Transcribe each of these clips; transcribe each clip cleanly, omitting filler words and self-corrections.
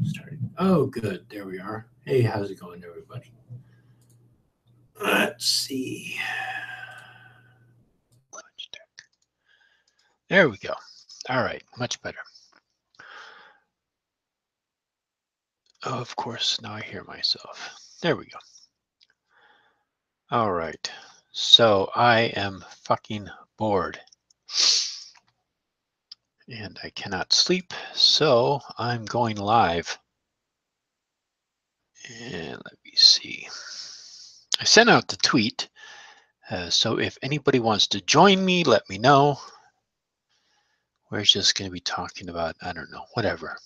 Starting. Oh, good. There we are. Hey, how's it going, everybody? Let's see. There we go. All right, much better. Oh, of course, now I hear myself. There we go. All right, so I am fucking bored. And I cannot sleep, so I'm going live. And let me see. I sent out the tweet, so if anybody wants to join me, let me know. We're just going to be talking about, I don't know, whatever.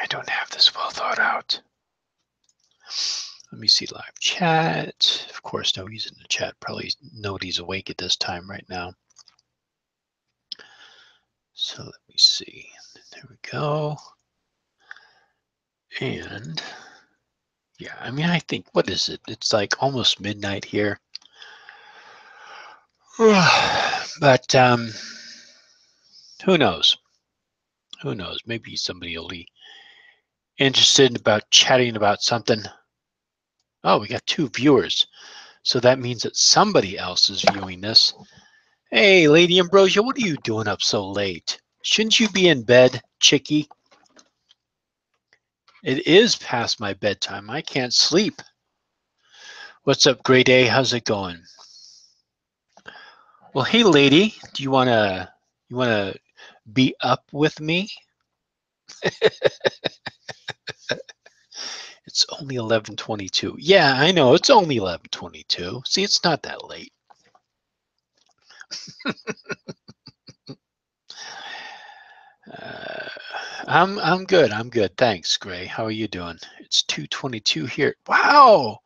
I don't have this well thought out. Let me see live chat. Of course, nobody's in the chat. Probably nobody's awake at this time right now. So let me see. There we go. And yeah, I mean, I think, what is it? It's like almost midnight here. But who knows? Who knows? Maybe somebody will be interested about chatting about something. Oh, we got 2 viewers. So that means that somebody else is viewing this. Hey, Lady Ambrosia, what are you doing up so late? Shouldn't you be in bed, chickie? It is past my bedtime. I can't sleep. What's up, Great A? How's it going? Well, hey, lady, do you wanna be up with me? It's only 11:22. Yeah, I know it's only 11:22. See, it's not that late. Uh, I'm good. I'm good. Thanks, Gray. How are you doing? It's 2:22 here. Wow.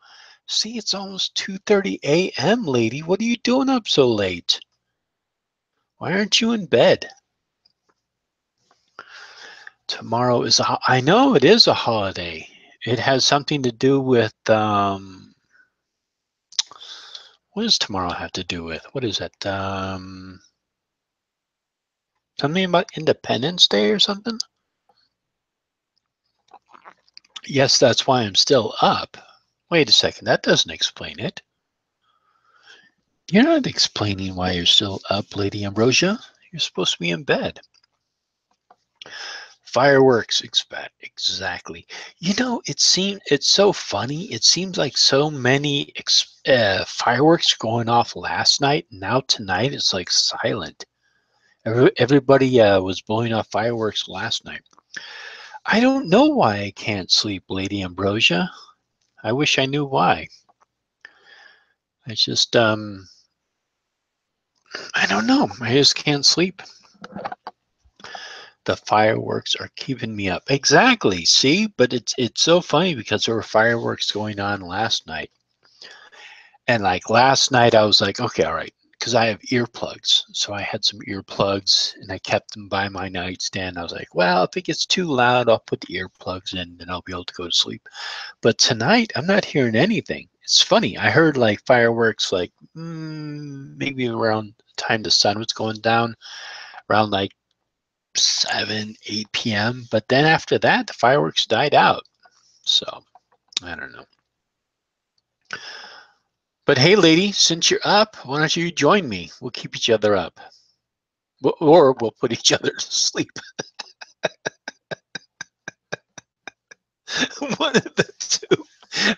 See, it's almost 2:30 a.m., lady. What are you doing up so late? Why aren't you in bed? Tomorrow is I know it is a holiday. It has something to do with what does tomorrow have to do with? What is it? Something about Independence Day or something? Yes, that's why I'm still up. Wait a second, that doesn't explain it. You're not explaining why you're still up, Lady Ambrosia. You're supposed to be in bed. Fireworks, exactly. You know, it's so funny. It seems like so many fireworks going off last night. Now tonight it's like silent. Everybody was blowing off fireworks last night. I don't know why I can't sleep, Lady Ambrosia. I wish I knew why. I just I don't know. I just can't sleep. The fireworks are keeping me up. Exactly. See, but it's so funny because there were fireworks going on last night. And like last night I was like, okay, all right, because I have earplugs. So I had some earplugs and I kept them by my nightstand. I was like, well, if it gets too loud, I'll put the earplugs in and I'll be able to go to sleep. But tonight I'm not hearing anything. It's funny. I heard like fireworks like maybe around the time the sun was going down, around like 7, 8 p.m. But then after that, the fireworks died out. So I don't know. But hey, lady, since you're up, why don't you join me? We'll keep each other up. Or we'll put each other to sleep. One of the two.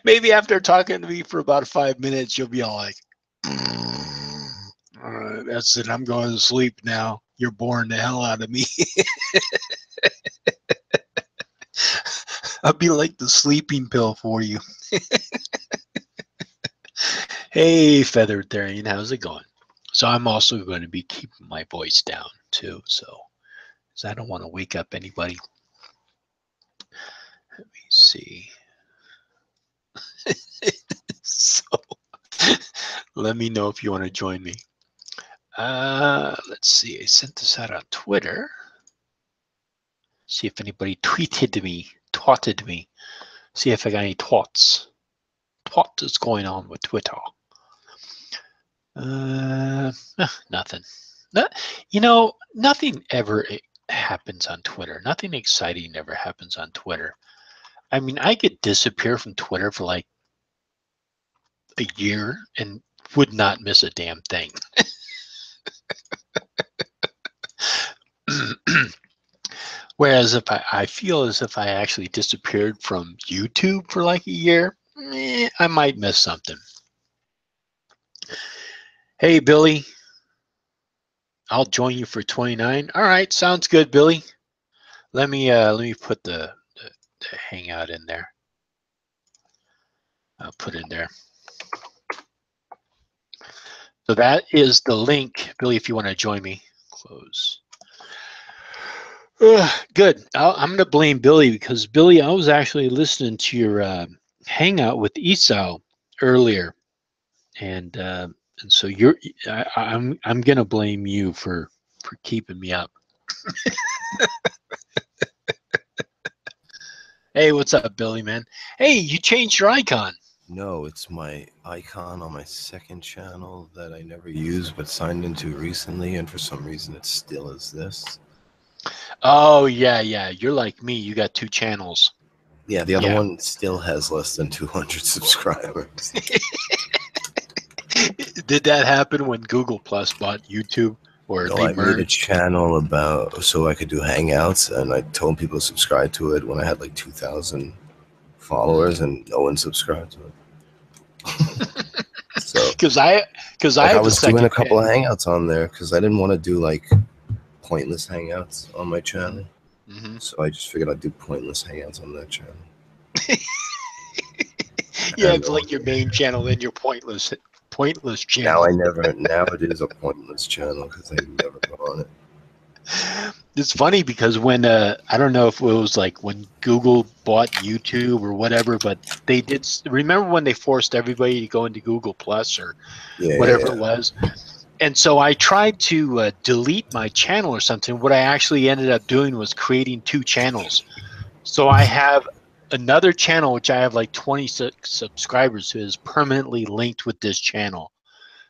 Maybe after talking to me for about 5 minutes, you'll be all like, all right, that's it. I'm going to sleep now. You're boring the hell out of me. I'll be like the sleeping pill for you. Hey, Feathered Therian, how's it going? So I'm also going to be keeping my voice down too. So I don't want to wake up anybody. Let me see. So let me know if you want to join me. Let's see. I sent this out on Twitter. See if anybody tweeted me, twatted me. See if I got any twats. What is going on with Twitter? Nothing. You know, nothing ever happens on Twitter. Nothing exciting ever happens on Twitter. I mean, I could disappear from Twitter for like a year and would not miss a damn thing. Whereas if I feel as if I actually disappeared from YouTube for like a year, I might miss something. Hey, Billy, I'll join you for 29. All right, sounds good, Billy. Let me put the hangout in there. I'll put in there. So that is the link, Billy, if you want to join me. Close. Good. I'm going to blame Billy because, Billy, I was actually listening to your hangout with Esau earlier. And so I'm going to blame you for keeping me up. Hey, what's up, Billy, man? Hey, you changed your icon. No, it's my icon on my second channel that I never used but signed into recently, and for some reason it still is this. Oh, yeah. You're like me. You got 2 channels. Yeah, the other one still has less than 200 subscribers. Did that happen when Google Plus bought YouTube? Or No, they I made a merged? channel so I could do Hangouts, and I told people to subscribe to it when I had like 2,000 followers, and no one subscribed to it. So, Because I was doing a couple of Hangouts on there because I didn't want to do like pointless Hangouts on my channel. Mm-hmm. So I just figured I'd do pointless Hangouts on that channel. Yeah, it's like your main channel, then your pointless channel. Now it is a pointless channel because I never go on it. It's funny because when I don't know if it was like when Google bought YouTube or whatever, but they did. Remember when they forced everybody to go into Google Plus or whatever it was? And so I tried to delete my channel or something. What I actually ended up doing was creating 2 channels. So I have another channel which I have like 26 subscribers who is permanently linked with this channel.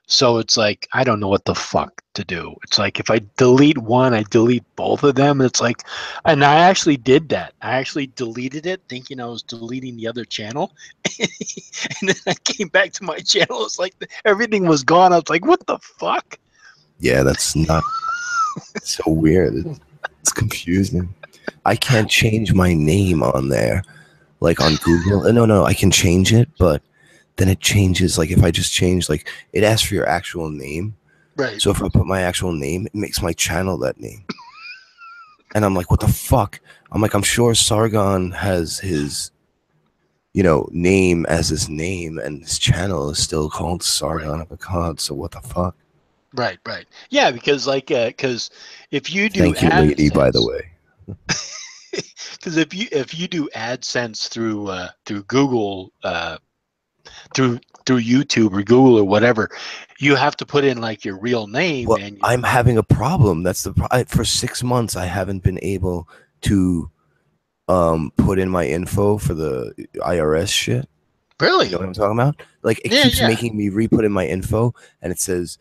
So it's like I don't know what the fuck to do. It's like if I delete one, I delete both of them. It's like, and I actually did that. I actually deleted it thinking I was deleting the other channel. And then I came back to my channel. It's like everything was gone. I was like, what the fuck? Yeah, that's not so weird. It's confusing. I can't change my name on there, like on Google. No, I can change it, but then it changes. Like if I just change, like it asks for your actual name. Right. So if I put my actual name, it makes my channel that name. And I'm like, what the fuck? I'm like, I'm sure Sargon has his, name as his name, and his channel is still called Sargon of Akkad. So what the fuck? Right. Yeah, because because if you do Thank you, lady, by the way. Because if you do AdSense through Google through YouTube or Google or whatever, you have to put in like your real name. Well, I'm having a problem. That's for 6 months I haven't been able to put in my info for the IRS shit. Really? You know what I'm talking about? Like it keeps making me re-put in my info, and it says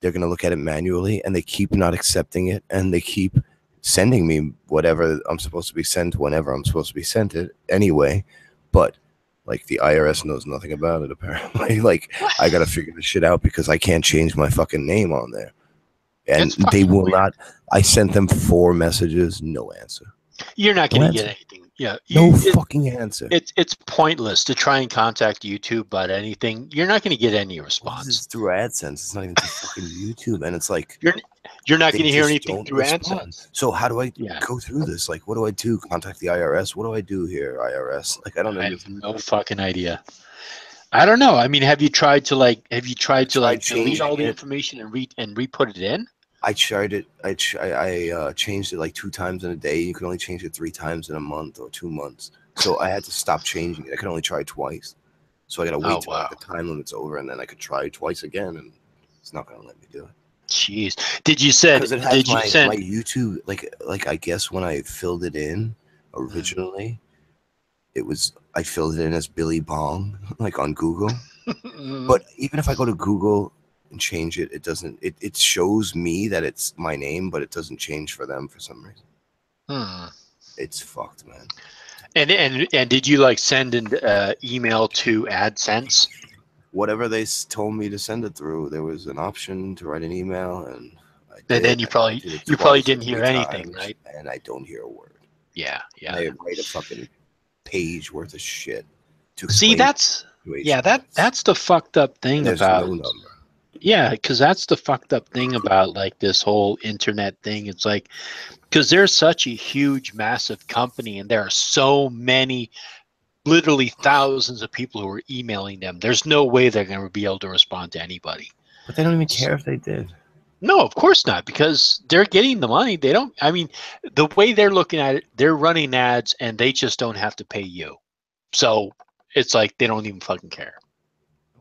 they're gonna look at it manually, and they keep not accepting it, and they keep sending me whatever I'm supposed to be sent whenever I'm supposed to be sent it anyway. But like the IRS knows nothing about it apparently. Like I gotta figure this shit out because I can't change my fucking name on there, and they will not. I sent them 4 messages, no answer. You're not going to get anything. Yeah, no fucking answer. It's pointless to try and contact YouTube about anything. You're not going to get any response. This is through AdSense. It's not even through fucking YouTube, and it's like you're not going to hear anything through AdSense. So how do I go through this? Like, what do I do? Contact the IRS? What do I do here, IRS? Like, I have no fucking idea. I don't know. I mean, have you tried to delete all the information and re-put it in? I tried it. I changed it like 2 times in a day. You can only change it 3 times in a month or 2 months. So I had to stop changing it. I could only try twice. So I got to wait till like the time limit's over, and then I could try twice again, and it's not going to let me do it. Jeez. Did you send my YouTube, like I guess when I filled it in originally, I filled it in as Billy Bong, like on Google. But even if I go to Google, and change it, it doesn't. It shows me that it's my name, but it doesn't change for them for some reason. It's fucked, man. And did you like send an email to AdSense? Whatever they told me to send it through, there was an option to write an email, and I did. And then you probably didn't hear anything, right? And I don't hear a word. Yeah. They write a fucking page worth of shit to see. That's the fucked up thing about. No number. Yeah, because that's the fucked up thing about like this whole internet thing. It's like because they're such a huge, massive company, and there are so many, literally thousands of people who are emailing them. There's no way they're going to be able to respond to anybody. But they don't even care if they did. No, of course not, because they're getting the money. They don't. I mean, the way they're looking at it, they're running ads, and they just don't have to pay you. So it's like they don't even fucking care.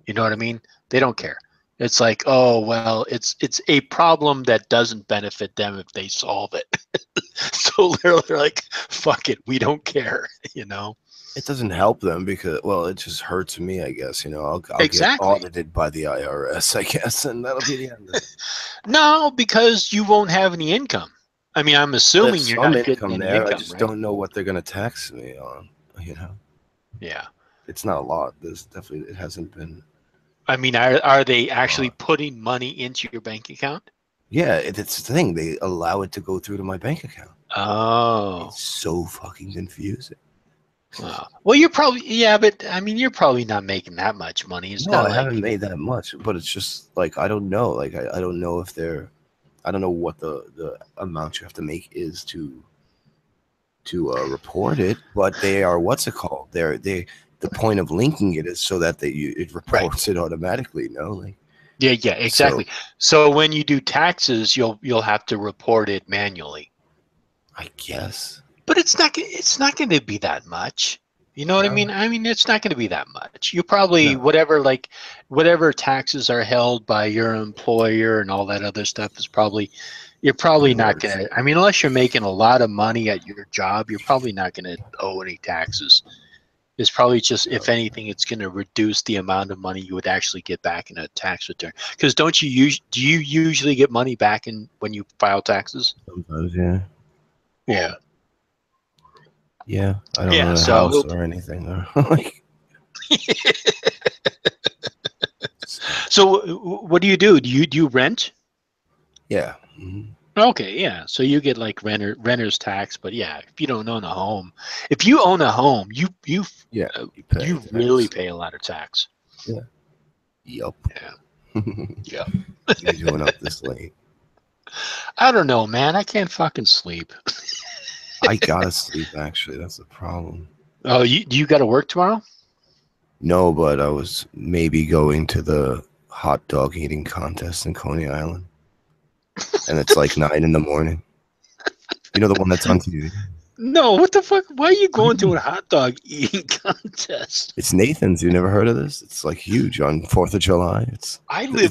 You know what I mean? They don't care. It's like, oh well, it's a problem that doesn't benefit them if they solve it. So they're like, fuck it, we don't care. You know. It doesn't help them because, well, it just hurts me, I guess. You know, I'll exactly. get audited by the IRS, I guess, and that'll be the end of it. No, because you won't have any income. I mean, I'm assuming you're not getting any income. I just don't know what they're going to tax me on, you know? Yeah. It's not a lot. There's definitely, it hasn't been. I mean, are they actually putting money into your bank account? Yeah, it's the thing. They allow it to go through to my bank account. Oh. It's so fucking confusing. Well, you're probably, but I mean, you're probably not making that much money. It's I haven't made that much, but it's just like, I don't know. Like, I don't know if I don't know what the amount you have to make is to report it, but they are, what's it called? The point of linking it is so that it reports it automatically, like. Yeah, exactly. So when you do taxes, you'll have to report it manually. I guess. But it's not going to be that much. You know what I mean? I mean, it's not going to be that much. You probably whatever taxes are held by your employer and all that other stuff is you're probably not going to. I mean, unless you're making a lot of money at your job, you're probably not going to owe any taxes. It's probably just, if anything, it's going to reduce the amount of money you would actually get back in a tax return. Because do you usually get money back when you file taxes? Sometimes, yeah. Yeah. Yeah, I don't own a house or anything. So what do you do? Do you rent? Yeah. Mm-hmm. Okay, yeah. So you get like renter's tax, but yeah, if you don't own a home, if you own a home, you really pay a lot of tax. Yeah. Yup. Yeah. Yeah. You're doing up this late. I don't know, man. I can't fucking sleep. I gotta sleep, actually. That's the problem. Oh, you got to work tomorrow? No, but I was maybe going to the hot dog eating contest in Coney Island. And it's like 9 in the morning. You know the one that's on TV? No, what the fuck? Why are you going to a hot dog eating contest? It's Nathan's. You never heard of this? It's like huge on 4th of July. It's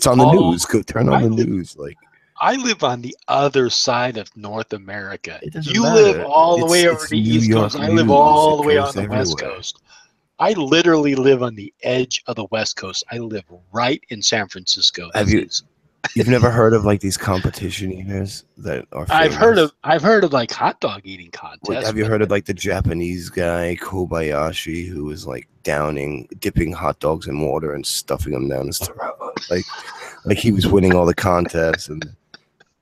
on the news. Go turn on the news. Like, I live on the other side of North America. You live all the way over the East Coast. I live all the way on the West Coast. I literally live on the edge of the West Coast. I live right in San Francisco. You've never heard of like these competition eaters that are famous? I've heard of like hot dog eating contests. Like, have you heard of like the Japanese guy Kobayashi who was like dipping hot dogs in water and stuffing them down his throat? Like he was winning all the contests and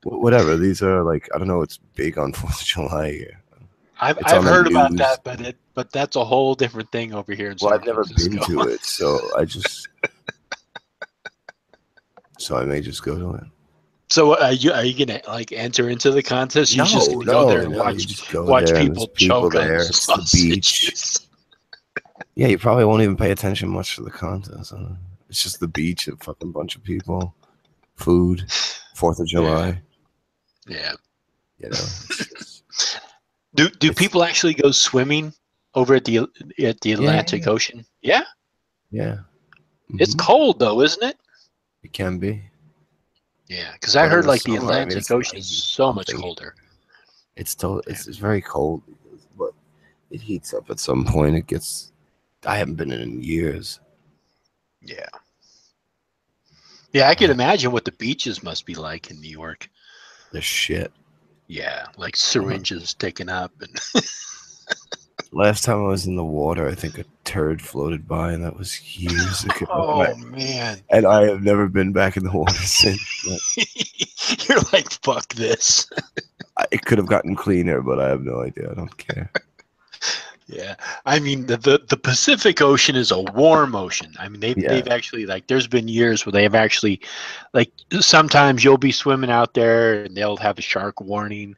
whatever. These are like, I don't know, it's big on 4th of July here. I've heard about that, but that's a whole different thing over here in San Francisco. I've never been to it, so so I may just go to it. So are you gonna like enter into the contest? You're just gonna go there and watch people choke on the beach. Yeah, you probably won't even pay attention much to the contest. It's just the beach, a fucking bunch of people, food, 4th of July. Yeah. You know. Do people actually go swimming over at the Atlantic Ocean? Yeah. Yeah. Mm-hmm. It's cold though, isn't it? It can be. Yeah, because I heard like the Atlantic Ocean is so much colder. It's very cold, but it heats up at some point. I haven't been in years. Yeah. Yeah, I can imagine what the beaches must be like in New York. The shit. Yeah, like syringes taken up. And Last time I was in the water, I think a turd floated by, and that was years ago. oh, man. And I have never been back in the water since. You're like, fuck this. It could have gotten cleaner, but I have no idea. I don't care. Yeah, I mean the Pacific Ocean is a warm ocean. I mean they've actually, like, there's been years where they have actually, like, sometimes you'll be swimming out there and they'll have a shark warning,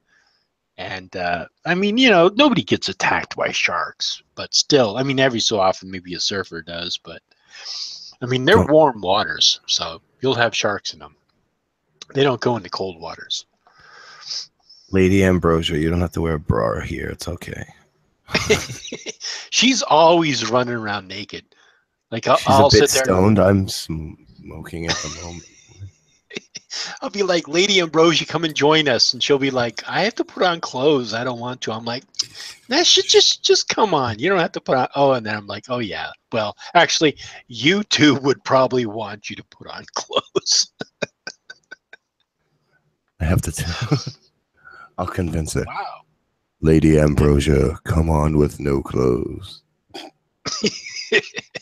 and I mean, you know, nobody gets attacked by sharks, but still, I mean, every so often maybe a surfer does, but I mean they're warm waters, so you'll have sharks in them. They don't go into cold waters. Lady Ambrosia, you don't have to wear a bra here. It's okay. She's always running around naked. Like I'll sit there stoned. I'm smoking at the moment. I'll be like, Lady Ambrosia, come and join us, and she'll be like, I have to put on clothes. I don't want to. I'm like, that should just come on. You don't have to put on. Oh, and then I'm like, oh yeah. Well, actually, you two would probably want you to put on clothes. I have to tell. I'll convince her. Wow. Lady Ambrosia, come on with no clothes.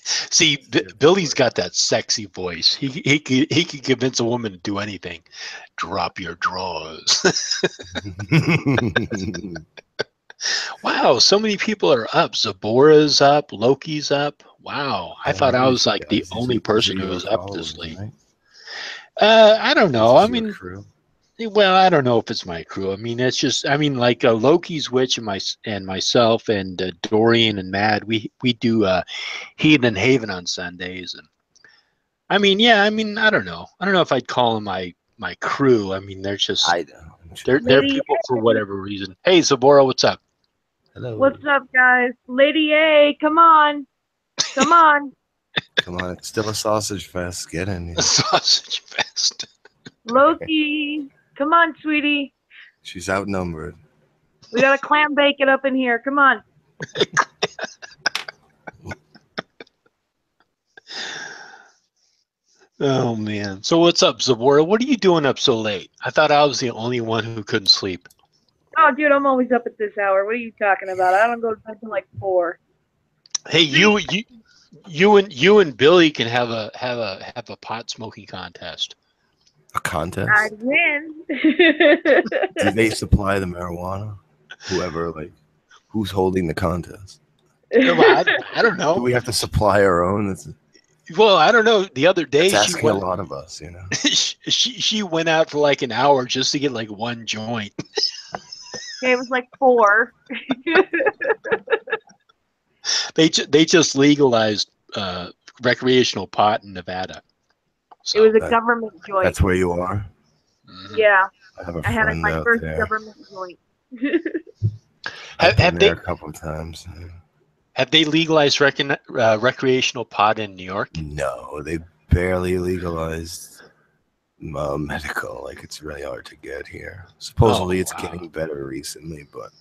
See, Billy's got that sexy voice. He could convince a woman to do anything. Drop your drawers. Wow, so many people are up. Zabora's up. Loki's up. Wow, I thought I was like the only person who was up this late. I don't know. I mean, well, I don't know if it's my crew. I mean, it's just, I mean, like Loki's Witch and myself and Dorian and Mad, we do Heathen Haven on Sundays, and I mean, yeah, I mean, I don't know if I'd call them my crew. I mean, they're just they're people for whatever reason. Hey, Zabora, what's up? Hello. What's up, guys? Lady A, come on, come on. Come on, it's still a sausage fest. Get in here. A sausage fest. Loki. Come on, sweetie. She's outnumbered. We got a clam bacon up in here. Come on. Oh, man. So what's up, Zabora? What are you doing up so late? I thought I was the only one who couldn't sleep. Oh, dude, I'm always up at this hour. What are you talking about? I don't go to bed till like 4. Hey, you and Billy can have a pot smoking contest. A contest? I'd win. Do they supply the marijuana? Whoever, like, who's holding the contest? I don't know. Do we have to supply our own? Well, I don't know. The other day, it's asking a lot of us, you know. she went out for like an hour just to get like one joint. Okay, it was like 4. They just legalized recreational pot in Nevada. So it was a government joint. That's where you are? Mm-hmm. Yeah. I had my first government joint. I've been there a couple of times. Have they legalized recreational pot in New York? No, they barely legalized medical. Like, it's really hard to get here. Supposedly, it's getting better recently, but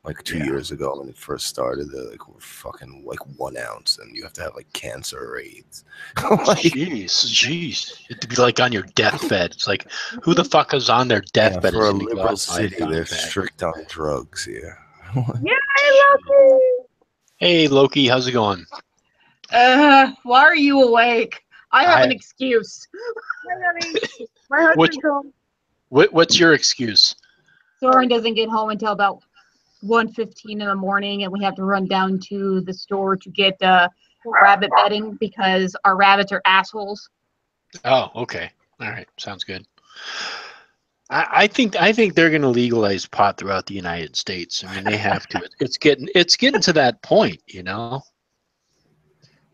like 2 years ago when it first started, they're like, we're fucking like 1 ounce, and you have to have like cancer or AIDS. Like, jeez, it'd be like on your deathbed. It's like, who the fuck is on their deathbed? For a liberal city, they're strict on drugs here. Yeah, Loki. Hey, Loki, how's it going? Why are you awake? I have an excuse. My husband's home. What's your excuse? Soren doesn't get home until about 1:15 in the morning, and we have to run down to the store to get rabbit bedding because our rabbits are assholes. Oh, okay. All right. Sounds good. I think they're going to legalize pot throughout the United States. I mean, they have to. It's getting to that point, you know.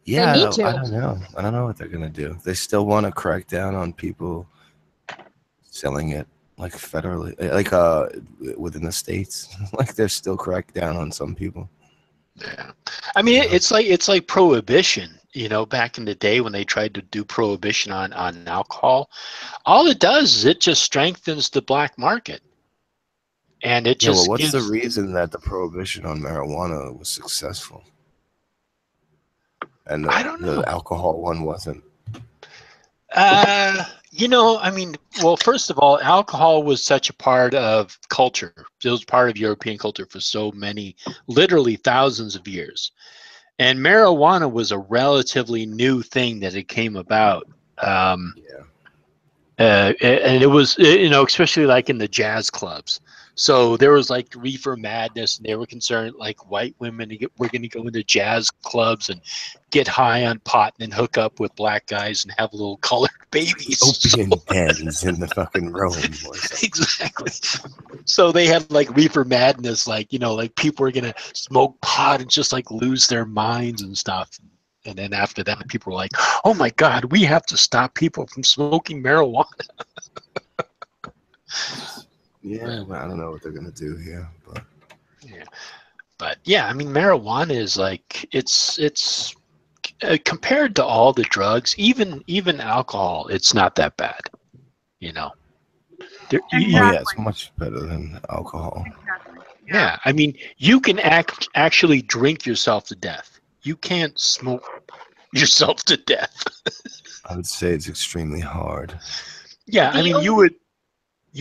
Yeah, they need to. I don't know. I don't know what they're going to do. They still want to crack down on people selling it, like federally, like within the states. Like, they're still cracked down on some people. Yeah, I mean, it's like prohibition. You know, back in the day when they tried to do prohibition on alcohol, all it does is it just strengthens the black market, and it just. Well, what's the reason that the prohibition on marijuana was successful, and I don't know. The alcohol one wasn't? You know, I mean, well, first of all, alcohol was such a part of culture. It was part of European culture for so many, literally thousands of years. And marijuana was a relatively new thing that it came about. And it was, you know, especially like in the jazz clubs. So there was like reefer madness, and they were concerned like white women were going to go into jazz clubs and get high on pot and then hook up with black guys and have little colored babies. Opium dens in the fucking Rome. Exactly. So they had like reefer madness, like, you know, like people were going to smoke pot and just like lose their minds and stuff. And then after that, people were like, oh my God, we have to stop people from smoking marijuana. Yeah, well, I don't know what they're gonna do here, but yeah, I mean, marijuana is like it's compared to all the drugs, even alcohol, it's not that bad, you know. yeah, it's much better than alcohol. Yeah, I mean, you can actually drink yourself to death. You can't smoke yourself to death. I would say it's extremely hard. Yeah, I mean, you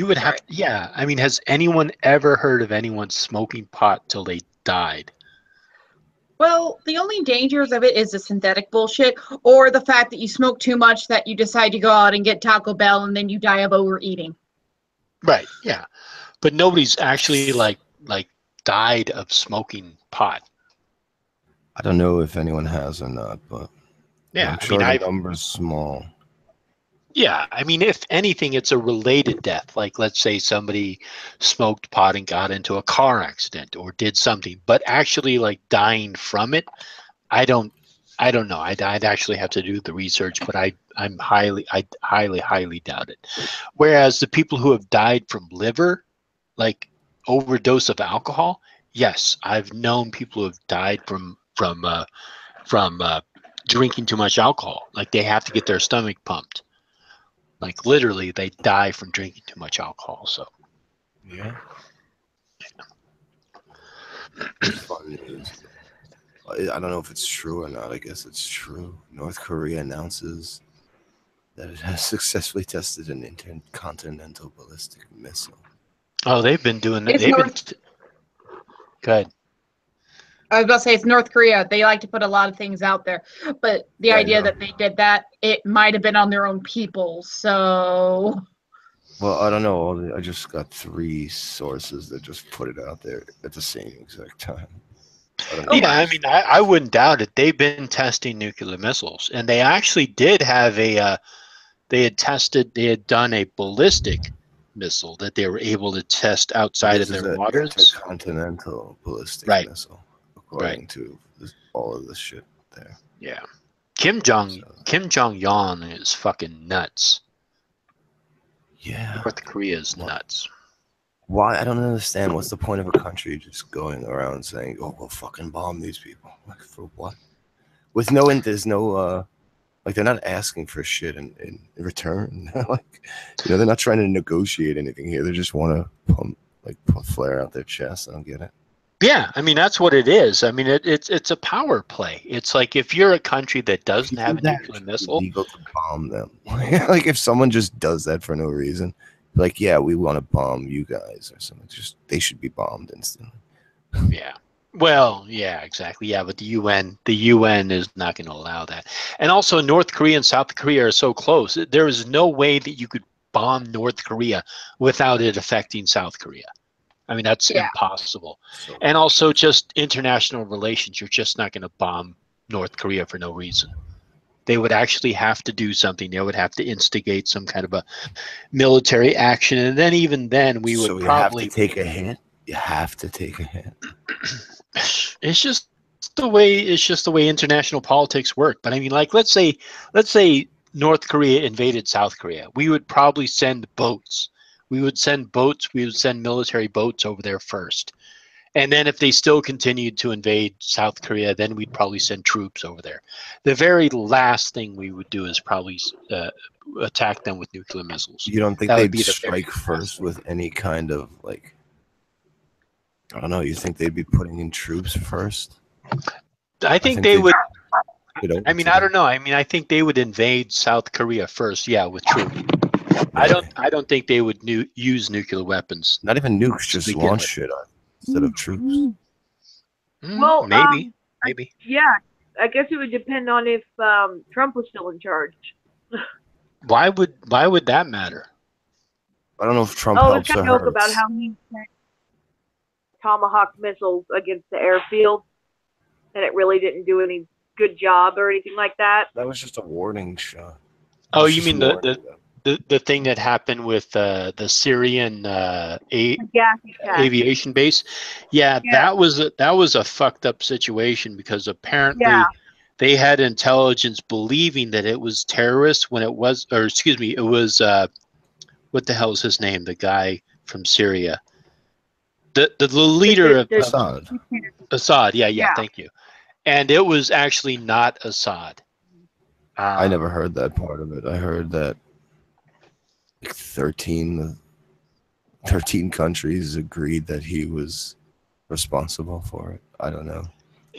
would have to, yeah. I mean, has anyone ever heard of anyone smoking pot till they died? Well, the only dangers of it is the synthetic bullshit, or the fact that you smoke too much that you decide to go out and get Taco Bell and then you die of overeating. Right. Yeah, but nobody's actually like died of smoking pot. I don't know if anyone has or not, but yeah, I'm sure the number's small. Yeah, I mean, if anything, it's a related death. Like, let's say somebody smoked pot and got into a car accident or did something, but actually, like, dying from it, I don't know. I'd actually have to do the research, but I highly doubt it. Whereas the people who have died from liver, like overdose of alcohol, yes, I've known people who have died from drinking too much alcohol. Like, they have to get their stomach pumped. Like, literally, they die from drinking too much alcohol. So, yeah. It's fun news. I don't know if it's true or not. I guess it's true. North Korea announces that it has successfully tested an intercontinental ballistic missile. Oh, they've been doing that. Go ahead. I was about to say it's North Korea. They like to put a lot of things out there, but the idea that they did that, it might have been on their own people. So, well, I don't know. I just got 3 sources that just put it out there at the same exact time. Yeah, I mean, I wouldn't doubt it. They've been testing nuclear missiles, and they actually did have they had done a ballistic missile that they were able to test outside of their waters. Intercontinental ballistic missile. According to all of this shit there. Yeah. Kim Jong-un is fucking nuts. Yeah. North Korea's nuts. Why? I don't understand. What's the point of a country just going around saying, oh, we'll fucking bomb these people? Like, for what? With there's no, like, they're not asking for shit in return. Like, you know, they're not trying to negotiate anything here. They just want to pump flare out their chest. I don't get it. Yeah, I mean, that's what it is. I mean, it's a power play. It's like, if you're a country that doesn't have a nuclear missile, it's illegal to bomb them. Like, if someone just does that for no reason, like, yeah, we want to bomb you guys or something, just they should be bombed instantly. Yeah. Well, yeah, exactly. Yeah, but the UN is not going to allow that. And also, North Korea and South Korea are so close. There is no way that you could bomb North Korea without it affecting South Korea. I mean, that's impossible. And also, just international relations. You're just not going to bomb North Korea for no reason. They would actually have to do something. They would have to instigate some kind of a military action. And then even then, we would probably have to take a hit. You have to take a hit. It's just the way international politics work. But I mean, like, let's say North Korea invaded South Korea. We would probably send boats. We would send military boats over there first. And then if they still continued to invade South Korea, then we'd probably send troops over there. The very last thing we would do is probably attack them with nuclear missiles. You don't think they'd strike first with any kind of, like, I don't know, you think they'd be putting in troops first? I think they would. over I mean, to I them. don't know. I mean, I think they would invade South Korea first, yeah, with troops. I don't think they would use nuclear weapons. Not even nukes, to just begin launch with. shit on instead of troops. Well, maybe, maybe. Yeah, I guess it would depend on if Trump was still in charge. Why would that matter? I don't know if Trump Oh, it's helps a or joke hurts. about how he sent Tomahawk missiles against the airfield, and it really didn't do any good job or anything like that. That was just a warning shot. Oh, It's you just mean warning them. the thing that happened with the Syrian A gas attack. aviation base? Yeah, Yeah. that was a fucked up situation because apparently Yeah. they had intelligence believing that it was terrorists when it was, or excuse me, it was what the hell is his name? The guy from Syria, the leader of Assad. Assad. Yeah, Yeah. thank you. And it was actually not Assad. I never heard that part of it. I heard that like 13 countries agreed that he was responsible for it. I don't know.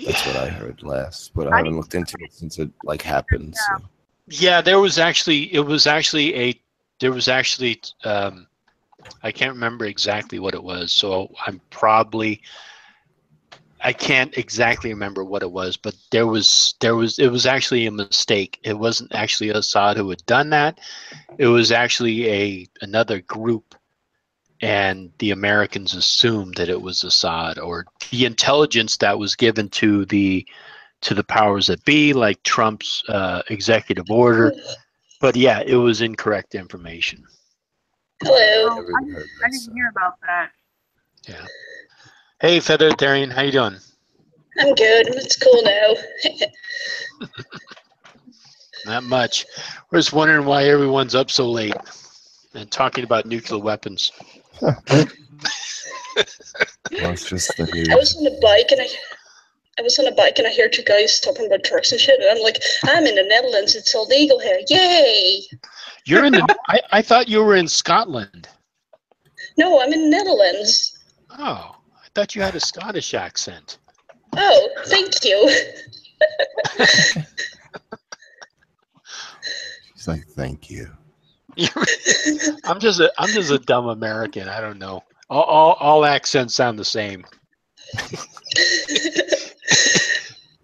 That's what I heard last, but I haven't looked into it since it like happened. So. Yeah, there was actually I can't remember exactly what it was, so I can't exactly remember what it was, but it was actually a mistake. It wasn't actually Assad who had done that. It was actually another group, and the Americans assumed that it was Assad, or the intelligence that was given to the powers that be, like Trump's executive order. But yeah, it was incorrect information. Hello. I didn't hear about that. Yeah. Hey, Featheritarian, how you doing? I'm good. It's cool now. Not much. We're just wondering why everyone's up so late and talking about nuclear weapons. Well, it's just the news. I was on a bike and I hear two guys talking about trucks and shit, and I'm like, I'm in the Netherlands. It's illegal here. Yay! You're in I thought you were in Scotland. No, I'm in the Netherlands. Oh, I thought you had a Scottish accent. Oh, thank you. She's like, thank you. I'm just a dumb American. I don't know. All accents sound the same.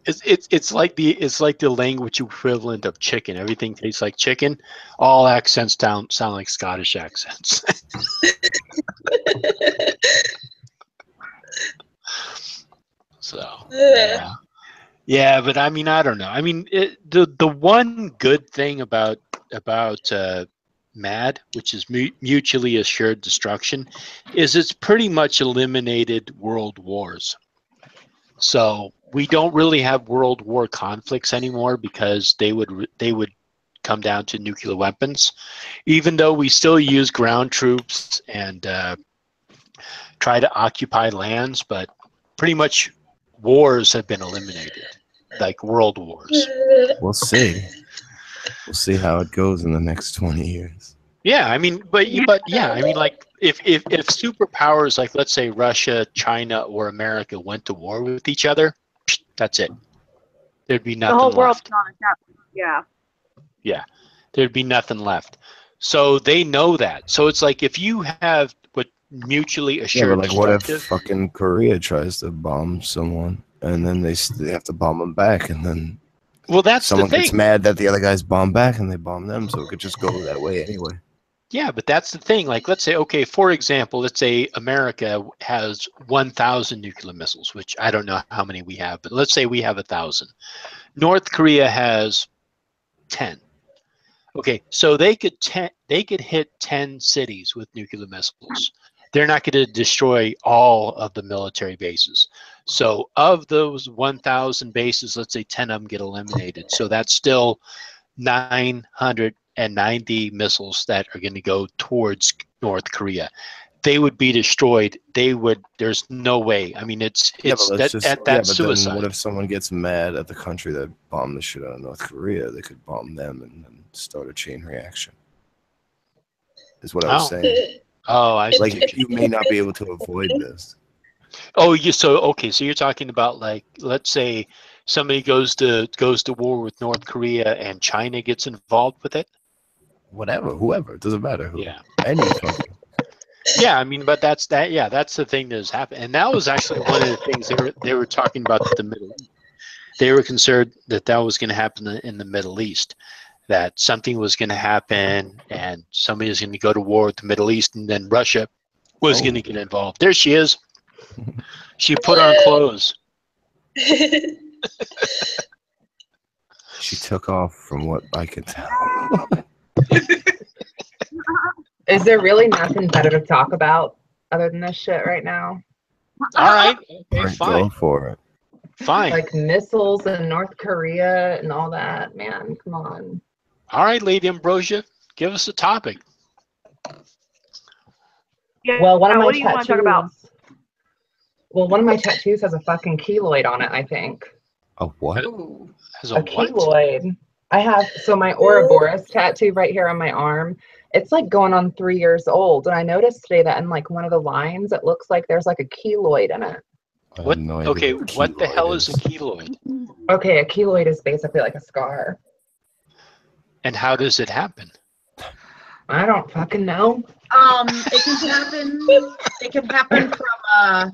It's like the language equivalent of chicken. Everything tastes like chicken. All accents sound like Scottish accents. So yeah, but I mean, I don't know. I mean, the one good thing about MAD, which is mutually assured destruction, is it's pretty much eliminated world wars. So we don't really have world war conflicts anymore because they would come down to nuclear weapons, even though we still use ground troops and try to occupy lands, but pretty much wars have been eliminated, like world wars. We'll see. We'll see how it goes in the next 20 years. Yeah, I mean, but yeah, I mean, like if superpowers like, let's say, Russia, China, or America went to war with each other, that's it. There'd be nothing The whole left. world's gone at that point. Yeah. Yeah, there'd be nothing left. So they know that. So it's like if you have what mutually Yeah, assured but like, what if destructive- fucking Korea tries to bomb someone, and then they have to bomb them back, and then well, that's someone the thing. gets mad that the other guys bomb back, and they bomb them, so it could just go that way anyway. Yeah, but that's the thing. Like, let's say, okay, for example, let's say America has 1,000 nuclear missiles, which I don't know how many we have, but let's say we have 1,000. North Korea has 10. Okay, so they could hit 10 cities with nuclear missiles. They're not going to destroy all of the military bases. So of those 1,000 bases, let's say 10 of them get eliminated. So that's still 990 missiles that are going to go towards North Korea. They would be destroyed. There's no way. I mean, that's suicide. Then what if someone gets mad at the country that bombed the shit out of North Korea? They could bomb them and then start a chain reaction. Is what I was saying. Oh, I Like, see. you may not be able to avoid this. Oh, so you're talking about, like, let's say somebody goes to war with North Korea and China gets involved with it. Whatever, whoever, it doesn't matter. Who. Yeah. Any fucking. Yeah, I mean, but that's that. Yeah, that's the thing that has happened, and that was actually one of the things they were talking about the Middle. They were concerned that was going to happen in the Middle East, that something was going to happen, and somebody was going to go to war with the Middle East, and then Russia was going to get involved. There she is. She put on clothes. She took off, from what I could tell. Is there really nothing better to talk about other than this shit right now? All right, okay, Right, fine, go for it. fine. Like missiles in North Korea and all that, man. Come on. All right, Lady Ambrosia, give us a topic. Yeah. Well, one of my what do you want to talk about? Well, one of my tattoos has a fucking keloid on it, I think. A what? Has A what? keloid. I have, so my Ouroboros tattoo right here on my arm, it's like going on 3 years old. And I noticed today that in like one of the lines, it looks like there's like a keloid in it. I have What? no idea Okay, what the keloid hell is a keloid? Okay, a keloid is basically like a scar. And how does it happen? I don't fucking know. It can happen. It can happen from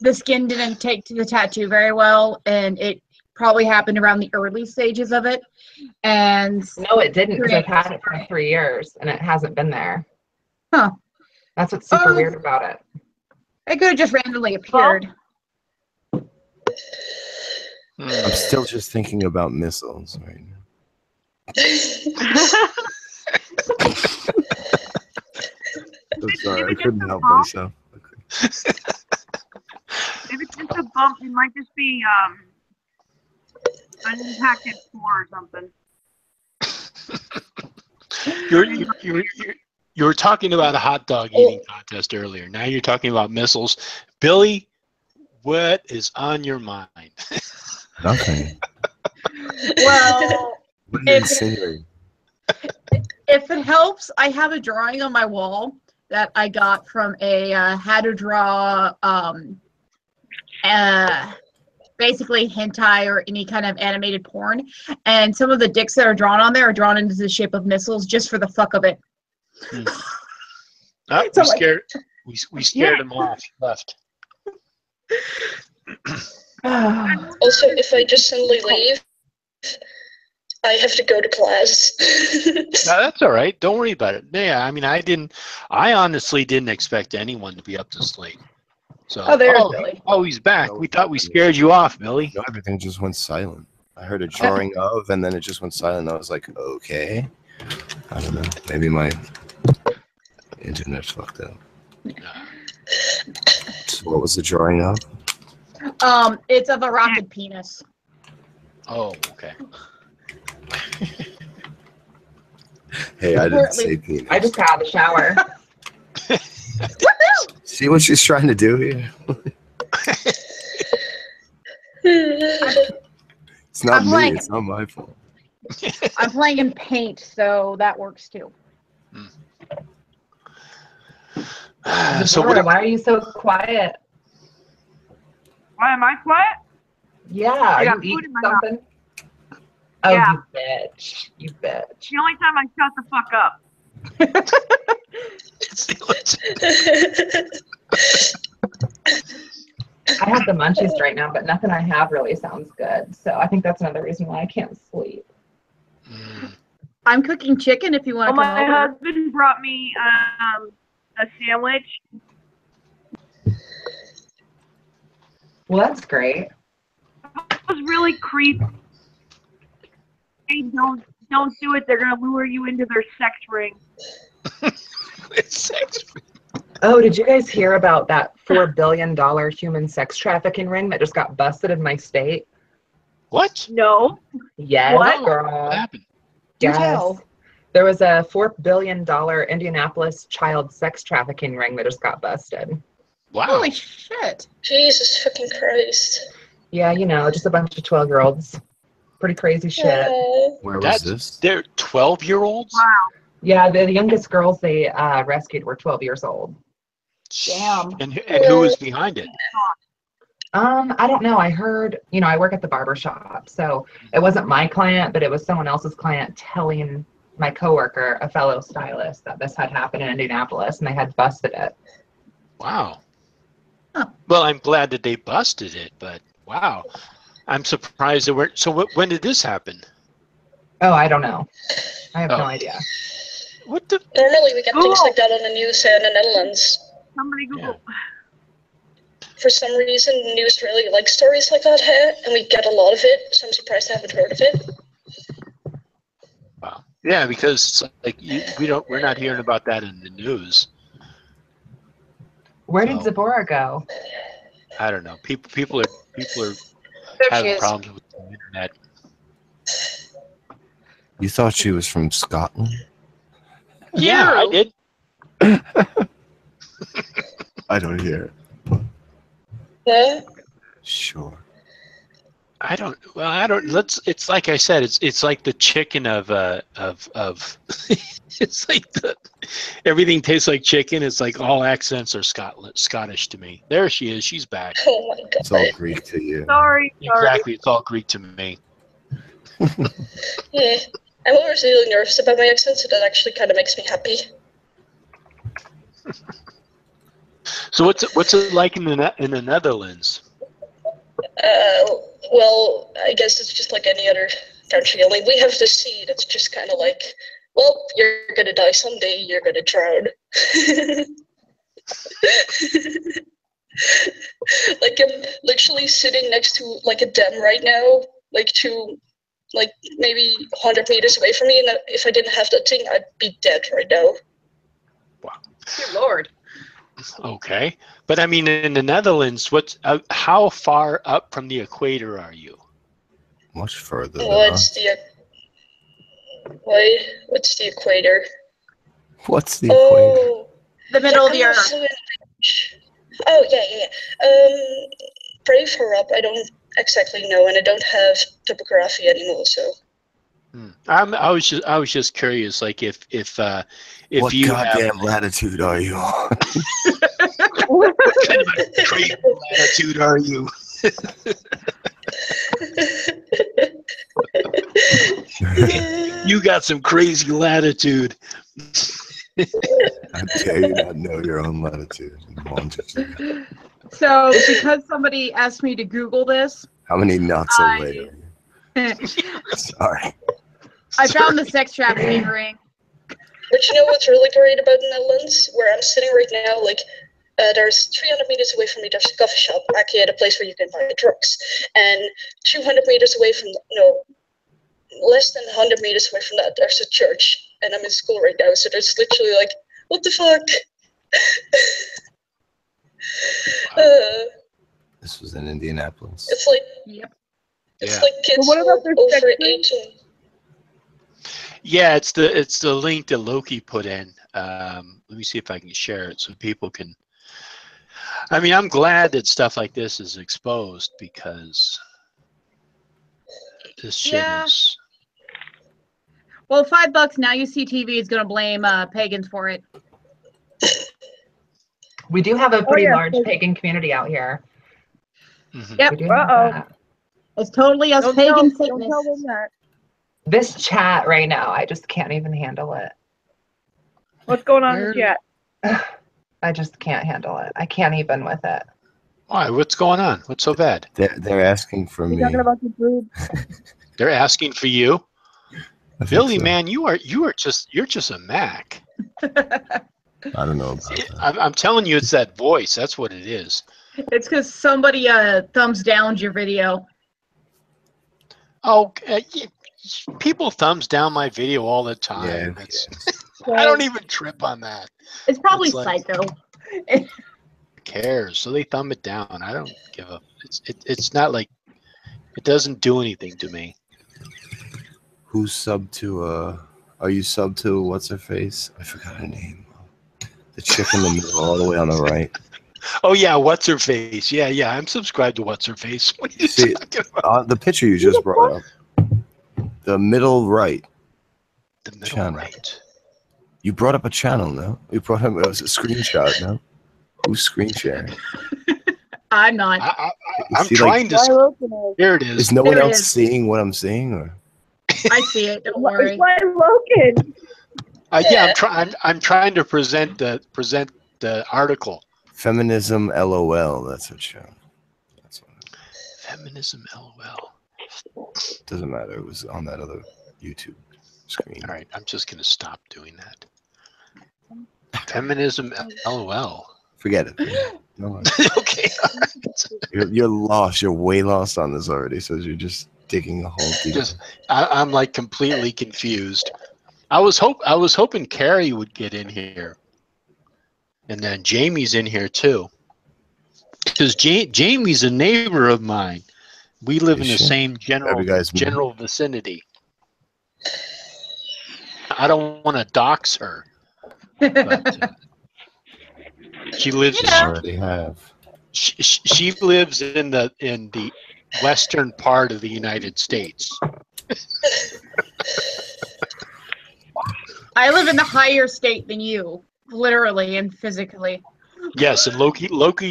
the skin didn't take to the tattoo very well, and it probably happened around the early stages of it. And No, it didn't, because I've had it for 3 years and it hasn't been there. Huh. That's what's super weird about it. it could have just randomly appeared. I'm still just thinking about missiles right now. I'm sorry, I couldn't help myself. If it's just a bump, it might just be an impacted pore or something. You were talking about a hot dog eating contest earlier. Now you're talking about missiles. Billy, what is on your mind? Nothing. Well, What are you insinuating? if it helps, I have a drawing on my wall that I got from a how to draw basically hentai or any kind of animated porn, and some of the dicks that are drawn on there are drawn into the shape of missiles just for the fuck of it. Oh, So, we like- scared we scared him off. Left. Also, if I just suddenly leave, I have to go to class. No, that's all right. Don't worry about it. Yeah, I mean, I honestly didn't expect anyone to be up this late. So, Oh, there's Billy. He's back. We thought we scared you off, Billy. No, everything just went silent. I heard a drawing of, and then it just went silent. I was like, okay. I don't know. Maybe my internet's fucked up. So what was the drawing of? It's of a rocket penis. Oh, okay. Hey, I didn't say penis. I just got out of the shower. See what she's trying to do here? It's not I'm me. like- It's not my fault. I'm playing in Paint, so that works too. So Laura, what? why are you so quiet? Why am I quiet? Yeah, are got you food eating in my mouth. something? Oh, Yeah. you bitch. You bitch. The only time I shut the fuck up. I have the munchies right now, but nothing I have really sounds good. So I think that's another reason why I can't sleep. I'm cooking chicken if you want to Well, come my over. husband brought me a sandwich. Well, that's great. It was really creepy. Hey, don't do it. They're gonna lure you into their sex ring. It's sex. Oh, did you guys hear about that $4 billion human sex trafficking ring that just got busted in my state? What? No. Yes, What? girl. What happened? Do Yes. tell. There was a $4 billion Indianapolis child sex trafficking ring that just got busted. Wow. Holy shit. Jesus fucking Christ. Yeah, you know, just a bunch of 12-year-olds. Pretty crazy shit. Where was That's this? They're 12-year-olds. Wow. Yeah, the youngest girls they rescued were 12 years old. Damn. And who was behind it? I don't know. I heard, I work at the barber shop, so it wasn't my client, but it was someone else's client telling my coworker, a fellow stylist, that this had happened in Indianapolis, and they had busted it. Wow. Huh. Well, I'm glad that they busted it, but wow. I'm surprised there weren't. So when did this happen? Oh, I don't know. I have Oh. no idea. What the? Normally we get things like that on the news here in the Netherlands. Somebody Google. For some reason, the news really likes stories like that here, and we get a lot of it, so I'm surprised I haven't heard of it. Wow. Yeah, because like we're not hearing about that in the news. Where did So- Zipporah go? I don't know. People are There she having is. problems with the internet. You thought she was from Scotland? Yeah, I did. I don't hear it. Yeah? Sure. I don't. Well, I don't. It's like I said. It's like the chicken of. It's like everything tastes like chicken. It's like all accents are Scottish to me. There she is. She's back. Oh my god. It's all Greek to you. Sorry. Exactly. It's all Greek to me. Yeah. I'm always really nervous about my accent, so that actually kind of makes me happy. So what's it like in the Netherlands? Well, I guess it's just like any other country. Only we have the sea that's just kind of like, well, you're gonna die someday. You're gonna drown. Like I'm literally sitting next to like a dam right now, like maybe 100 meters away from me, and if I didn't have that thing, I'd be dead right now. Good Lord. Okay, but I mean, in the Netherlands, how far up from the equator are you? Much further than What's us. the equator? What's the equator? Oh, The middle of the I'm earth. fluent in English. Oh yeah. Pretty far up. I don't exactly know, and I don't have topography anymore. So I was just curious, like if What you goddamn have latitude are you on? what kind of a crazy latitude are you? You got some crazy latitude. How dare you not know your own latitude? Longitude. So, because somebody asked me to Google this, How many knots I- away are you? Sorry. I found the sex trafficking ring. But you know what's really great about the Netherlands, where I'm sitting right now? Like, there's 300 meters away from me, there's a coffee shop, actually at a place where you can buy drugs, and 200 meters away from, less than 100 meters away from that, there's a church, and I'm in school right now, so there's literally like, what the fuck? This was in Indianapolis. It's like, Yep. it's Yeah. like kids But what about who their are over sex 18. Yeah, it's the link that Loki put in. Let me see if I can share it so people can. I mean, I'm glad that stuff like this is exposed because this shit Yeah. is. Well, $5 now. UCTV is going to blame pagans for it. We do have a pretty yeah. large pagan community out here. Mhm. Yep. We do have Uh-oh. that. It's totally us Don't pagan tell them Satanists. that. This chat right now, I just can't even handle it. What's going on in Where- the chat? I just can't handle it. I can't even with it. Why? What's going on? What's so bad? They're asking for You me. talking about the food? They're asking for you, I think Billy. so. Man, you're just a Mac. I don't know about that. I'm telling you, it's that voice. That's what it is. It's because somebody thumbs down your video. Oh, people thumbs down my video all the time. Yeah, That's- I don't even trip on that. It's probably It's like- psycho. Who cares? So they thumb it down. I don't give a. It's not like it doesn't do anything to me. Who's sub to are you sub to what's her face? I forgot her name. The chick in the middle all the way on the right. Oh yeah, what's her face? Yeah. I'm subscribed to what's her face. What are you See, talking about? The picture you just brought up. The middle right. The middle channel. right. You brought up a channel, no? You brought up it was a screenshot, no? Who's screen sharing? I'm not. I'm See, trying Why to. Loken is? Here it is. Is no one There it else is. seeing what I'm seeing? Or I see it. Don't worry. Why Loken? Yeah, I'm trying to present the article. feminism? LOL. That's what show. That's what. Feminism, LOL. Doesn't matter. It was on that other YouTube screen. All right, I'm just gonna stop doing that. Feminism, LOL. Forget it. No, Okay. you're lost. You're way lost on this already. So you're just digging a hole deep. Just, I'm like completely confused. I was hoping Carrie would get in here, and then Jamie's in here too, because Jamie's a neighbor of mine. We live in the same general vicinity. I don't want to dox her, but she lives. You know. Already have. She lives in the western part of the United States. I live in the higher state than you, literally and physically. Yes, and Loki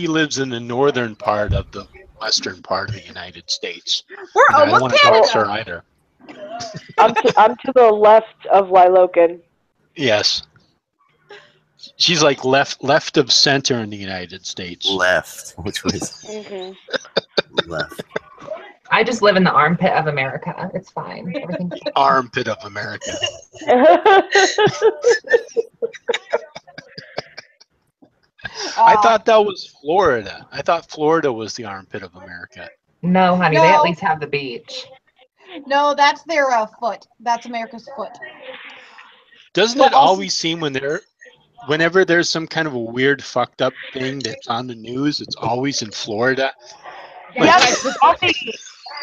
lives in the northern part of the western part of the United States. We're And I don't want almost to dox her Canada. either. I'm to the left of Liloken. Yes. She's like left of center in the United States. Left. Which was Mm-hmm. left. I just live in the armpit of America. It's fine. Everything's Armpit of America. I thought that was Florida. I thought Florida was the armpit of America. No, honey, they at No. least have the beach. No, that's their foot. That's America's foot. Doesn't Well, it always seem whenever there's some kind of a weird fucked up thing that's on the news, it's always in Florida? Like, Yeah,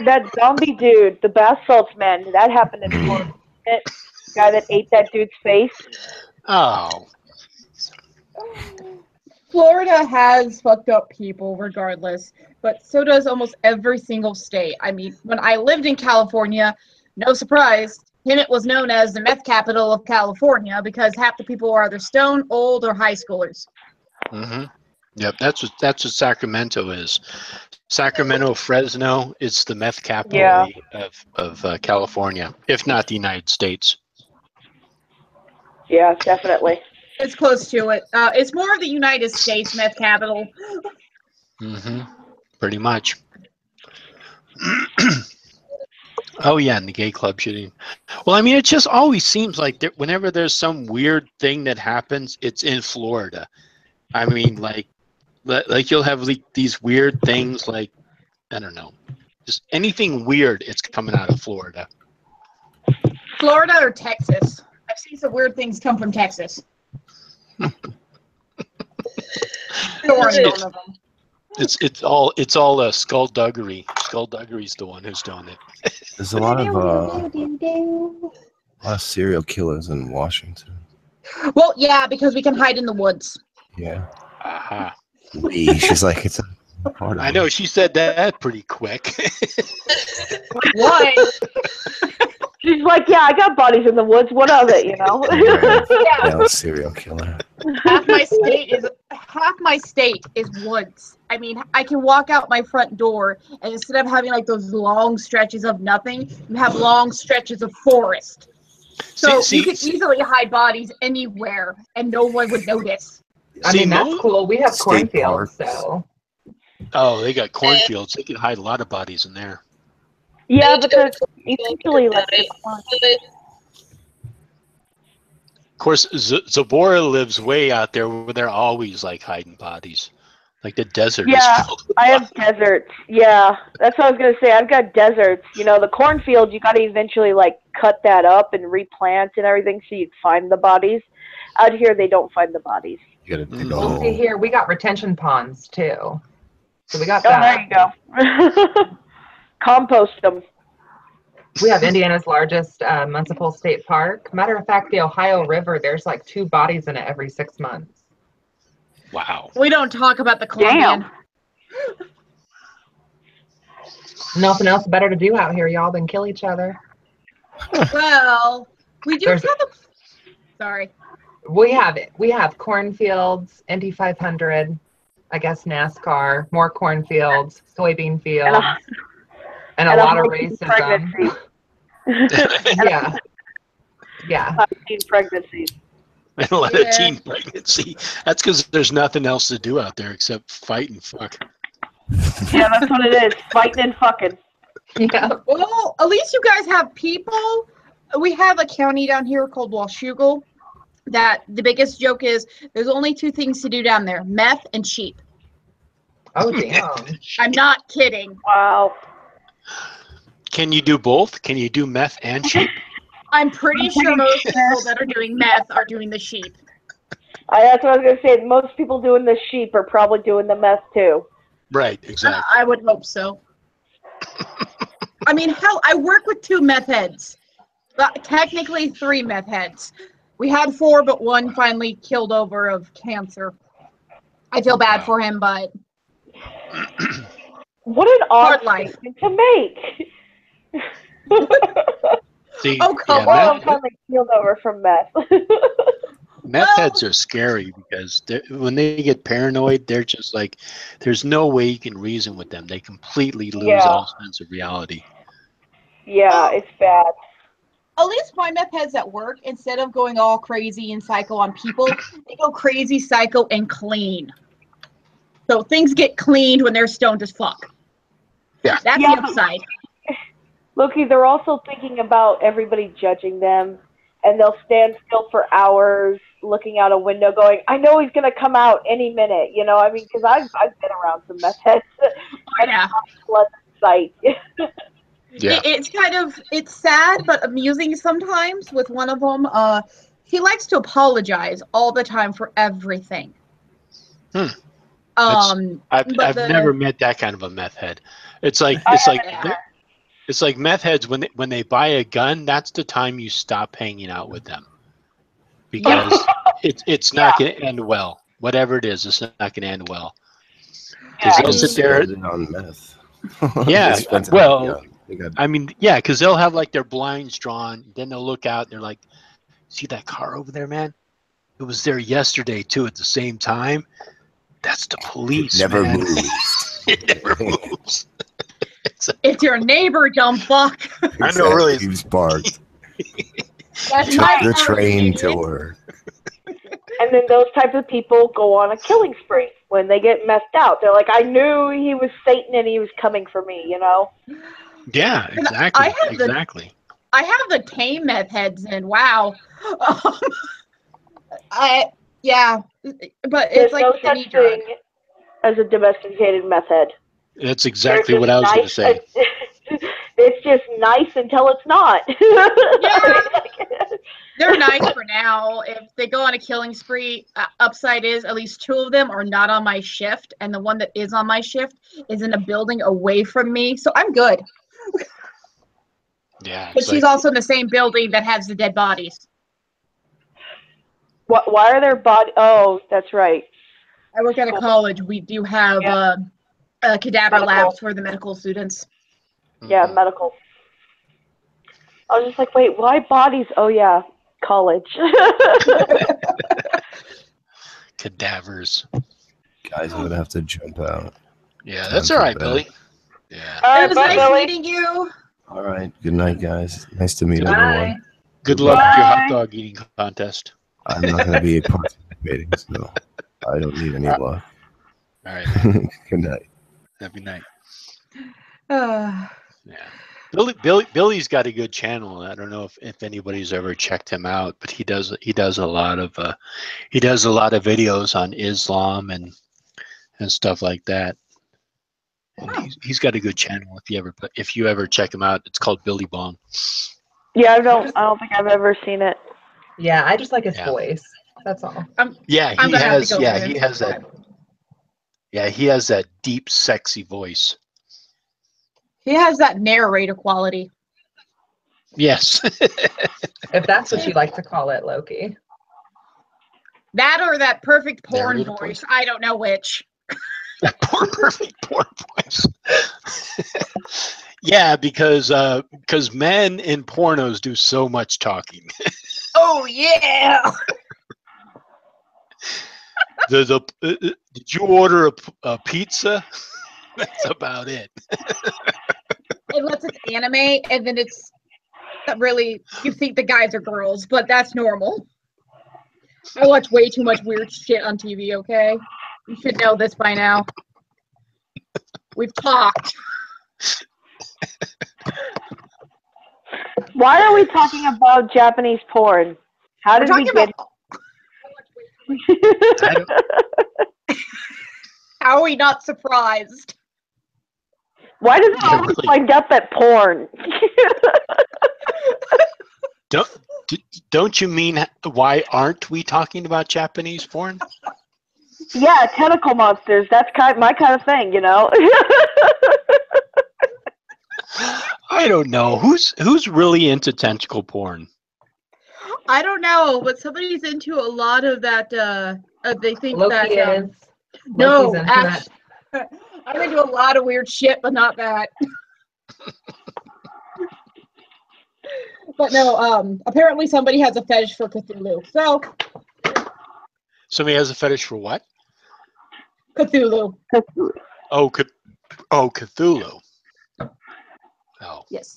that zombie dude, the bath salts man, that happened in Florida. The guy that ate that dude's face. oh, Florida has fucked up people regardless, but so does almost every single state. I mean, when I lived in California, no surprise, Hemet was known as the meth capital of California because half the people are either stoned, old, or high schoolers. mm-hmm. Yep, that's what Sacramento is. Sacramento, Fresno, it's the meth capital of California, if not the United States. Yeah, definitely. It's close to it. It's more of the United States meth capital. Mm-hmm. Pretty much. Oh yeah, and the gay club shooting. Well, I mean, it just always seems like whenever there's some weird thing that happens, it's in Florida. I mean, like you'll have these weird things, like I don't know, just anything weird. It's coming out of Florida. Florida or Texas? I've seen some weird things come from Texas. It's all skullduggery. Skullduggery's the one who's doing it. There's a lot of serial killers in Washington. Well, yeah, because we can hide in the woods. Yeah. Aha. She's like, it's a part of I know, she said that pretty quick. What? She's like, yeah, I got bodies in the woods. What of it, you know? Yeah, serial killer. half my state is woods. I mean, I can walk out my front door, and instead of having like those long stretches of nothing, you have long stretches of forest. So you could easily hide bodies anywhere, and no one would notice. I mean, that's cool. We have cornfields, so. Oh, they got cornfields. They can hide a lot of bodies in there. Yeah, but there's usually like. Of course, Zabora lives way out there where they're always like hiding bodies. Like the desert is filled with I have deserts. Yeah, that's what I was going to say. I've got deserts. You know, the cornfield, you got to eventually like cut that up and replant and everything so you'd find the bodies. Out here, they don't find the bodies. You gotta dig a Well, hole. see here, we got retention ponds too. So we got Oh, that. there you go. Compost them. We have Indiana's largest municipal state park. Matter of fact, the Ohio River, there's like 2 bodies in it every 6 months. Wow. We don't talk about the Colombian. Nothing else better to do out here, y'all, than kill each other. Well, we do have a. Sorry. We have cornfields, Indy 500, I guess NASCAR, more cornfields, soybean fields, and a and lot of teen racism. pregnancies. Yeah. Yeah. Teen pregnancies. And a lot Yeah. of teen pregnancy. That's because there's nothing else to do out there except fight and fuck. Yeah, that's what it is. Fighting and fucking. Yeah. Well, at least you guys have people. We have a county down here called Washougal that the biggest joke is there's only 2 things to do down there, meth and sheep. Oh, damn. I'm not kidding. Wow. Can you do both? Can you do meth and sheep? I'm pretty sure most people that are doing meth are doing the sheep. That's what I was going to say. Most people doing the sheep are probably doing the meth too. Right, exactly. I would hope so. I mean, hell, I work with 2 meth heads. Technically 3 meth heads. We had 4, but 1 finally killed over of cancer. I feel bad for him, but What an hard odd life. statement to make. See, Oh, come Well, on. I'm finally healed over from meth. meth heads are scary because when they get paranoid, they're just like, there's no way you can reason with them. They completely lose Yeah. all sense of reality. Yeah, it's bad. At least my meth heads at work, instead of going all crazy and psycho on people, they go crazy, psycho, and clean. So things get cleaned when they're stoned as fuck. Yeah. That's Yeah, the but- upside. Loki, they're also thinking about everybody judging them, and they'll stand still for hours looking out a window going, I know he's going to come out any minute, you know? I mean, because I've been around some meth heads. Oh, yeah. Pleasant sight. Yeah. It's sad but amusing sometimes with one of them. He likes to apologize all the time for everything. I've but never met that kind of a meth head. It's like meth heads when they buy a gun, that's the time you stop hanging out with them. Because it's not going to end well. Whatever it is, it's not going to end well. Because Yeah. they'll sit there. Spend it on meth. Yeah, They spent it well, on- they got- I mean, yeah, because they'll have like their blinds drawn. Then they'll look out and they're like, see that car over there, man? It was there yesterday, too, at the same time. That's the police. never man. moves. It never moves. it's your neighbor, dumb fuck. I know, really. He's barked. That's Took my the first train idiot. to work. And then those types of people go on a killing spree when they get messed out. They're like, I knew he was Satan and he was coming for me, you know? Yeah, exactly. I have the- Exactly. I have the tame meth heads in. Wow. Yeah, but There's it's like no any such drug. thing as a domesticated meth head. That's exactly They're what I was just going to say. It's just nice until it's not. They're nice for now. If they go on a killing spree, upside is at least 2 of them are not on my shift, and the one that is on my shift is in a building away from me, so I'm good. Yeah. But it's she's like- also in the same building that has the dead bodies. Why are their body? Oh, that's right. I work at a college. We do have cadaver Medical. labs for the medical students. Yeah, Mhm. medical. I was just like, wait, why bodies? Oh yeah, college. Cadavers. Guys, I'm gonna have to jump out. Yeah, Time that's for all right, bed. Billy. Yeah. All It right, was bye, nice Billy. meeting you. All right. Good night, guys. Nice to meet Bye. everyone. Good luck with your Bye. hot dog eating contest. I'm not gonna be participating, so I don't need any luck. All right. Good night. Happy night. Uh, Yeah. Billy's got a good channel. I don't know if anybody's ever checked him out, but he does a lot of videos on Islam and stuff like that. And he's got a good channel. If you ever check him out, it's called Billy Bong. Yeah, I don't think I've ever seen it. Yeah, I just like his Yeah. voice. That's all. Yeah, I'm he gonna have to has. go Yeah, there. he has that. Yeah, he has that deep, sexy voice. he has that narrator quality. Yes. If that's what you like to call it, Loki. That or that perfect porn Narrator voice. voice. I don't know which. That poor perfect porn voice. Yeah, because men in pornos do so much talking. Oh yeah. Did you order a pizza? That's about it. Unless it's anime, and then it's really, you think the guys are girls, but that's normal. I watch way too much weird shit on TV, okay? You should know this by now. We've talked. Why are we talking about Japanese porn? How did we get? How are we not surprised? Why does it always wind up at porn? Don't you mean why aren't we talking about Japanese porn? Yeah, tentacle monsters. That's my kind of thing, you know. I don't know who's really into tentacle porn. I don't know, but somebody's into a lot of that. They think Loki that. is. No, Loki's into that. I'm into a lot of weird shit, but not that. But no, apparently somebody has a fetish for Cthulhu. So. Somebody has a fetish for what? Cthulhu. Oh, Cthulhu. Oh. Yes.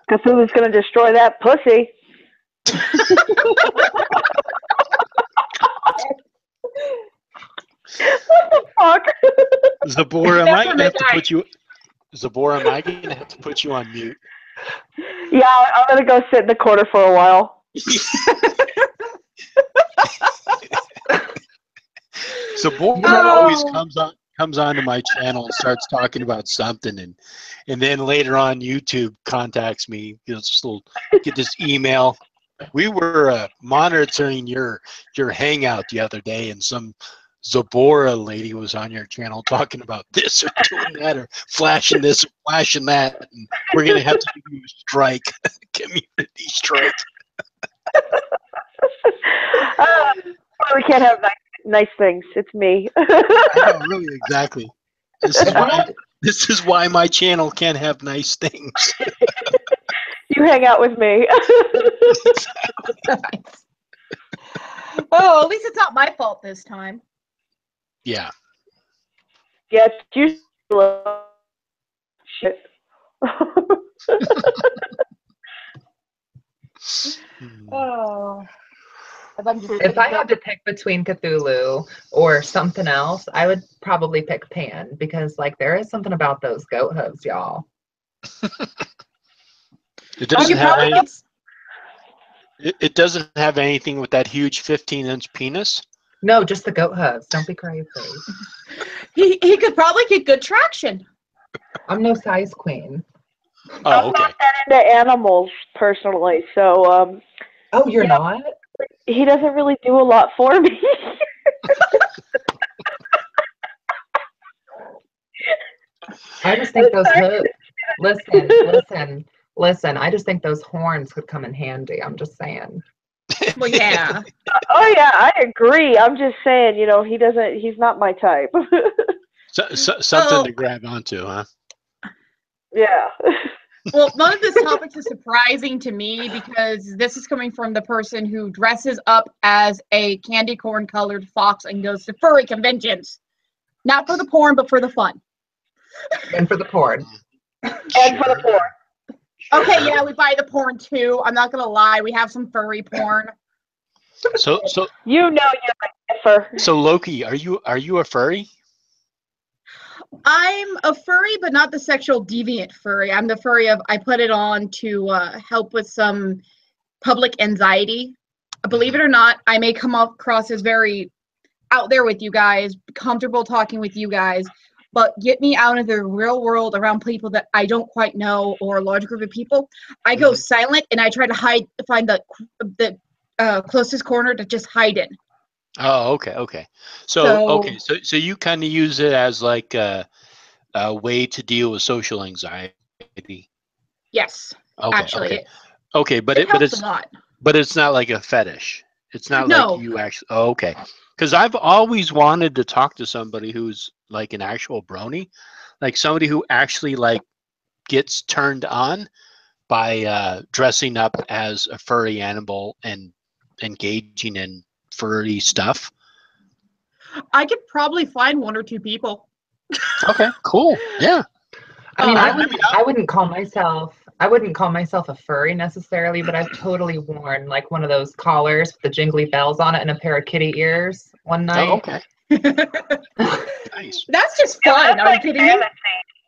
Cthulhu's gonna destroy that pussy. What the fuck? Zabora, am I gonna have to put you? Zabora, am I gonna have to put you on mute? Yeah, I'm gonna go sit in the corner for a while. Zabora always comes onto my channel and starts talking about something, and then later on YouTube contacts me. Get this email. We were monitoring your hangout the other day, and some Zabora lady was on your channel talking about this or doing that or flashing this or flashing that, and we're gonna have to give you a strike, community strike. We can't have nice things. It's me. I know, really, exactly. This is why my channel can't have nice things. You hang out with me. Oh, at least it's not my fault this time. Yeah. Yeah, it's usually shit. Oh. If I had to pick between Cthulhu or something else, I would probably pick Pan because, like, there is something about those goat hooves, y'all. It doesn't have any. It doesn't have anything with that huge 15-inch penis. No, just the goat hooves. Don't be crazy. He could probably get good traction. I'm no size queen. Oh, okay. I'm not that into animals personally, so Oh, you're not? he doesn't really do a lot for me. I just think those hooves. Listen. I just think those horns could come in handy. I'm just saying. Well, yeah. Oh yeah, I agree. I'm just saying, you know, he's not my type. Something to grab onto, huh? Yeah. Well, none of this topic is surprising to me because this is coming from the person who dresses up as a candy corn colored fox and goes to furry conventions. Not for the porn, but for the fun. And for the porn. And for the porn. Okay, yeah, we buy the porn too. I'm not gonna lie, we have some furry porn. So you know you're a fur. So Loki, are you a furry? I'm a furry, but not the sexual deviant furry. I'm the furry of I put it on to help with some public anxiety. Believe it or not, I may come across as very out there with you guys, comfortable talking with you guys, but get me out of the real world around people that I don't quite know or a large group of people. I go silent and I try to find the closest corner to just hide in. Oh, okay. So you kind of use it as like a way to deal with social anxiety. Yes, okay, actually. Okay, but it's a lot. But it's not like a fetish. It's not No. like you actually. Oh, okay. Because I've always wanted to talk to somebody who's like an actual brony, like somebody who actually like gets turned on by dressing up as a furry animal and engaging in furry stuff. I could probably find 1 or 2 people. Okay, cool. Yeah. I mean, Um, I wouldn't call myself a furry necessarily, but I've totally worn like one of those collars with the jingly bells on it and a pair of kitty ears one night. Oh, okay. Nice. That's just fun. Are you kidding me?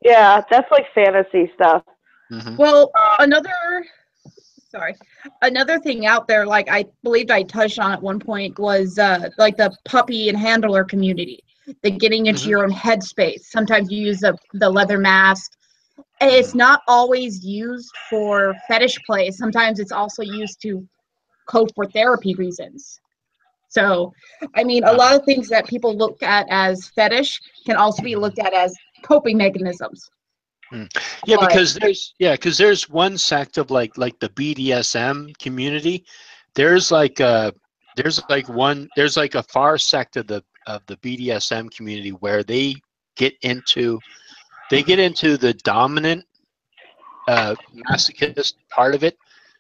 Yeah, that's like fantasy stuff. Mhm. Well, another thing out there, like I believed I touched on at one point, was like the puppy and handler community. The getting into Mhm. your own headspace. Sometimes you use the leather mask. And it's not always used for fetish play. Sometimes it's also used to cope for therapy reasons. So, I mean, a lot of things that people look at as fetish can also be looked at as coping mechanisms. Yeah, But- because there's one sect of like the BDSM community. There's like a far sect of the BDSM community where they get into the dominant masochist part of it,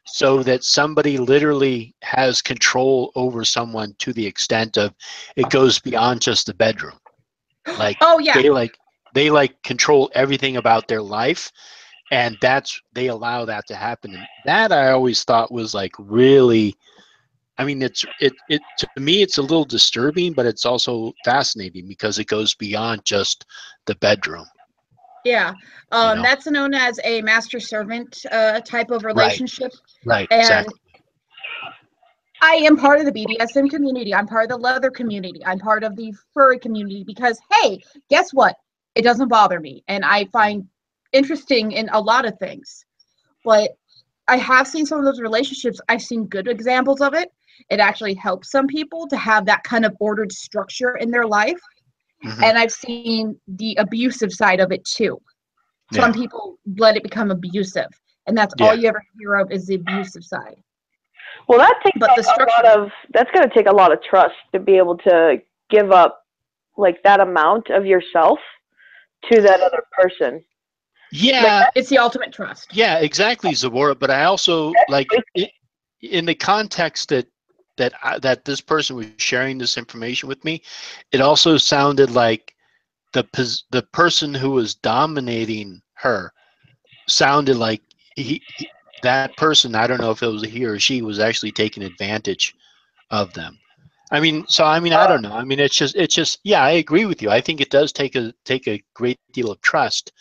so that somebody literally has control over someone to the extent of it goes beyond just the bedroom. Like Oh yeah. they control everything about their life, and they allow that to happen. And that I always thought was like really, I mean, it to me it's a little disturbing, but it's also fascinating because it goes beyond just the bedroom. Yeah. know? That's known as a master servant type of relationship. Right. And Exactly. I am part of the BDSM community. I'm part of the leather community. I'm part of the furry community because, hey, guess what? It doesn't bother me. And I find interesting in a lot of things. But I have seen some of those relationships. I've seen good examples of it. It actually helps some people to have that kind of ordered structure in their life. Mhm. And I've seen the abusive side of it too. Some people let it become abusive. And that's all you ever hear of is the abusive side. Well, that takes But the structure, that's going to take a lot of trust to be able to give up like that amount of yourself to that other person. Yeah. it's the ultimate trust. Yeah, exactly, Zabora. But I also like it, in the context that this person was sharing this information with me, it also sounded like the person who was dominating her sounded like that person, I don't know if it was a he or she, was actually taking advantage of them. I mean, I don't know. I mean, it's just yeah, I agree with you. I think it does take a great deal of trust,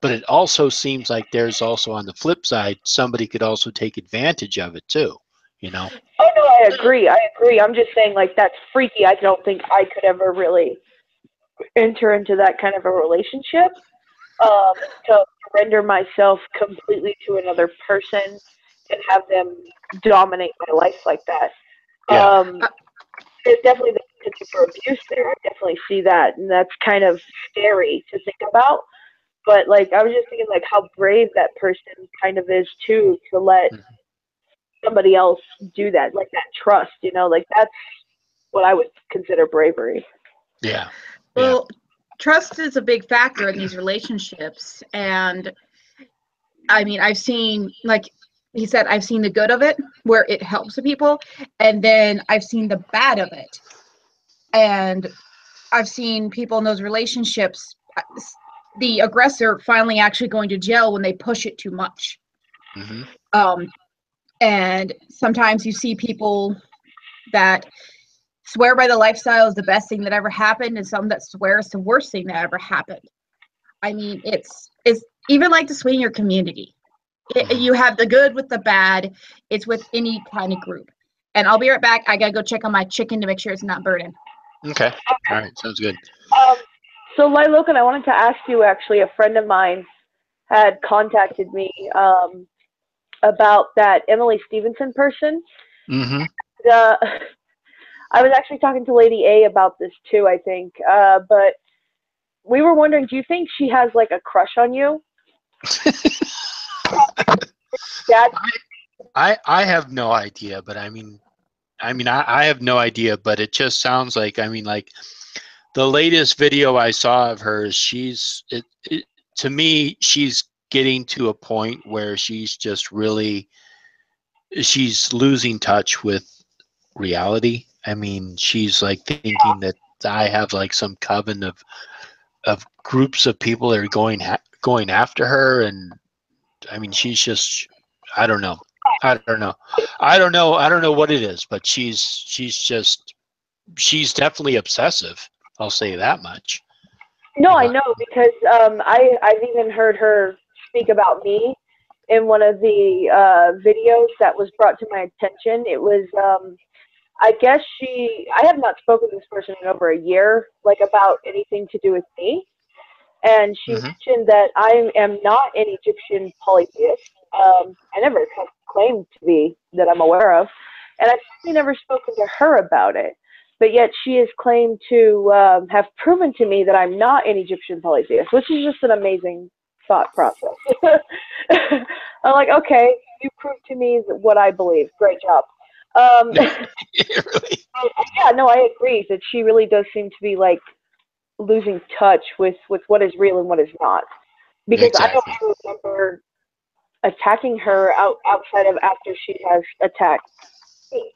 but it also seems like there's also on the flip side, somebody could also take advantage of it too, you know? Oh no, I agree. I'm just saying, like, that's freaky. I don't think I could ever really enter into that kind of a relationship. To surrender myself completely to another person and have them dominate my life like that. Yeah. There's definitely the potential for abuse there. I definitely see that, and that's kind of scary to think about. But like, I was just thinking, like, how brave that person kind of is too, to let somebody else do that, like that trust, you know, like that's what I would consider bravery. Yeah. Well, trust is a big factor in these relationships. And I mean, I've seen, like he said, I've seen the good of it where it helps the people. And then I've seen the bad of it. And I've seen people in those relationships, the aggressor finally actually going to jail when they push it too much. Mm-hmm. And sometimes you see people that swear by the lifestyle is the best thing that ever happened, and some that swear it's the worst thing that ever happened. I mean, it's even like the swinger community. You have the good with the bad. It's with any kind of group. And I'll be right back. I gotta go check on my chicken to make sure it's not burning. Okay. All right. Sounds good. So, Logan, I wanted to ask you, actually, a friend of mine had contacted me about that Emily Stevenson person. Mm-hmm. I was actually talking to Lady A about this too, I think. But we were wondering, do you think she has like a crush on you? I have no idea, but I have no idea, but it just sounds like, like the latest video I saw of her, to me, she's getting to a point where she's losing touch with reality. I mean, she's like thinking that I have like some coven of groups of people that are going after her, and I mean she's just I don't know what it is, but she's definitely obsessive. I'll say that much. No, I know, because I've even heard her speak about me in one of the videos that was brought to my attention. It was, I guess I have not spoken to this person in over a year, like about anything to do with me. And she mentioned that I am not an Egyptian polytheist. I never claimed to be that I'm aware of. And I've certainly never spoken to her about it. But yet she has claimed to have proven to me that I'm not an Egyptian polytheist, which is just an amazing thought process. I'm like, okay, you proved to me what I believe. Great job. Really? Yeah, no, I agree that she really does seem to be like losing touch with what is real and what is not. Because Exactly. I don't remember attacking her outside of after she has attacked me.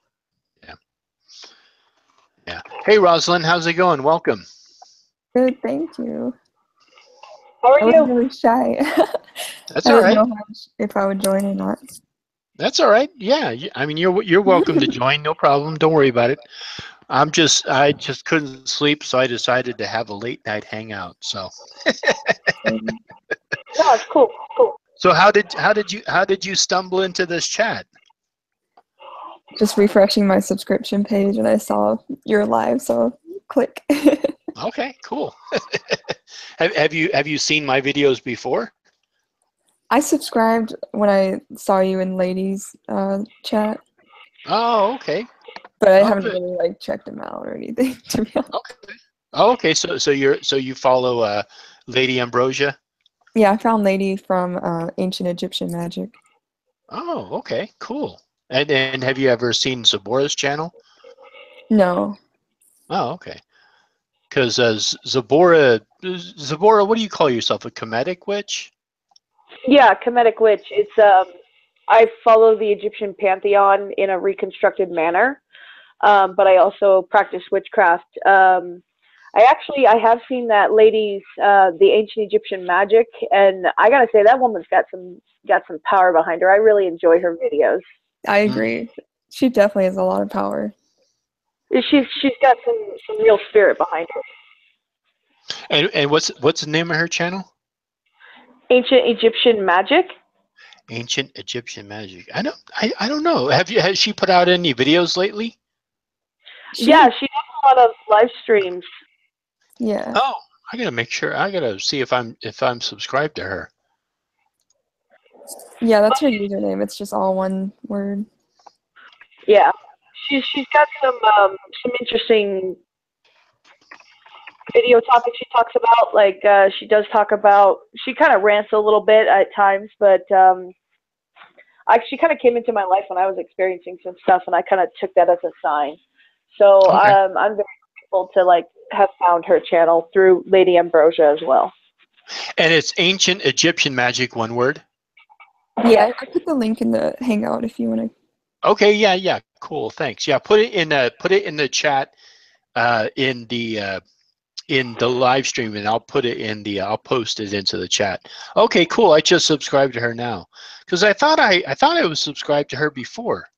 Yeah. Hey, Rosalind, how's it going? Welcome. Good, thank you. How are I was you? really shy. That's I all didn't right. know if I would join or not. That's all right. Yeah, I mean you're welcome to join. No problem. Don't worry about it. I just couldn't sleep, so I decided to have a late night hangout. So. No, it's cool. Cool. So how did you stumble into this chat? Just refreshing my subscription page and I saw you're live, so click. Okay, cool. have you seen my videos before? I subscribed when I saw you in ladies chat, Oh, okay. but I Oh, haven't good. really like checked them out or anything, to be honest. Okay. Oh, okay. So you follow Lady Ambrosia? Yeah, I found Lady from Ancient Egyptian Magic. Oh, okay, cool. And have you ever seen Zabora's channel? No. Oh, okay. Because Zabora, what do you call yourself? A Kemetic witch? Yeah, Kemetic Witch. It's I follow the Egyptian pantheon in a reconstructed manner, but I also practice witchcraft. I have seen that lady's the ancient Egyptian magic, and I gotta say that woman's got some power behind her. I really enjoy her videos. I agree. She definitely has a lot of power. She's got some real spirit behind her. And what's the name of her channel? Ancient Egyptian Magic. Ancient Egyptian Magic. I don't know. Has she put out any videos lately? Yeah, she does a lot of live streams. Yeah. Oh, I gotta make sure. I gotta see if I'm subscribed to her. Yeah, that's her username. It's just all one word. Yeah, she's got some interesting video topics she talks about. Like she does talk about, she kind of rants a little bit at times, but she kind of came into my life when I was experiencing some stuff, and I kind of took that as a sign. So Okay. I'm very grateful to have found her channel through Lady Ambrosia as well. And it's Ancient Egyptian Magic, one word. Yeah, I put the link in the Hangout if you want to. Okay, yeah, cool, thanks. Yeah, put it in the chat, in the live stream, and I'll put it in I'll post it into the chat. Okay, cool. I just subscribed to her now, because I thought I was subscribed to her before,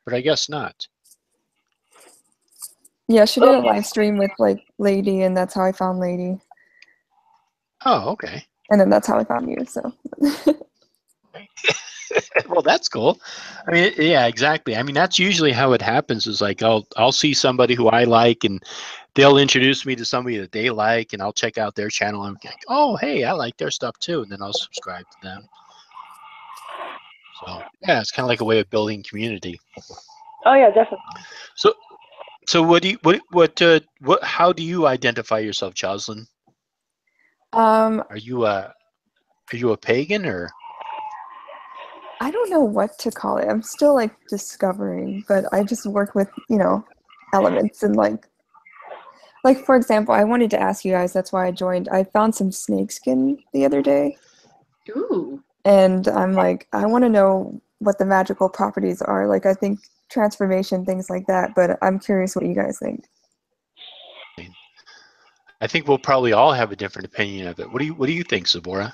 but I guess not. Yeah, she did a live stream with Lady, and that's how I found Lady. Oh, okay. And then that's how I found you. So. Well, that's cool. I mean, yeah, exactly. I mean, that's usually how it happens. Is like I'll see somebody who I like, and they'll introduce me to somebody that they like, and I'll check out their channel. And I'm like, oh, hey, I like their stuff too, and then I'll subscribe to them. So yeah, it's kind of like a way of building community. Oh yeah, definitely. So how do you identify yourself, Jocelyn? Are you a pagan, or? I don't know what to call it. I'm still discovering, but I just work with, elements and like for example, I wanted to ask you guys, that's why I joined. I found some snakeskin the other day. Ooh. And I'm like, I want to know what the magical properties are. I think transformation, things like that, but I'm curious what you guys think. I think we'll probably all have a different opinion of it. What do you think, Zabora?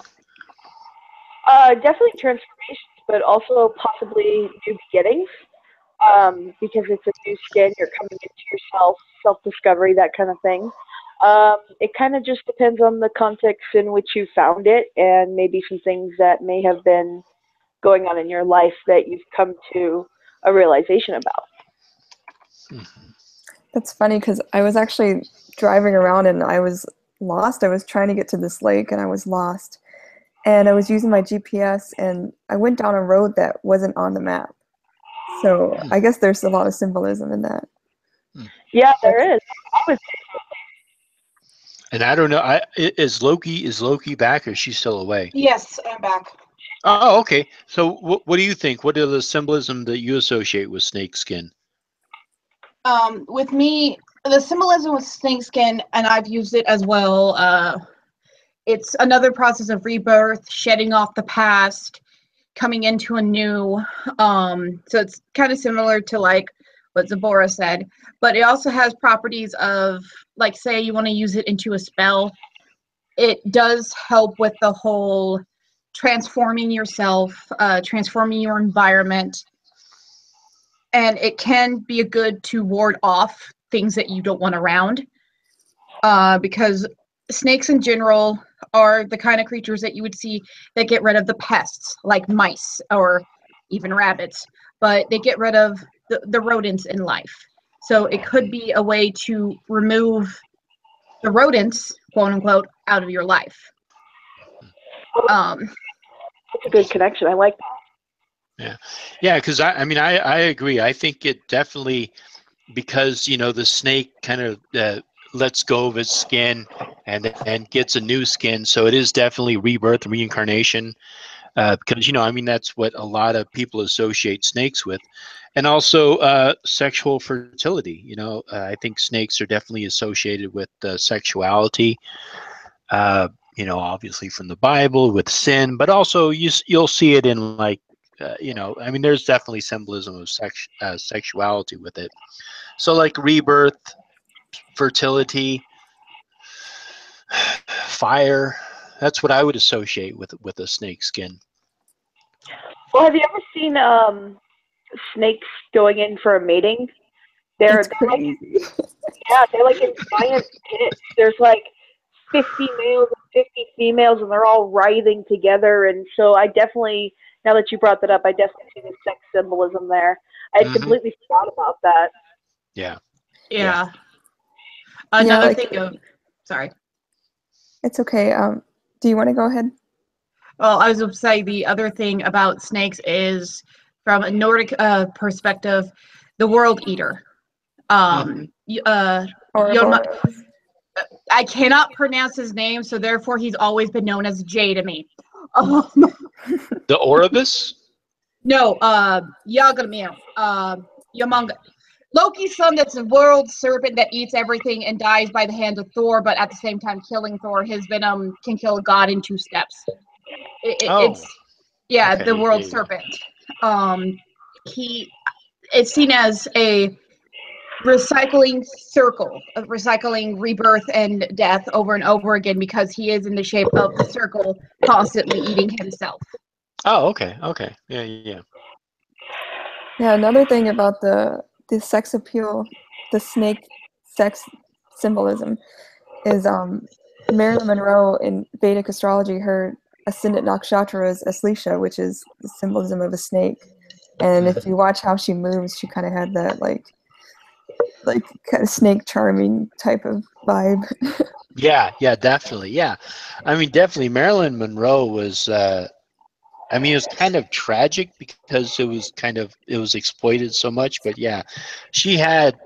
Definitely transformations, but also possibly new beginnings. Because it's a new skin, you're coming into yourself, self-discovery, that kind of thing. It kind of just depends on the context in which you found it, and maybe some things that may have been going on in your life that you've come to a realization about. That's funny because I was actually driving around and I was lost. I was trying to get to this lake and I was lost. And I was using my GPS and I went down a road that wasn't on the map. So I guess there's a lot of symbolism in that. Yeah, there is. And I don't know. Is Loki back, or is she still away? Yes, I'm back. Oh, okay. So what do you think? What are the symbolism that you associate with snake skin? With me, the symbolism with snakeskin, and I've used it as well. It's another process of rebirth, shedding off the past, coming into a new. So it's kind of similar to like what Zabora said, but it also has properties of, like, say you want to use it into a spell. It does help with the whole transforming yourself, transforming your environment. And it can be a good to ward off things that you don't want around, because snakes in general are the kind of creatures that you would see that get rid of the pests, like mice or even rabbits, but they get rid of the rodents in life. So it could be a way to remove the rodents, quote unquote, out of your life. That's a good connection. I like that. Yeah, because I agree. I think it definitely, because the snake kind of lets go of its skin and gets a new skin, so it is definitely rebirth, reincarnation. Because that's what a lot of people associate snakes with, and also sexual fertility. I think snakes are definitely associated with sexuality. Obviously from the Bible with sin, but also you'll see it in like. There's definitely symbolism of sexuality with it. So like rebirth, fertility, fire. That's what I would associate with a snake skin. Well, have you ever seen snakes going in for a mating? They're crazy. they're like in giant pits. There's like 50 males and 50 females, and they're all writhing together. And so I definitely, now that you brought that up, I definitely see the sex symbolism there. I had completely forgot about that. Yeah. Another thing of, sorry. It's okay. Do you want to go ahead? Well, I was going to say the other thing about snakes is, from a Nordic perspective, the World Eater. I cannot pronounce his name, so therefore he's always been known as Jay to me. The Oribus? No, Yagamir. Yamunga. Loki's son, that's a world serpent that eats everything and dies by the hands of Thor, but at the same time killing Thor. His venom can kill a god in 2 steps. It's the world serpent. It's seen as a recycling circle of recycling rebirth and death over and over again, because he is in the shape of the circle, constantly eating himself. Oh, okay. Yeah. Another thing about the sex appeal, the snake sex symbolism, is Marilyn Monroe in Vedic astrology, her ascendant nakshatra is Aslesha, which is the symbolism of a snake. And if you watch how she moves, she kind of had that like kind of snake charming type of vibe. Yeah, definitely. Yeah, definitely Marilyn Monroe was. It was kind of tragic because it was exploited so much. But yeah, she had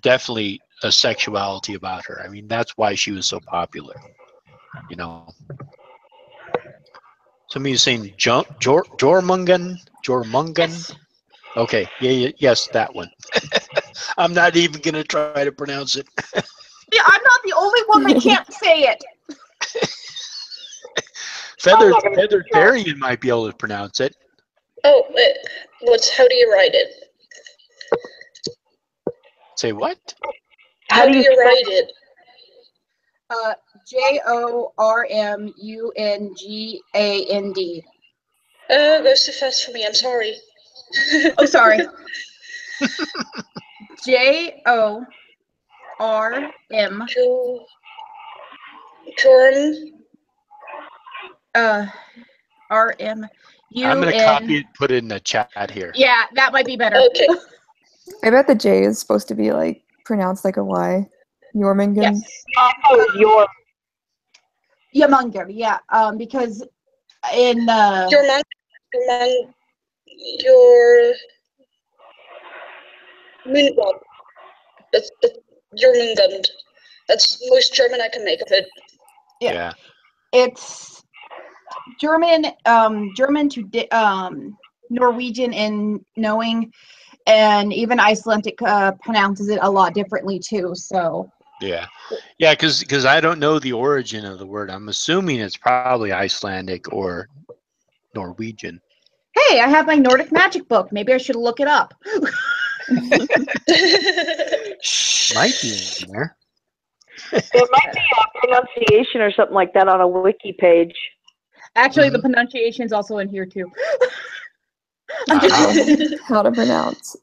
definitely a sexuality about her. That's why she was so popular. Somebody's saying Jormungand. Yes. Okay, yes, that one. I'm not even gonna try to pronounce it. Yeah, I'm not the only one that can't say it. Feathered Darian might be able to pronounce it. Oh, how do you write it? Say what? How do you write it? Jormungand. Goes too fast for me. I'm sorry. Oh, sorry. JORM. Jorm. RM. I'm going to copy it, put it in the chat here. Yeah, that might be better. Okay. I bet the J is supposed to be like pronounced like a Y. Jormungand. Yes. Your Jormungand, yeah. Because in Your Mungand. That's your Mungand. That's the most German I can make of it. Yeah. It's German, German to Norwegian in knowing, and even Icelandic pronounces it a lot differently too. So Yeah, because I don't know the origin of the word. I'm assuming it's probably Icelandic or Norwegian. Hey, I have my Nordic magic book. Maybe I should look it up. Might be in there. There might be a pronunciation or something like that on a wiki page. Actually, the pronunciation's also in here too. How to pronounce.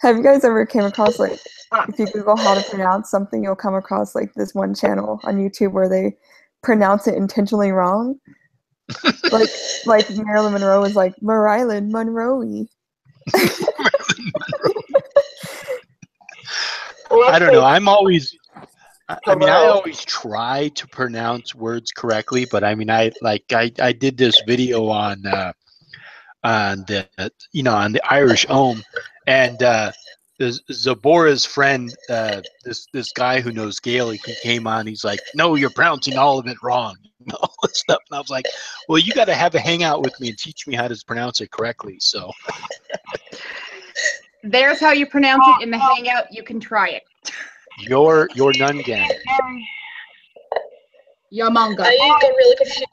Have you guys ever came across, like, if you Google how to pronounce something, you'll come across like this one channel on YouTube where they pronounce it intentionally wrong? like Marilyn Monroe is like Marilyn Monroe. I don't know. I always try to pronounce words correctly, but I mean, I did this video on the Irish Ohm, and Zabora's friend, this guy who knows Gaelic, he came on. He's like, "No, you're pronouncing all of it wrong." All this stuff, and I was like, "Well, you got to have a hangout with me and teach me how to pronounce it correctly." So there's how you pronounce it in the hangout. You can try it. Your Nungan. Yamanga. I got really confused.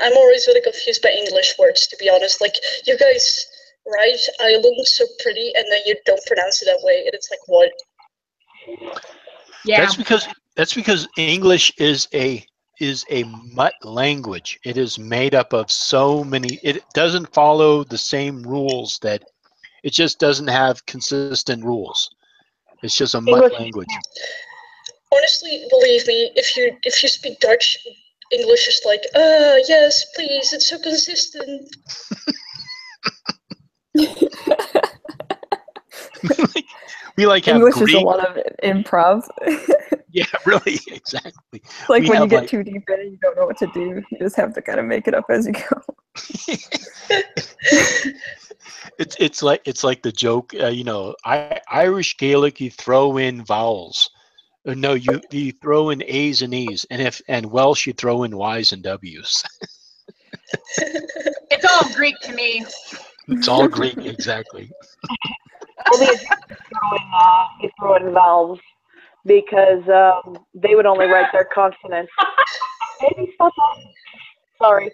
I'm always really confused by English words, to be honest. Like, you guys write island so pretty, and then you don't pronounce it that way, and it's like, what? Yeah. That's because English is a mutt language. It is made up of so many. It doesn't follow the same rules. That it just doesn't have consistent rules. It's just a mutt language. Honestly, believe me, if you speak Dutch, English is like, yes, please, it's so consistent. we like have English Greek. is a lot of improv. Yeah, really, exactly. Like We when you have, get like- too deep in it, you don't know what to do. You just have to kind of make it up as you go. It's like the joke, Irish Gaelic, you throw in vowels. No, you throw in A's and E's, and Welsh you throw in Y's and W's. It's all Greek to me. It's all Greek, exactly. Only if you throw in vowels, because they would only write their consonants. Maybe stop that. Sorry.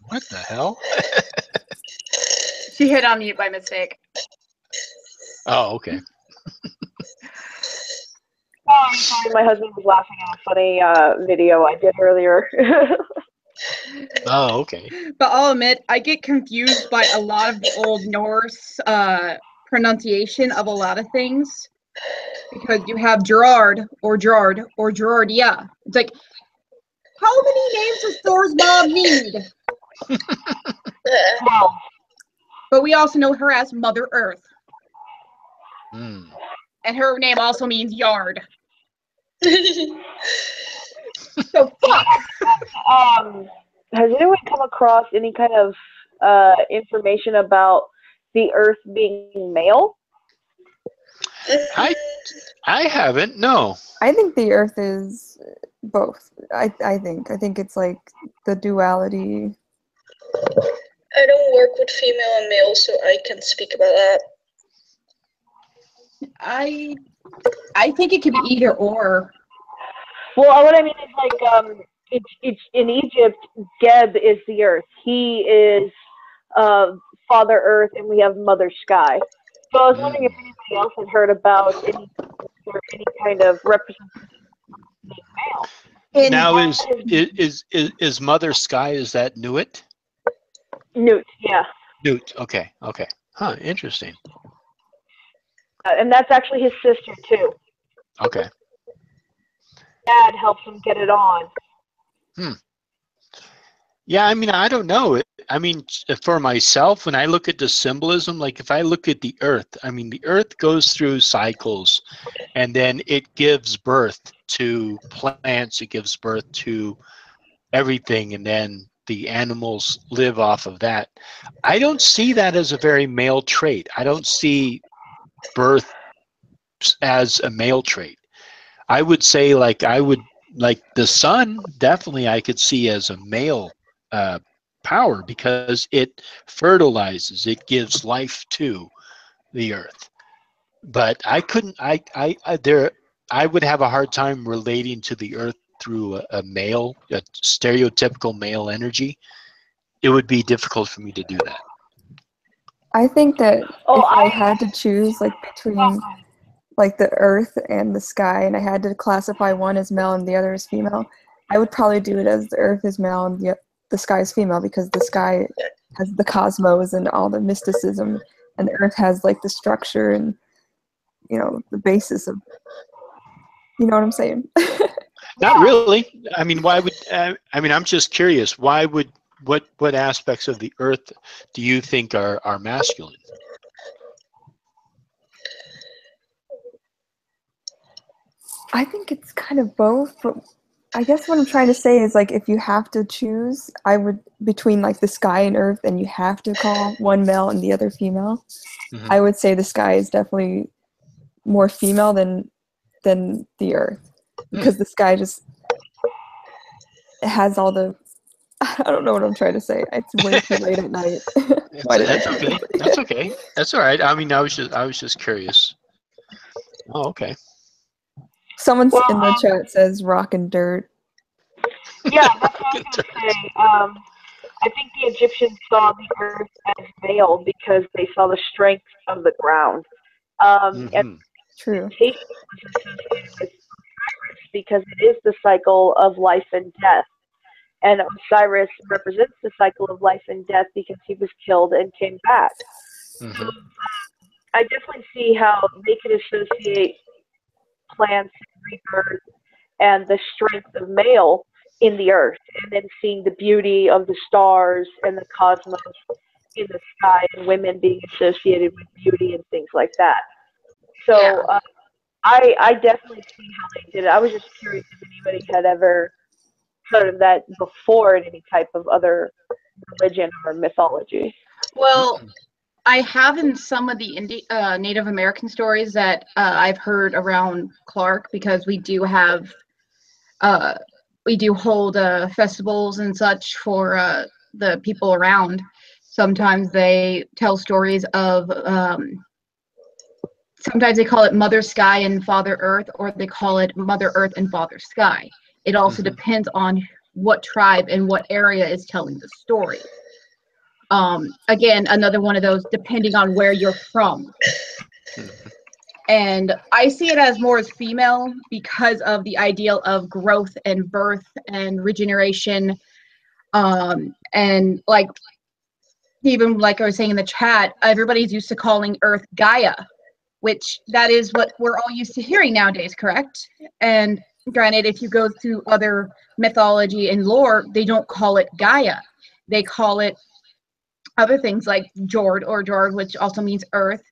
What the hell? She hit on mute by mistake. Oh, okay. Sorry, my husband was laughing at a funny video I did earlier. Oh, okay. But I'll admit, I get confused by a lot of the Old Norse pronunciation of a lot of things. Because you have Gerard, or Gerardia. It's like, how many names does Thor's mom need? But we also know her as Mother Earth. Mm. And her name also means yard. So fuck. Has anyone come across any kind of information about the Earth being male? I haven't. No. I think the Earth is both. I think it's like the duality. I don't work with female and male, so I can speak about that. I think it could be either or. Well, what I mean is like it's in Egypt, Geb is the Earth. He is Father Earth, and we have Mother Sky. So I was wondering if anybody nobody else had heard about any kind of representation of being male. Now is Mother Sky, is that Newt? Newt, yeah. Newt. Okay. Okay. Huh. Interesting. And that's actually his sister too. Okay. Dad helps him get it on. Yeah, I mean, I don't know. I mean, for myself, when I look at the symbolism, like if I look at the earth, I mean, the earth goes through cycles and then it gives birth to plants, it gives birth to everything, and then the animals live off of that. I don't see that as a very male trait. I don't see birth as a male trait. I would say like the sun, definitely I could see as a male power because it fertilizes, it gives life to the earth. But I couldn't, I would have a hard time relating to the earth through a stereotypical male energy. It would be difficult for me to do that. I think that if I had to choose like between like the earth and the sky, and I had to classify one as male and the other as female, I would probably do it as the earth is male and the sky is female, because the sky has the cosmos and all the mysticism, and the earth has like the structure and, you know, the basis of, you know what I'm saying? Not really. I mean, why would, I mean, I'm just curious, why would, what aspects of the earth do you think are masculine? I think it's kind of both, but I guess what I'm trying to say is, like, if you have to choose, I would, between like the sky and earth, and you have to call one male and the other female, I would say the sky is definitely more female than the earth, because the sky just, it has all the, I don't know what I'm trying to say. It's way too late at night. That's okay. That's okay. That's all right. I mean, I was just curious. Oh, okay. Someone in the chat says rock and dirt. Yeah, that's what I was going to say. I think the Egyptians saw the earth as male because they saw the strength of the ground. And True. Because it is the cycle of life and death. And Osiris represents the cycle of life and death because he was killed and came back. So, I definitely see how they could associate plants and rebirth and the strength of male in the earth, and then seeing the beauty of the stars and the cosmos in the sky, and women being associated with beauty and things like that. So I definitely see how they did it. I was just curious if anybody had ever heard of that before in any type of other religion or mythology. Well, I have in some of the Native American stories that I've heard around Clark, because we do have, we do hold festivals and such for the people around. Sometimes they tell stories of, sometimes they call it Mother Sky and Father Earth, or they call it Mother Earth and Father Sky. It also depends on what tribe and what area is telling the story. Again, another one of those, depending on where you're from. And I see it as more as female because of the ideal of growth and birth and regeneration. And like, even like I was saying in the chat, everybody's used to calling Earth Gaia, which that is what we're all used to hearing nowadays, correct? And granted, if you go through other mythology and lore, they don't call it Gaia. They call it other things like Jord, which also means earth.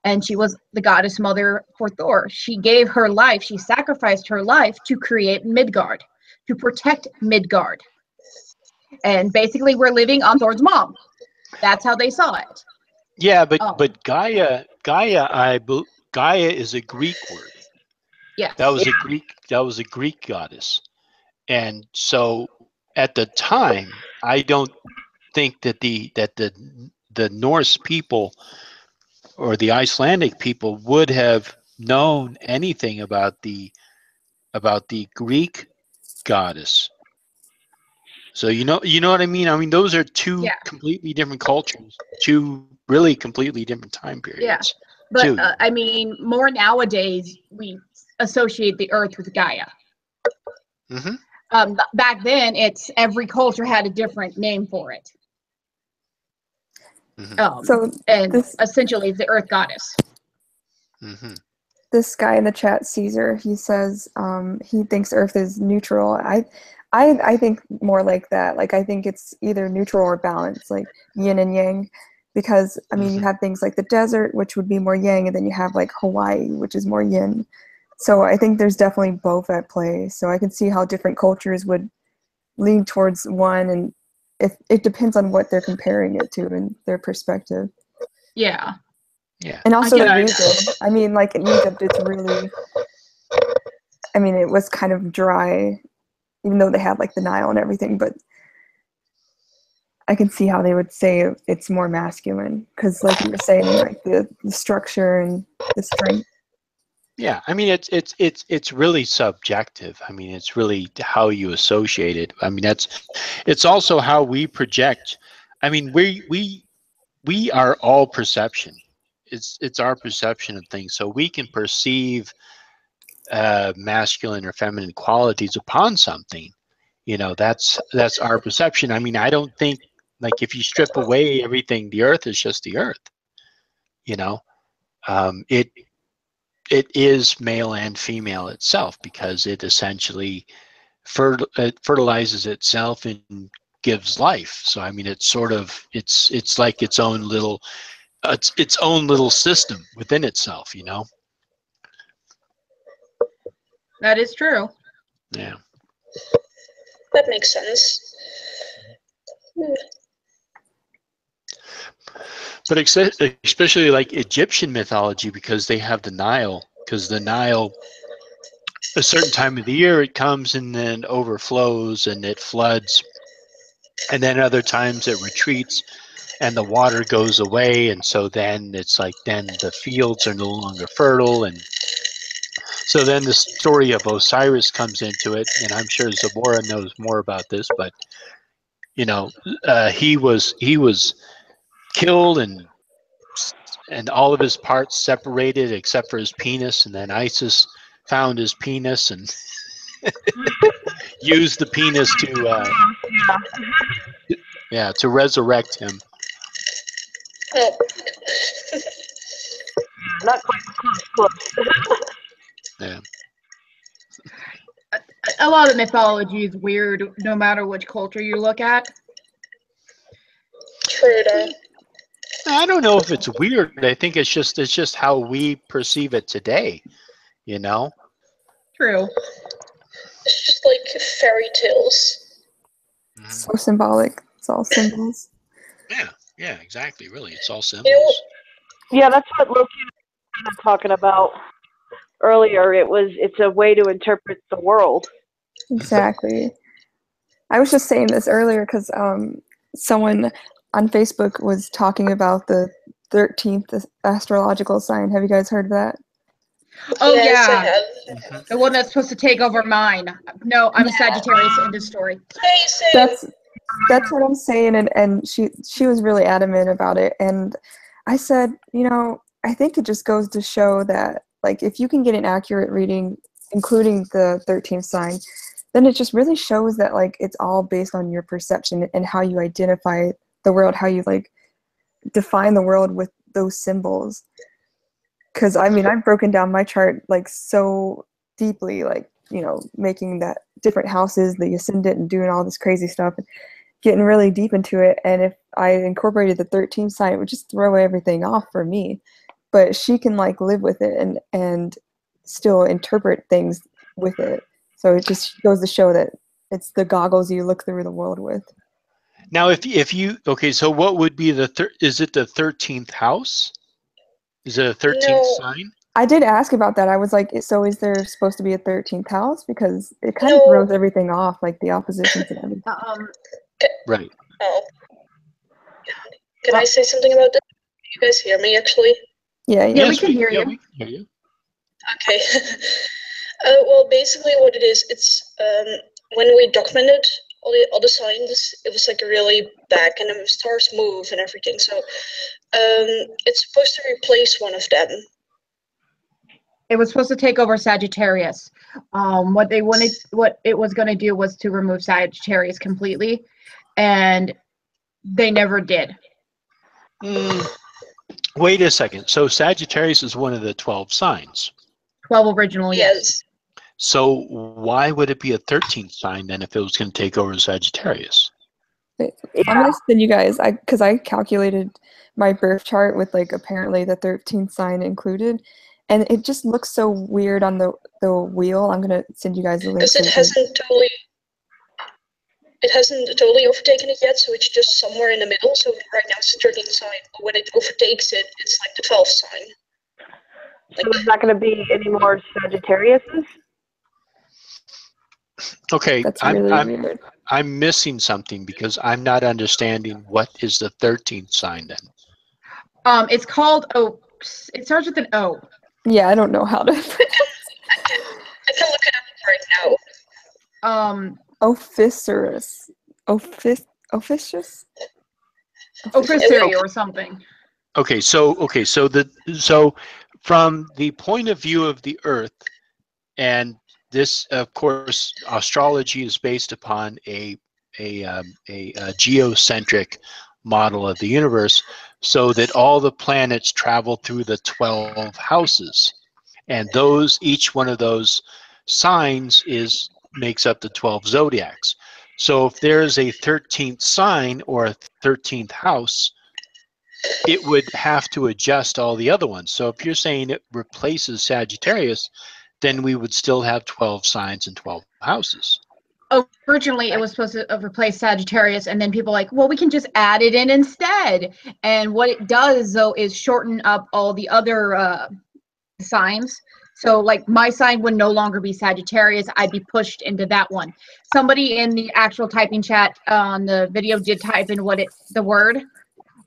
And she was the goddess mother for Thor. She gave her life, she sacrificed her life to create Midgard, to protect Midgard. And basically we're living on Thor's mom. That's how they saw it. Yeah, but Gaia is a Greek word. Yeah. That was a Greek goddess. And so at the time, I don't think that the Norse people or the Icelandic people would have known anything about the Greek goddess. So you know what I mean? I mean, those are two completely different cultures, two really completely different time periods. But Two. I mean, more nowadays we associate the Earth with Gaia. Mm-hmm. Back then, it's every culture had a different name for it. Mm-hmm. So and this- essentially, it's the Earth goddess. Mm-hmm. This guy in the chat, Caesar, he says he thinks Earth is neutral. I think more like that. Like, I think it's either neutral or balanced, like yin and yang. Because, I mean, you have things like the desert, which would be more yang, and then you have like Hawaii, which is more yin. So I think there's definitely both at play. So I can see how different cultures would lean towards one, and it depends on what they're comparing it to and their perspective. Yeah. Yeah. And also I the can- region. I mean, like in Egypt, it's really, I mean, it was kind of dry, even though they had like the Nile and everything, but I can see how they would say it's more masculine because, like you were saying, like the structure and the strength. Yeah, I mean it's really subjective. I mean it's really how you associate it. I mean it's also how we project. I mean we are all perception. It's our perception of things. So we can perceive masculine or feminine qualities upon something. You know, that's our perception. I mean, I don't think, like, if you strip away everything, the Earth is just the Earth. You know, it is male and female itself because it essentially fertilizes itself and gives life. So I mean, it's sort of it's like its own little system within itself. You know. That is true. Yeah. That makes sense. But especially like Egyptian mythology, because they have the Nile, because the Nile, a certain time of the year it comes and then overflows and it floods, and then other times it retreats and the water goes away, and so then it's like then the fields are no longer fertile, and so then the story of Osiris comes into it, and I'm sure Zipporah knows more about this, but you know, he was killed and all of his parts separated except for his penis, and then Isis found his penis and used the penis to resurrect him. Oh. Not quite close. Yeah. A lot of mythology is weird, no matter which culture you look at. True that. I don't know if it's weird. I think it's just how we perceive it today. You know. True. It's just like fairy tales. So symbolic. It's all symbols. Yeah, exactly. Really, it's all symbols. Yeah, that's what Loki was kind of talking about earlier. It's a way to interpret the world. Exactly. I was just saying this earlier because someone on Facebook was talking about the 13th astrological sign. Have you guys heard of that? Oh Yes, I yeah, have. the one that's supposed to take over mine. No, I'm a Sagittarius. End of story. Hey, same. That's what I'm saying, and she was really adamant about it, and I said, you know, I think it just goes to show that, like, if you can get an accurate reading, including the 13th sign, then it just really shows that, like, it's all based on your perception and how you identify the world, how you, like, define the world with those symbols. Because, I mean, I've broken down my chart, like, so deeply, like, you know, making that different houses, the ascendant, and doing all this crazy stuff, and getting really deep into it. And if I incorporated the 13th sign, it would just throw everything off for me. But she can, like, live with it and still interpret things with it. So it just goes to show that it's the goggles you look through the world with. Now, if you okay, so what would be is it the 13th house? Is it a 13th sign? I did ask about that. I was like, so is there supposed to be a 13th house? Because it kind of No. throws everything off, like the oppositions and everything. Right. Oh. Can I say something about this? You guys hear me, actually? Yeah, Yeah, we can hear yeah, you. we can hear you. Okay. Well, basically what it is, it's when we documented all the signs, it was like really back, and the stars move and everything. So It's supposed to replace one of them. It was supposed to take over Sagittarius. What it was going to do was to remove Sagittarius completely, and they never did. Wait a second. So Sagittarius is one of the 12 signs. 12 original, Yes. So why would it be a 13th sign then if it was going to take over Sagittarius? I'm gonna send you guys, because I calculated my birth chart with like apparently the 13th sign included, and it just looks so weird on the wheel. I'm gonna send you guys a link. Because it hasn't totally overtaken it yet, so it's just somewhere in the middle. So right now it's the 13th sign, but when it overtakes it, it's like the 12th sign. So there's not going to be any more Sagittariuses? Okay, That's really weird. I'm missing something because I'm not understanding what is the 13th sign then. It's called it starts with an O. Yeah, I don't know how to. I can look it up right now. Ophiuchus. Ophiuchus? Ophiuchus or something. So from the point of view of the Earth, and this, of course, astrology is based upon a geocentric model of the universe, so that all the planets travel through the 12 houses, and each one of those signs makes up the 12 zodiacs. So if there's a 13th sign or a 13th house, it would have to adjust all the other ones. So if you're saying it replaces Sagittarius, then we would still have 12 signs and 12 houses. Originally, it was supposed to replace Sagittarius, and then people were like, well, we can just add it in instead. And what it does, though, is shorten up all the other signs. So, like, my sign would no longer be Sagittarius. I'd be pushed into that one. Somebody in the actual typing chat on the video did type in the word.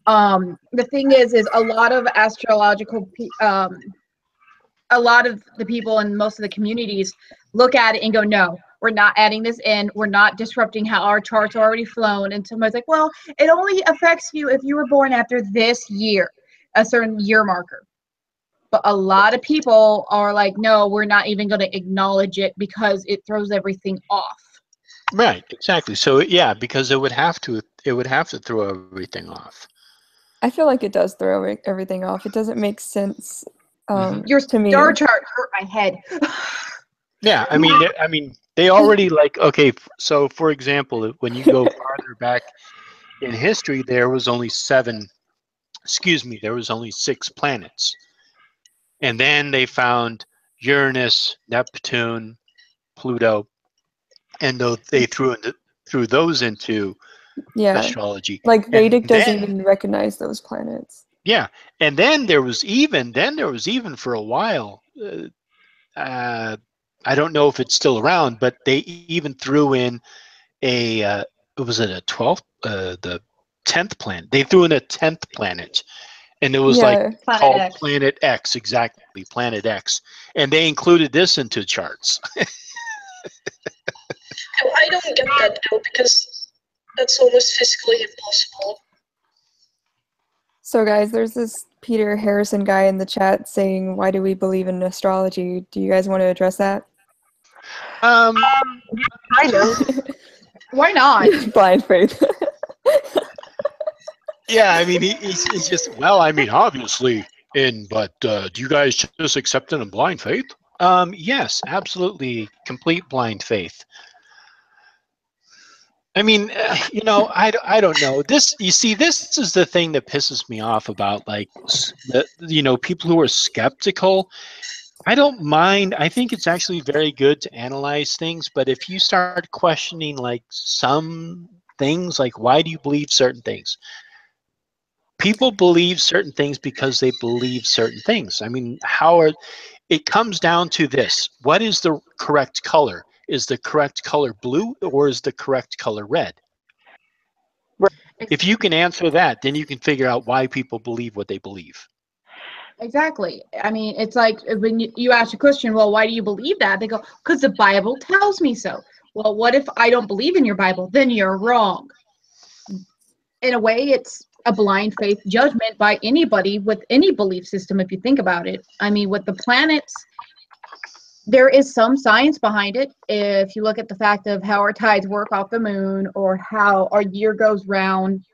The thing is a lot of astrological a lot of the people in most of the communities look at it and go, no, we're not adding this in. We're not disrupting how our charts are already flown. And somebody's like, well, it only affects you if you were born after this year, a certain year marker. But a lot of people are like, no, we're not even going to acknowledge it because it throws everything off. Right, exactly. So yeah, because it would have to throw everything off. I feel like it does throw everything off. It doesn't make sense. Your to me. star chart hurt my head. Yeah, I mean, they already so for example, when you go farther back in history, there was only 6 planets. And then they found Uranus, Neptune, Pluto, and they threw those into astrology. Like Vedic doesn't even recognize those planets. Yeah, and then there was even for a while. I don't know if it's still around, but they even threw in the 10th planet. They threw in a 10th planet, and it was called X. Planet X, exactly, Planet X, and they included this into charts. I don't get that though, because that's almost physically impossible. So guys, there's this Peter Harrison guy in the chat saying, why do we believe in astrology? Do you guys want to address that? Kind of. Why not? Blind faith. Yeah, I mean, he's just, obviously, but do you guys just accept it in blind faith? Yes, absolutely, complete blind faith. I mean, I don't know. This is the thing that pisses me off about, people who are skeptical. I don't mind. I think it's actually very good to analyze things, but if you start questioning, some things, why do you believe certain things? People believe certain things because they believe certain things. I mean, it comes down to this. What is the correct color? Is the correct color blue or is the correct color red? If you can answer that, then you can figure out why people believe what they believe. Exactly. I mean, it's like when you ask a Christian, well, why do you believe that? They go, because the Bible tells me so. Well, what if I don't believe in your Bible? Then you're wrong. In a way, it's a blind faith judgment by anybody with any belief system, if you think about it. I mean, with the planets, there is some science behind it. If you look at the fact of how our tides work off the moon, or how our year goes round,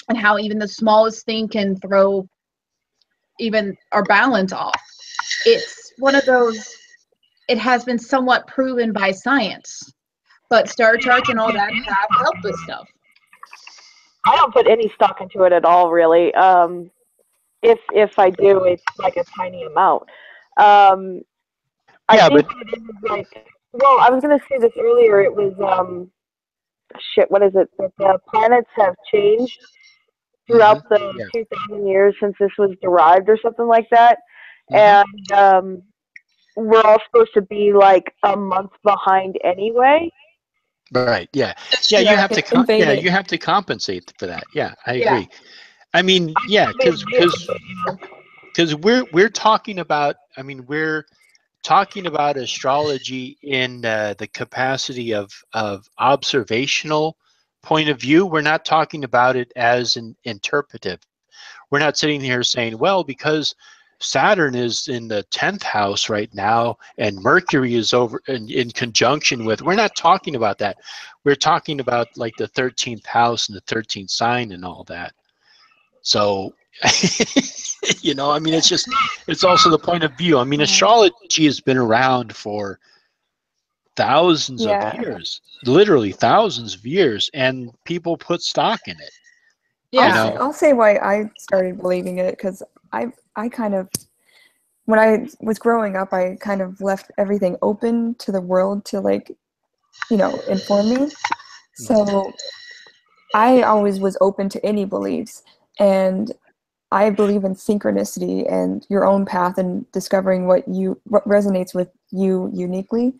and how even the smallest thing can throw even our balance off. It's one of those, it has been somewhat proven by science, but star charts and all that have helped with stuff. I don't put any stock into it at all, really. If I do, it's like a tiny amount. I think it is like, well, I was gonna say this earlier. It was what is it? That the planets have changed throughout the 2,000 years since this was derived, or something like that, and we're all supposed to be like a month behind anyway. Right. Yeah. Yeah. You have to. You have to compensate for that. Yeah, I agree. I mean, yeah, because we're talking about. I mean, we're talking about astrology in the capacity of observational point of view. We're not talking about it as an interpretive. We're not sitting here saying, well, because Saturn is in the 10th house right now and Mercury is over in conjunction with, we're not talking about that. We're talking about like the 13th house and the 13th sign and all that. So, you know, I mean, it's also the point of view. I mean, astrology has been around for thousands of years, literally thousands of years, and people put stock in it. Yeah, I'll say why I started believing it, because I kind of, when I was growing up, I kind of left everything open to the world to, like, you know, inform me. So I always was open to any beliefs, and I believe in synchronicity and your own path and discovering what resonates with you uniquely.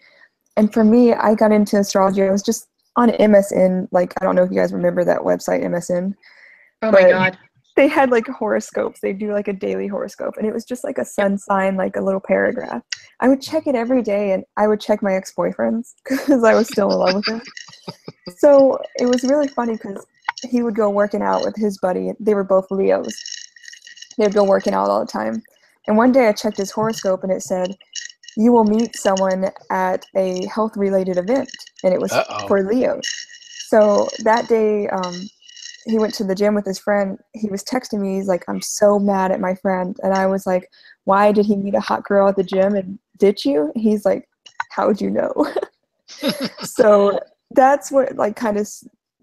And for me, I got into astrology. I was just on MSN, like, I don't know if you guys remember that website, MSN. Oh my God. They had like horoscopes. They do like a daily horoscope, and it was just like a sun sign, like a little paragraph. I would check it every day, and I would check my ex-boyfriends because I was still in love with him. So it was really funny because he would go working out with his buddy. They were both Leos. They'd go working out all the time. And one day I checked his horoscope, and it said, you will meet someone at a health-related event, and it was for Leos. So that day, he went to the gym with his friend. He was texting me. He's like, I'm so mad at my friend. And I was like, why did he meet a hot girl at the gym and ditch you? He's like, how would you know? So that's what like kind of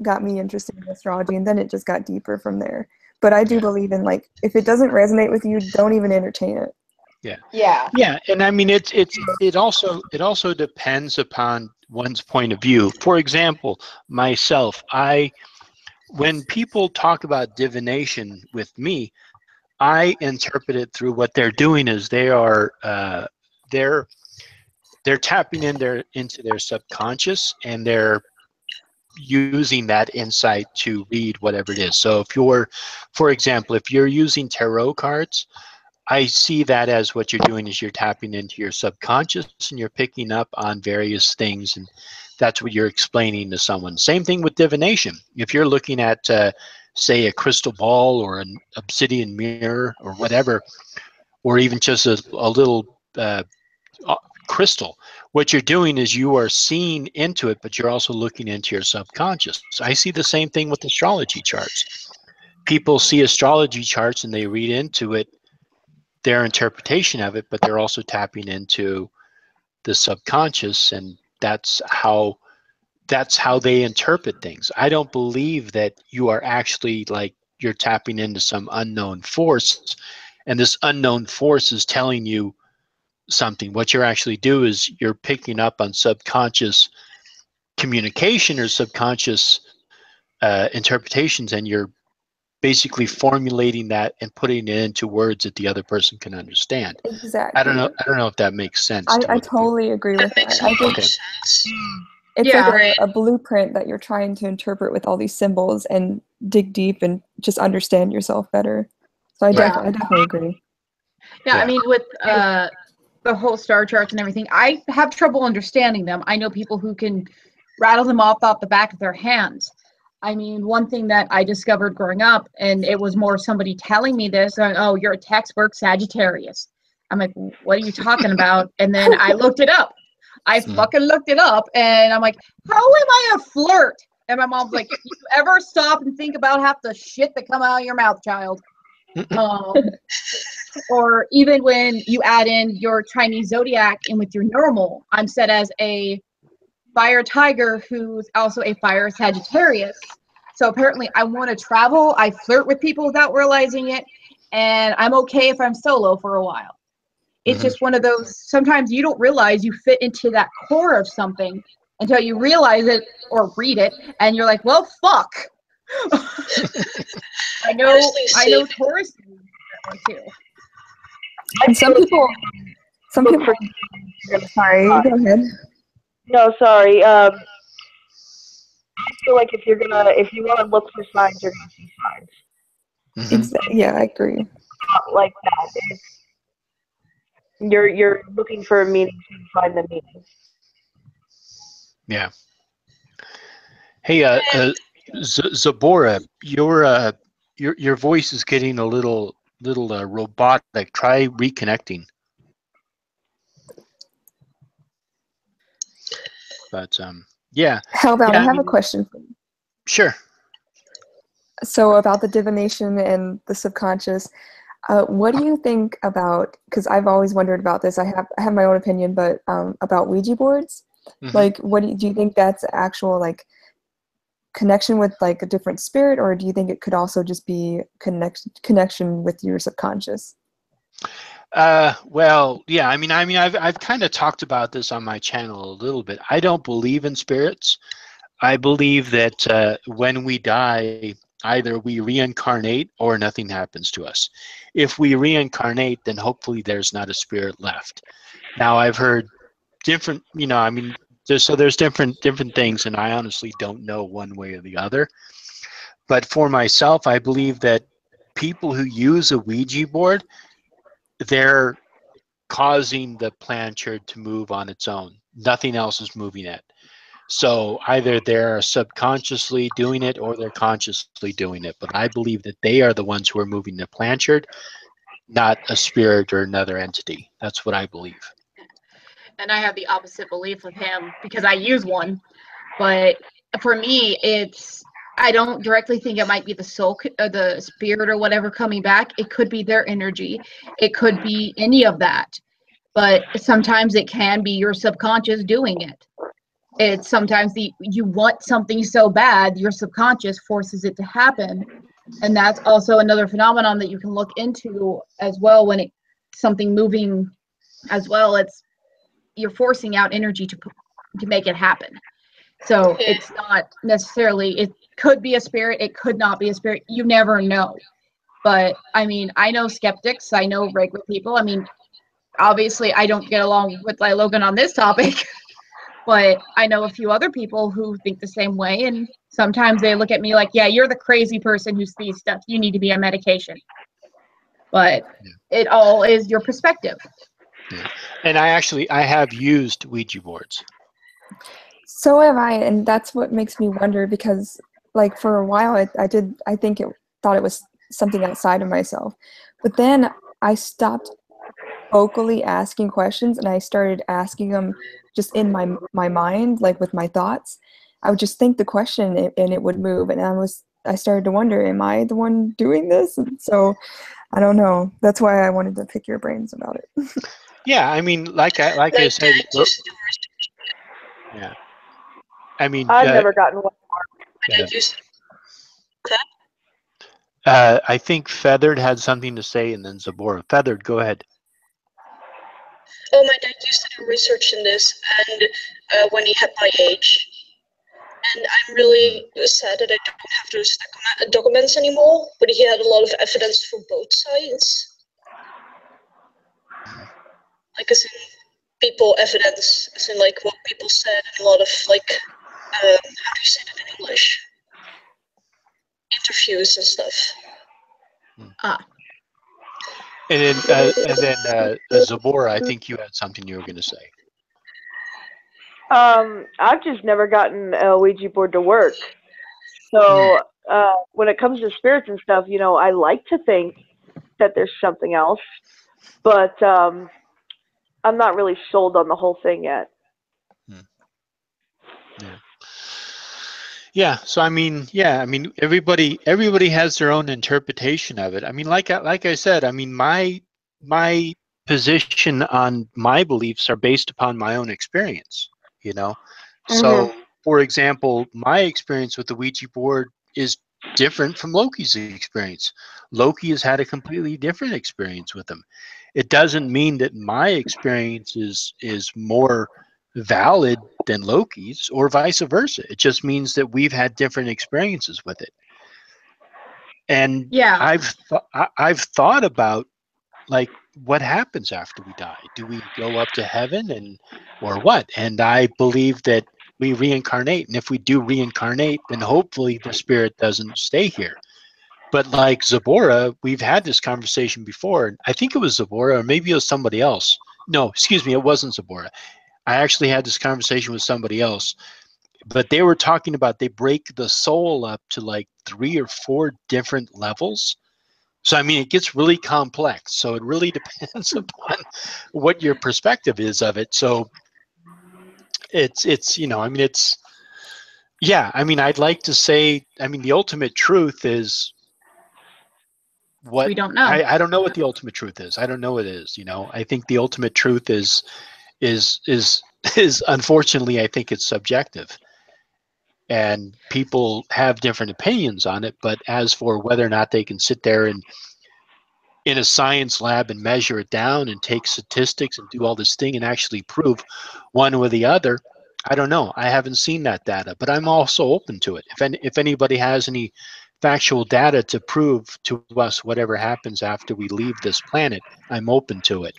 got me interested in astrology. And then it just got deeper from there. But I do believe in, like, if it doesn't resonate with you, don't even entertain it. Yeah. And I mean, it also depends upon one's point of view. For example, myself, when people talk about divination with me, I interpret it through what they're doing is they're tapping into their subconscious, and they're using that insight to read whatever it is. So for example, if you're using tarot cards, I see that as what you're doing is you're tapping into your subconscious and you're picking up on various things, and that's what you're explaining to someone. Same thing with divination. If you're looking at, say, a crystal ball or an obsidian mirror or whatever, or even just a little crystal, what you're doing is you are seeing into it, but you're also looking into your subconscious. So I see the same thing with astrology charts. People see astrology charts and they read into it, their interpretation of it, but they're also tapping into the subconscious, and that's how they interpret things. I don't believe that you are actually, like, you're tapping into some unknown force, and this unknown force is telling you something. What you're actually do is you're picking up on subconscious communication or subconscious interpretations, and you're basically formulating that and putting it into words that the other person can understand. Exactly. I don't know if that makes sense. I totally agree with that. I think it's like a blueprint that you're trying to interpret with all these symbols and dig deep and just understand yourself better. So I definitely agree. I mean, with the whole star charts and everything, I have trouble understanding them. I know people who can rattle them off the back of their hands. I mean, one thing that I discovered growing up, and it was more somebody telling me this, oh, you're a textbook Sagittarius. I'm like, what are you talking about? And then I looked it up. I fucking looked it up, and I'm like, how am I a flirt? And my mom's like, you ever stop and think about half the shit that come out of your mouth, child? Or even when you add in your Chinese zodiac in with your normal, I'm set as a fire tiger who's also a fire Sagittarius. So apparently I want to travel. I flirt with people without realizing it. And I'm okay if I'm solo for a while. It's just one of those, sometimes you don't realize you fit into that core of something until you realize it or read it. And you're like, well, fuck. I know Taurus too. And some people, sorry, go ahead. No, sorry. I feel like if you want to look for signs, you're gonna see signs. Yeah, I agree. Not like that. You're looking for a meaning to find the meaning. Yeah. Hey, Zabora, your voice is getting a little robotic. Try reconnecting. But yeah. Hellbound, I have a question for you. Sure. So about the divination and the subconscious, what do you think about? Because I've always wondered about this. I have my own opinion, but about Ouija boards. Like, what do you think that's actual like connection with like a different spirit, or do you think it could also just be connection with your subconscious? Well, yeah. I mean, I've kind of talked about this on my channel a little bit. I don't believe in spirits. I believe that when we die, either we reincarnate or nothing happens to us. If we reincarnate, then hopefully there's not a spirit left. Now, I've heard different, there's different things, and I honestly don't know one way or the other. But for myself, I believe that people who use a Ouija board, they're causing the planchard to move on its own. Nothing else is moving it. So either they're subconsciously doing it or they're consciously doing it. But I believe that they are the ones who are moving the planchard, not a spirit or another entity. That's what I believe. And I have the opposite belief of him because I use one. But for me, I don't directly think it might be the soul, the spirit or whatever coming back. It could be their energy. It could be any of that. But sometimes it can be your subconscious doing it. It's sometimes you want something so bad, your subconscious forces it to happen. And that's also another phenomenon that you can look into as well when something moving as well. You're forcing out energy to make it happen. So it's not necessarily, it could be a spirit, it could not be a spirit. You never know. But I mean, I know skeptics, I know regular people. I mean, obviously I don't get along with Logan on this topic. But I know a few other people who think the same way, and sometimes they look at me like, yeah, you're the crazy person who sees stuff. You need to be on medication. But it all is your perspective. Yeah. And I have used Ouija boards. So have I, and that's what makes me wonder because, like, for a while thought it was something outside of myself. But then I stopped vocally asking questions and I started asking them just in my mind, like with my thoughts. I would just think the question and it would move, and I started to wonder, am I the one doing this? And so I don't know. That's why I wanted to pick your brains about it. Yeah, I mean, like I said, yeah. I mean, I've never gotten one. I think Feathered had something to say, and then Zabora. Feathered, go ahead. Oh, my dad used to do research in this, and when he had my age. And I'm really sad that I don't have those documents anymore, but he had a lot of evidence for both sides. Like, as in people evidence, as in, like, what people said, and a lot of, like, how do you say that in English? Interviews and stuff. And then Zabora, I think you had something you were going to say. I've just never gotten a Ouija board to work. So when it comes to spirits and stuff, you know, I like to think that there's something else, but I'm not really sold on the whole thing yet. Yeah. So I mean, everybody has their own interpretation of it. I mean, like I said, I mean, my position on my beliefs are based upon my own experience. You know, so for example, my experience with the Ouija board is different from Loki's experience. Loki has had a completely different experience with them. It doesn't mean that my experience is more valid than Loki's or vice versa. It just means that we've had different experiences with it. And Yeah. I've thought about, like, what happens after we die? Do we go up to heaven or what? And I believe that we reincarnate, and if we do reincarnate, then hopefully the spirit doesn't stay here. But like Zabora, we've had this conversation before. I think it was Zabora, or maybe it was somebody else. No, excuse me, it wasn't Zabora. I actually had this conversation with somebody else, but they were talking about they break the soul up to like 3 or 4 different levels. So, I mean, it gets really complex. So it really depends upon what your perspective is of it. So it's, you know, I mean, it's, yeah, I mean, I'd like to say, I mean, the ultimate truth is what We don't know. I don't know what the ultimate truth is. I don't know what it is. You know, I think the ultimate truth is unfortunately, I think it's subjective, and people have different opinions on it. But as for whether or not they can sit there and in a science lab and measure it down and take statistics and do all this thing and actually prove one or the other, I don't know. I haven't seen that data, but I'm also open to it. If anybody has any factual data to prove to us whatever happens after we leave this planet, I'm open to it.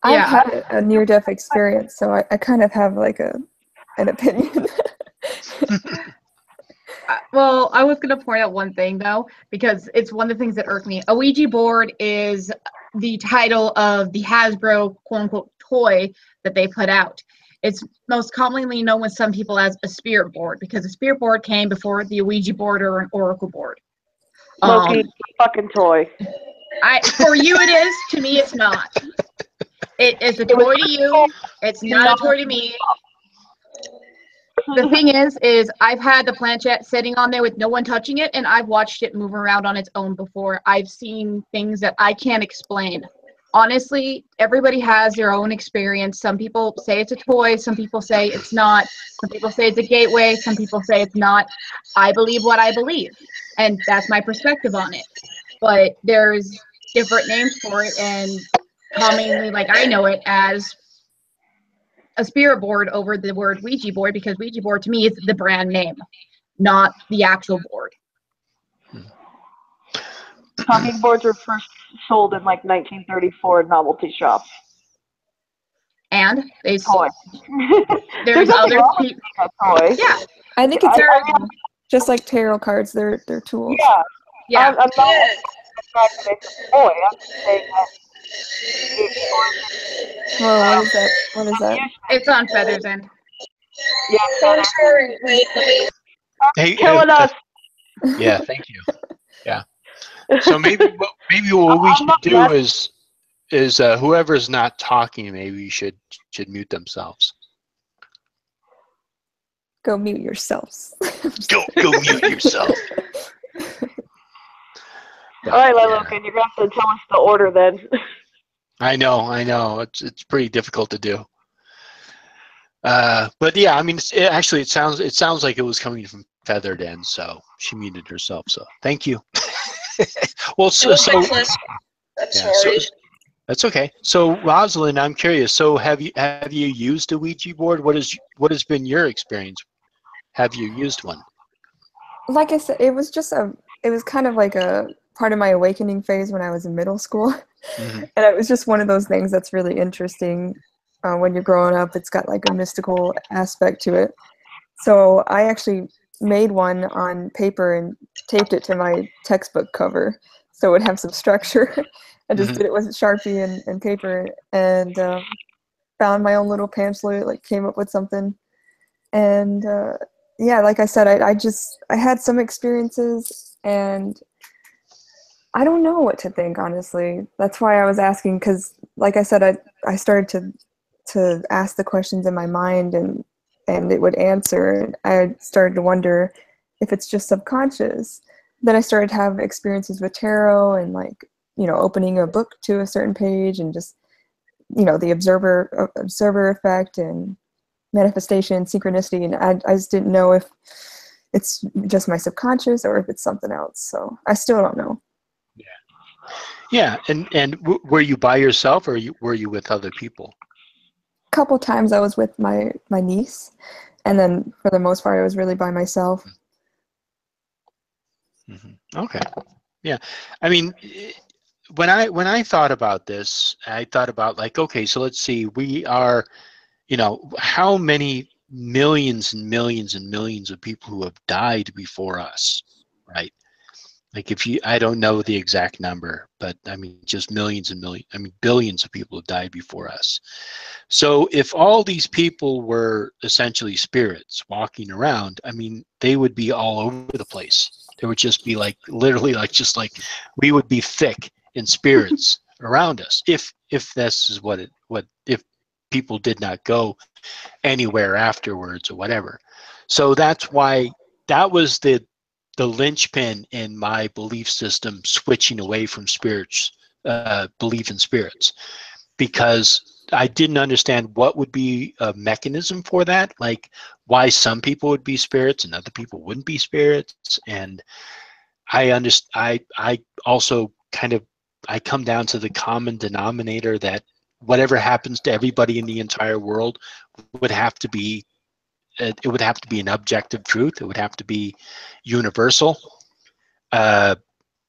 I've had a near-death experience, so I kind of have like an opinion. Well, I was going to point out one thing, though, because it's one of the things that irk me. A Ouija board is the title of the Hasbro quote-unquote toy that they put out. It's most commonly known with some people as a spirit board, because a spirit board came before the Ouija board or an oracle board. Loki, fucking toy. For you it is. To me, it's not. It is a toy to you. It's not a toy to me. The thing is I've had the planchette sitting on there with no one touching it, and I've watched it move around on its own before. I've seen things that I can't explain. Honestly, everybody has their own experience. Some people say it's a toy. Some people say it's not. Some people say it's a gateway. Some people say it's not. I believe what I believe, and that's my perspective on it. But there's different names for it, and commonly, like I know it as a spirit board over the word Ouija board, because Ouija board to me is the brand name, not the actual board. Talking boards were first sold in like 1934 in novelty shops. And they toy. There's other people. Yeah, I think it's just like tarot cards. They're tools. Yeah. I'm not saying it's a toy. I'm just saying that. Well, what is that? It's on Feather's End. Yeah, I'm sorry. Wait. Hey, killing us. Yeah, thank you. Yeah. So maybe what we should do is whoever's not talking, maybe should mute themselves. Go mute yourselves. Go mute yourself. All right, Logan, you're going to have to tell us the order then. I know. It's pretty difficult to do. But yeah, I mean, it sounds like it was coming from Feathered End, so she muted herself. So thank you. Well, so I'm sorry. That's okay. So Rosalind, I'm curious. So have you used a Ouija board? What has been your experience? Have you used one? Like I said, it was kind of like a part of my awakening phase when I was in middle school. Mm-hmm. And it was just one of those things that's really interesting when you're growing up. It's got like a mystical aspect to it. So I actually made one on paper and taped it to my textbook cover so it would have some structure. I just did it with Sharpie and paper, and found my own little pamphlet, like came up with something. And yeah, like I said, I had some experiences, and I don't know what to think, honestly. That's why I was asking, because like I said, I started to ask the questions in my mind, and it would answer. I started to wonder if it's just subconscious. Then I started to have experiences with tarot, and like, opening a book to a certain page, and just, the observer effect, and manifestation, synchronicity, and I just didn't know if it's just my subconscious or if it's something else. So I still don't know. Yeah, and were you by yourself, or were you with other people? A couple times I was with my niece, and then for the most part I was really by myself. Mm-hmm. Okay. Yeah. I mean, when I thought about this, I thought about like, okay, so let's see, we are, how many millions and millions and millions of people who have died before us, right? Like I don't know the exact number, but I mean, just millions and millions, I mean, billions of people have died before us. So if all these people were essentially spirits walking around, I mean, they would be all over the place. There would just be like, literally like, just like we would be thick in spirits around us. If this is what if people did not go anywhere afterwards or whatever. So that's why that was the linchpin in my belief system, switching away from spirits, belief in spirits, because I didn't understand what would be a mechanism for that, like why some people would be spirits and other people wouldn't be spirits. And I also I come down to the common denominator that whatever happens to everybody in the entire world would have to be it would have to be an objective truth. It would have to be universal.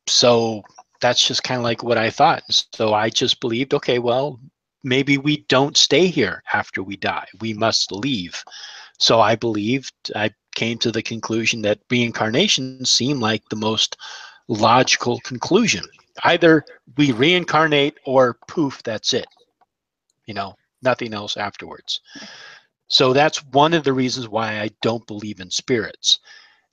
So that's just kind of like what I thought. So I just believed, okay, well, maybe we don't stay here after we die. We must leave. So I came to the conclusion that reincarnation seemed like the most logical conclusion. Either we reincarnate or poof, that's it. Nothing else afterwards. So that's one of the reasons why I don't believe in spirits.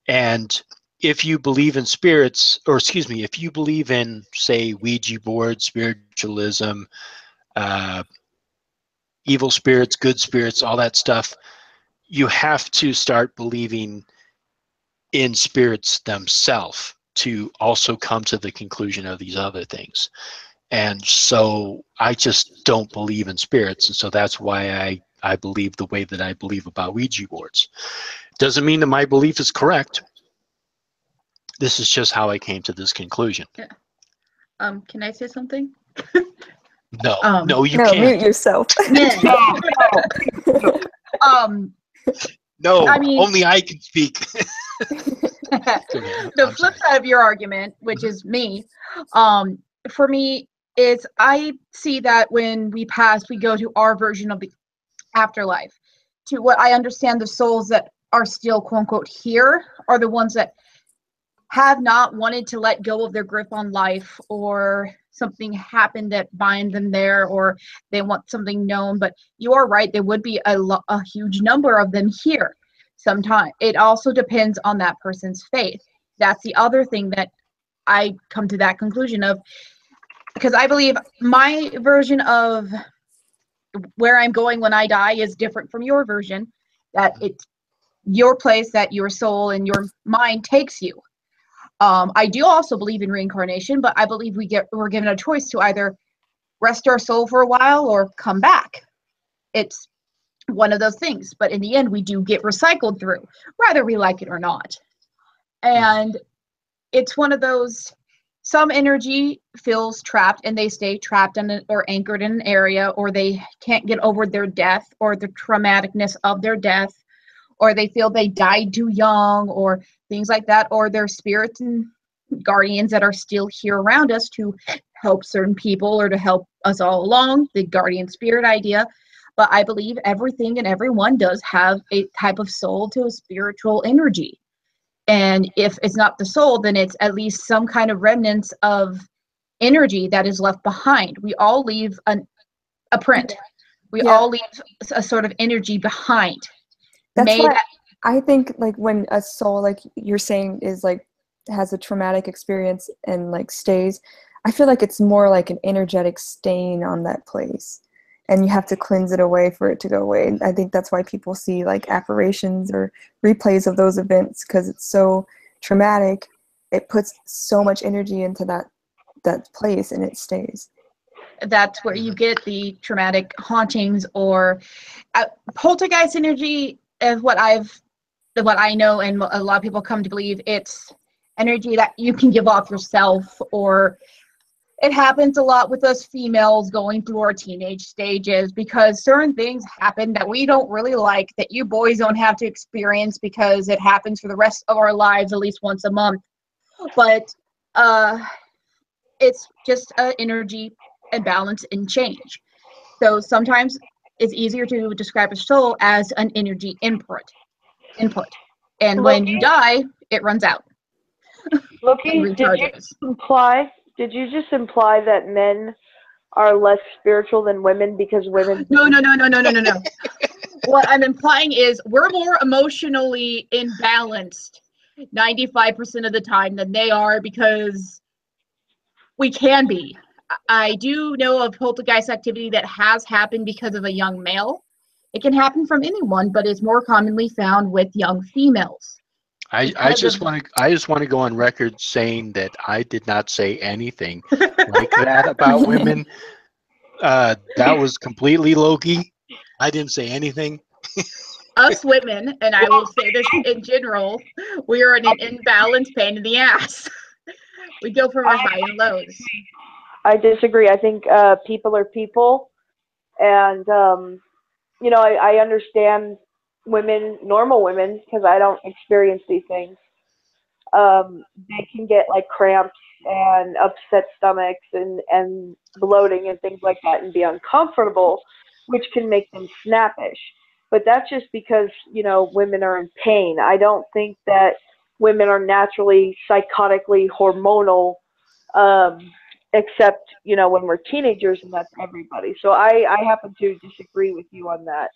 And if you believe in spirits, or excuse me, if you believe in, say, Ouija board, spiritualism, evil spirits, good spirits, all that stuff, you have to start believing in spirits themselves to also come to the conclusion of these other things. And so I just don't believe in spirits. And so that's why I believe the way that I believe about Ouija boards. Doesn't mean that my belief is correct. This is just how I came to this conclusion. Yeah. Can I say something? No, no, you no, can't. Mute yourself. No, I mean, only I can speak. The flip side of your argument, which is me, for me, is I see that when we pass, we go to our version of the afterlife. To what I understand, the souls that are still, quote unquote, here are the ones that have not wanted to let go of their grip on life, or something happened that bind them there, or they want something known. But you are right, there would be a huge number of them here. Sometimes it also depends on that person's faith. That's the other thing that I come to that conclusion of, because I believe my version of where I'm going when I die is different from your version, that it's your place, that your soul and your mind takes you. I do also believe in reincarnation, but I believe we're given a choice to either rest our soul for a while or come back. It's one of those things, but in the end, we do get recycled through, whether we like it or not. And it's one of those, some energy feels trapped and they stay trapped or anchored in an area, or they can't get over their death or the traumaticness of their death, or they feel they died too young, or things like that, or their spirits and guardians that are still here around us to help certain people or to help us all along, the guardian spirit idea. But I believe everything and everyone does have a type of soul to a spiritual energy. And if it's not the soul, then it's at least some kind of remnants of energy that is left behind. We all leave a print. We all leave a sort of energy behind. That's I think like when a soul, like you're saying, is like has a traumatic experience and like stays, I feel like it's more like an energetic stain on that place, and you have to cleanse it away for it to go away. And I think that's why people see like apparitions or replays of those events, because it's so traumatic. It puts so much energy into that place, and it stays. That's where you get the traumatic hauntings or poltergeist energy. Is what I know, and a lot of people come to believe, it's energy that you can give off yourself, or it happens a lot with us females going through our teenage stages, because certain things happen that we don't really like, that you boys don't have to experience because it happens for the rest of our lives at least once a month. But it's just energy and balance and change. So sometimes it's easier to describe a soul as an energy input. And when you die, it runs out. Loki, did you just imply that men are less spiritual than women because women? No. What I'm implying is we're more emotionally imbalanced 95% of the time than they are, because we can be. I do know of poltergeist activity that has happened because of a young male. It can happen from anyone, but it's more commonly found with young females. I just want to go on record saying that I did not say anything like that about women. That was completely Loki. I didn't say anything. Us women, and I will say this in general, we are in an imbalanced pain in the ass. We go from our high and lows. I disagree. I think people are people, and I understand women, normal women, because I don't experience these things. They can get like cramps and upset stomachs and bloating and things like that, and be uncomfortable, which can make them snappish. But that's just because women are in pain. I don't think that women are naturally psychotically hormonal, except when we're teenagers, and that's everybody. So I happen to disagree with you on that.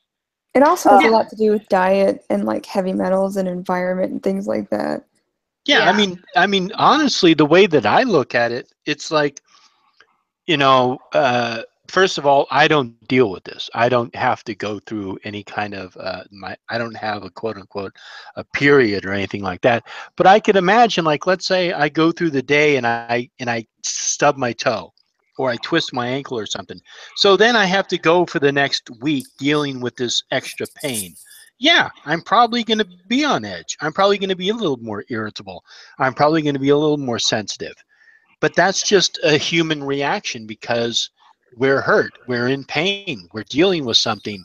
It also has a lot to do with diet and like heavy metals and environment and things like that. Yeah. I mean, honestly, the way that I look at it, it's like, first of all, I don't deal with this. I don't have to go through any kind of I don't have a quote unquote a period or anything like that. But I could imagine, like, let's say I go through the day and I stub my toe, or I twist my ankle or something. So then I have to go for the next week dealing with this extra pain. Yeah, I'm probably going to be on edge. I'm probably going to be a little more irritable. I'm probably going to be a little more sensitive. But that's just a human reaction, because we're hurt, we're in pain, we're dealing with something.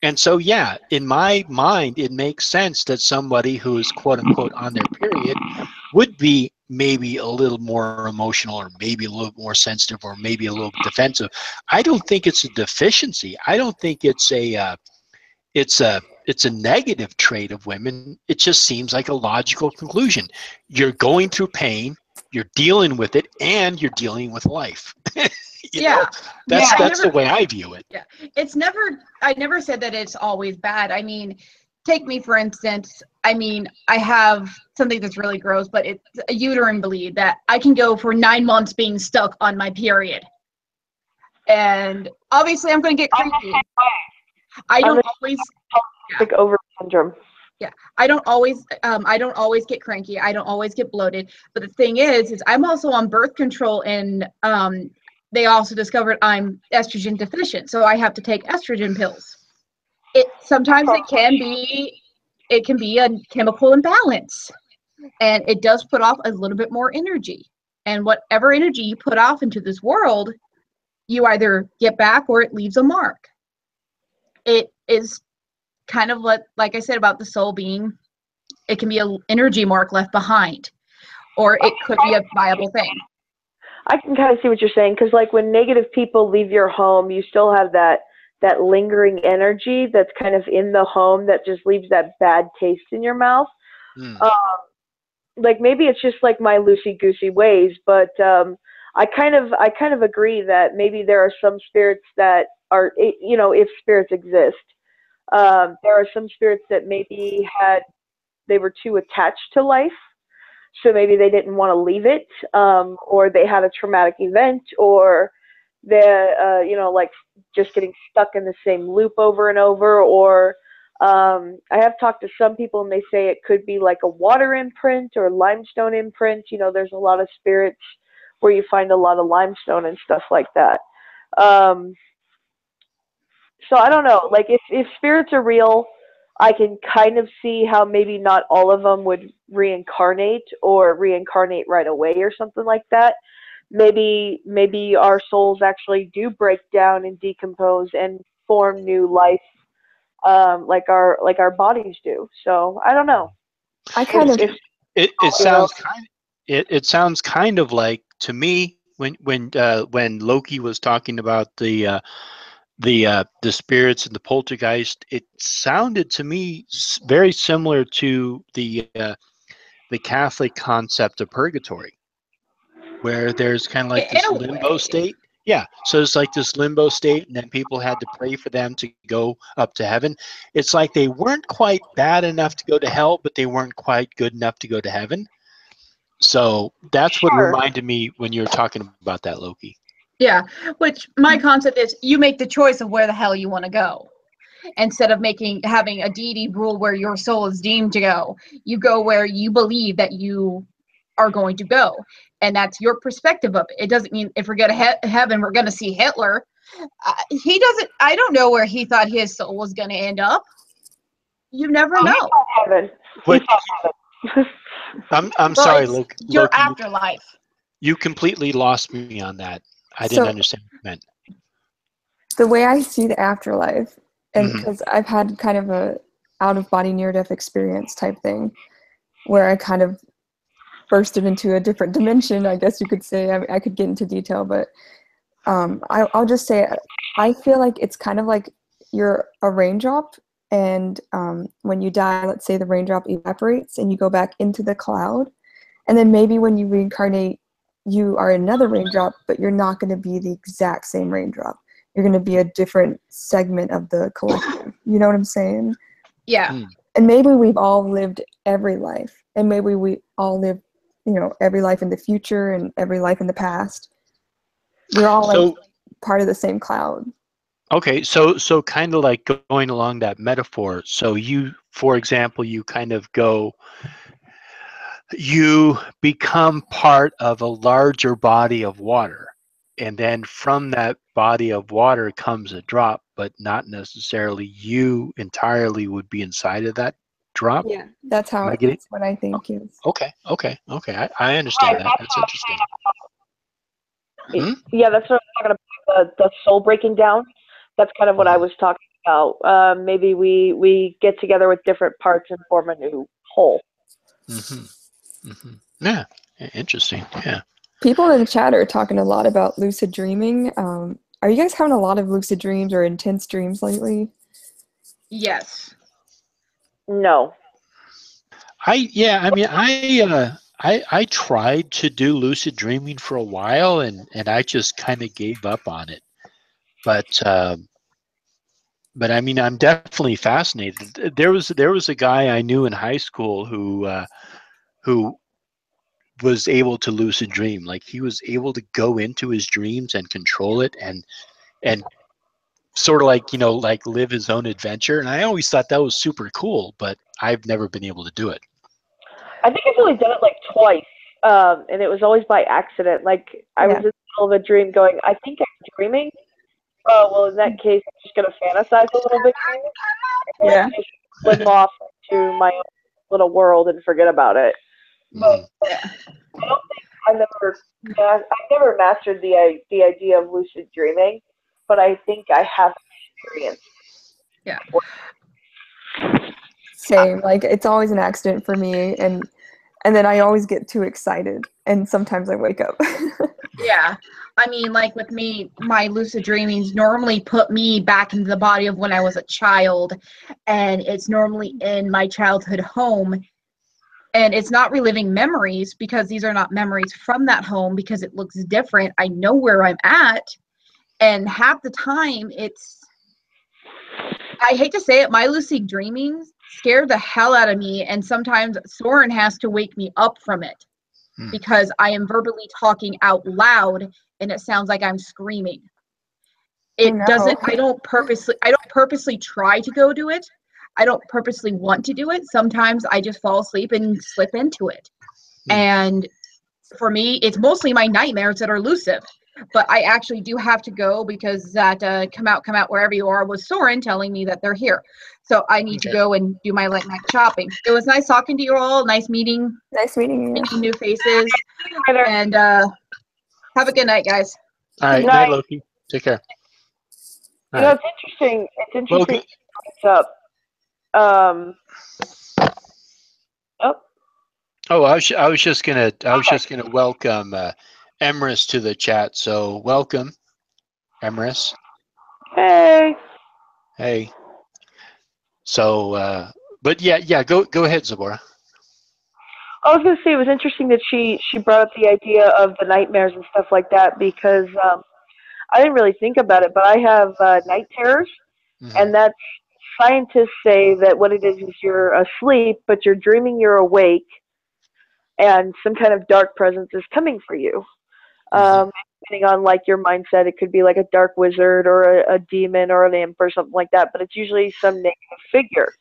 And so, yeah, in my mind, it makes sense that somebody who is quote unquote on their period would be maybe a little more emotional, or maybe a little more sensitive, or maybe a little defensive. I don't think it's a deficiency. I don't think it's a negative trait of women. It just seems like a logical conclusion. You're going through pain, you're dealing with it, and you're dealing with life. That's the way I view it. Yeah, I never said that it's always bad. I mean, take me for instance. I mean, I have something that's really gross, but it's a uterine bleed that I can go for 9 months being stuck on my period, and obviously I'm going to get cranky. I don't always like over syndrome. Yeah, I don't always get cranky. I don't always get bloated. But the thing is I'm also on birth control, and they also discovered I'm estrogen deficient, so I have to take estrogen pills. Sometimes it can be a chemical imbalance, and it does put off a little bit more energy. And whatever energy you put off into this world, you either get back or it leaves a mark. It is kind of like I said about the soul being, it can be an energy mark left behind, or it could be a viable thing. I can kind of see what you're saying, because like when negative people leave your home, you still have that lingering energy that's kind of in the home that just leaves that bad taste in your mouth. Like maybe it's just like my loosey-goosey ways, but I kind of agree that maybe there are some spirits that are, if spirits exist, There are some spirits that maybe they were too attached to life, so maybe they didn't want to leave it, or they had a traumatic event, or they're like just getting stuck in the same loop over and over, or I have talked to some people and they say it could be like a water imprint or limestone imprint. There's a lot of spirits where you find a lot of limestone and stuff like that. So I don't know, like if spirits are real, I can kind of see how maybe not all of them would reincarnate or reincarnate right away or something like that. Maybe our souls actually do break down and decompose and form new life, like our bodies do. So I don't know. It sounds kind of like, to me, when Loki was talking about the spirits and the poltergeist, it sounded to me very similar to the Catholic concept of purgatory, where there's kind of like this limbo state. Yeah, so it's like this limbo state, and then people had to pray for them to go up to heaven. It's like they weren't quite bad enough to go to hell, but they weren't quite good enough to go to heaven. So that's what reminded me when you were talking about that, Loki. Yeah, which my concept is you make the choice of where the hell you want to go. Instead of having a deity rule where your soul is deemed to go, you go where you believe that you are going to go. And that's your perspective of it. It doesn't mean if we go to heaven, we're going to see Hitler. I don't know where he thought his soul was going to end up. You never know. I'm sorry, Loki. Your afterlife. You completely lost me on that. I didn't understand what you meant. The way I see the afterlife, and because I've had kind of a out-of-body near-death experience type thing, where I kind of bursted into a different dimension, I guess you could say. I could get into detail, but I'll just say I feel like it's kind of like you're a raindrop, and when you die, let's say the raindrop evaporates and you go back into the cloud, and then maybe when you reincarnate, you are another raindrop, but you're not going to be the exact same raindrop. You're going to be a different segment of the collective. You know what I'm saying? Yeah. And maybe we've all lived every life, and maybe we all live, every life in the future and every life in the past. We're all like part of the same cloud. Okay, so kind of like going along that metaphor. So you, for example, you kind of you become part of a larger body of water, and then from that body of water comes a drop, but not necessarily you entirely would be inside of that drop. Yeah, that's what I think is. Okay. I understand that. That's interesting. Yeah, that's what I'm talking about. The soul breaking down. That's kind of what I was talking about. Maybe we get together with different parts and form a new whole. Yeah, interesting. Yeah. People in the chat are talking a lot about lucid dreaming. Are you guys having a lot of lucid dreams or intense dreams lately? Yes. No. I tried to do lucid dreaming for a while, and I just kind of gave up on it. But I mean, I'm definitely fascinated. There was a guy I knew in high school who was able to lucid dream. Like, he was able to go into his dreams and control it and sort of like live his own adventure. And I always thought that was super cool, but I've never been able to do it. I think I've only done it like twice, and it was always by accident. Like, I was in the middle of a dream going, I think I'm dreaming. Oh, well, in that case, I'm just going to fantasize a little bit. Yeah. Just slip off to my own little world and forget about it. But I don't think I've never mastered the idea of lucid dreaming, but I think I have experience. Yeah. Same. Like, it's always an accident for me, and then I always get too excited, and sometimes I wake up. Yeah. I mean, like with me, my lucid dreamings normally put me back into the body of when I was a child, and it's normally in my childhood home. And it's not reliving memories, because these are not memories from that home, because it looks different. I know where I'm at, and half the time I hate to say it, my lucid dreaming scare the hell out of me, and sometimes Soren has to wake me up from it because I am verbally talking out loud and it sounds like I'm screaming. It doesn't. I don't purposely try to go do it. I don't purposely want to do it. Sometimes I just fall asleep and slip into it. And for me, it's mostly my nightmares that are lucid. But I actually do have to go because that come out wherever you are was Soren telling me that they're here. So I need to go and do my late night shopping. It was nice talking to you all. Nice meeting. Nice meeting you. Meeting new faces. And have a good night, guys. All right, night, Loki. Take care. You know, it's interesting. It's interesting. What's up? Oh, I was just gonna welcome Emrys to the chat. So welcome, Emrys. Hey. Hey. So, but yeah, go ahead, Zabora. I was gonna say it was interesting that she brought up the idea of the nightmares and stuff like that because I didn't really think about it, but I have night terrors, and that's scientists say that what it is you're asleep, but you're dreaming you're awake, and some kind of dark presence is coming for you. Depending on like your mindset, it could be like a dark wizard or a demon or an imp or something like that, but it's usually some negative figure.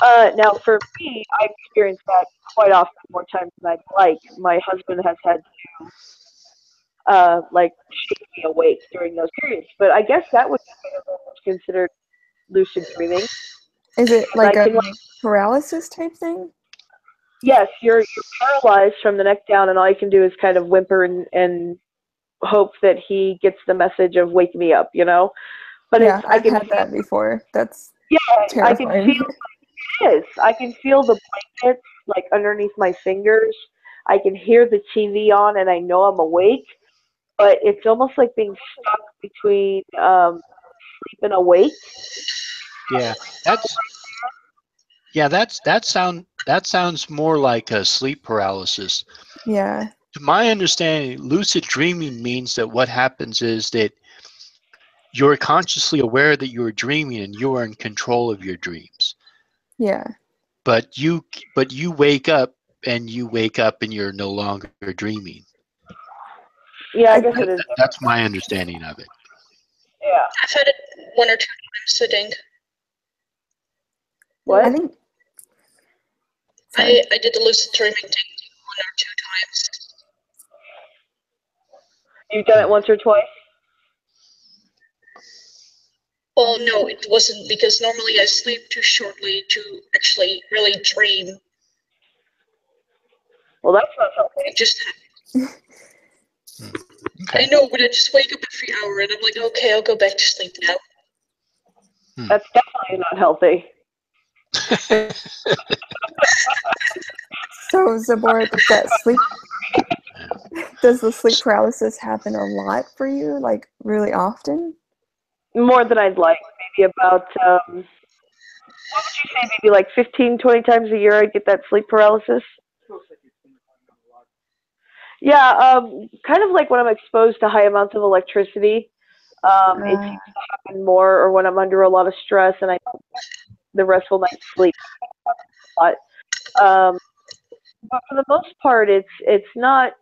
Now, for me, I experience that quite often, more times than I'd like. My husband has had to like shake me awake during those periods, but I guess that would be considered lucid dreaming. Is it like a paralysis type thing? Yes, you're paralyzed from the neck down, and all you can do is kind of whimper and hope that he gets the message of "wake me up," you know. But yeah, I've had that before. That's terrifying. I can feel it is. I can feel the blankets like underneath my fingers. I can hear the TV on, and I know I'm awake. But it's almost like being stuck between sleep and awake. That sounds more like a sleep paralysis. Yeah. To my understanding, lucid dreaming means that what happens is that you're consciously aware that you're dreaming and you are in control of your dreams. Yeah. But you wake up and you're no longer dreaming. Yeah, I guess it is. That's my understanding of it. Yeah. I've had it 1 or 2 times sitting. What? I think I did the lucid dreaming thing 1 or 2 times. You've done it once or twice? Well, no, it wasn't, because normally I sleep too shortly to actually really dream. Well, that's not something. It just happened. I know, but I just wake up every hour and I'm like, okay, I'll go back to sleep now. That's definitely not healthy. So, Zabora, does the sleep paralysis happen a lot for you, like really often? More than I'd like. Maybe about, what would you say, maybe like 15, 20 times a year I get that sleep paralysis? Yeah, kind of like when I'm exposed to high amounts of electricity. It seems to happen more, or when I'm under a lot of stress and I don't get the restful night's sleep. But for the most part, it's not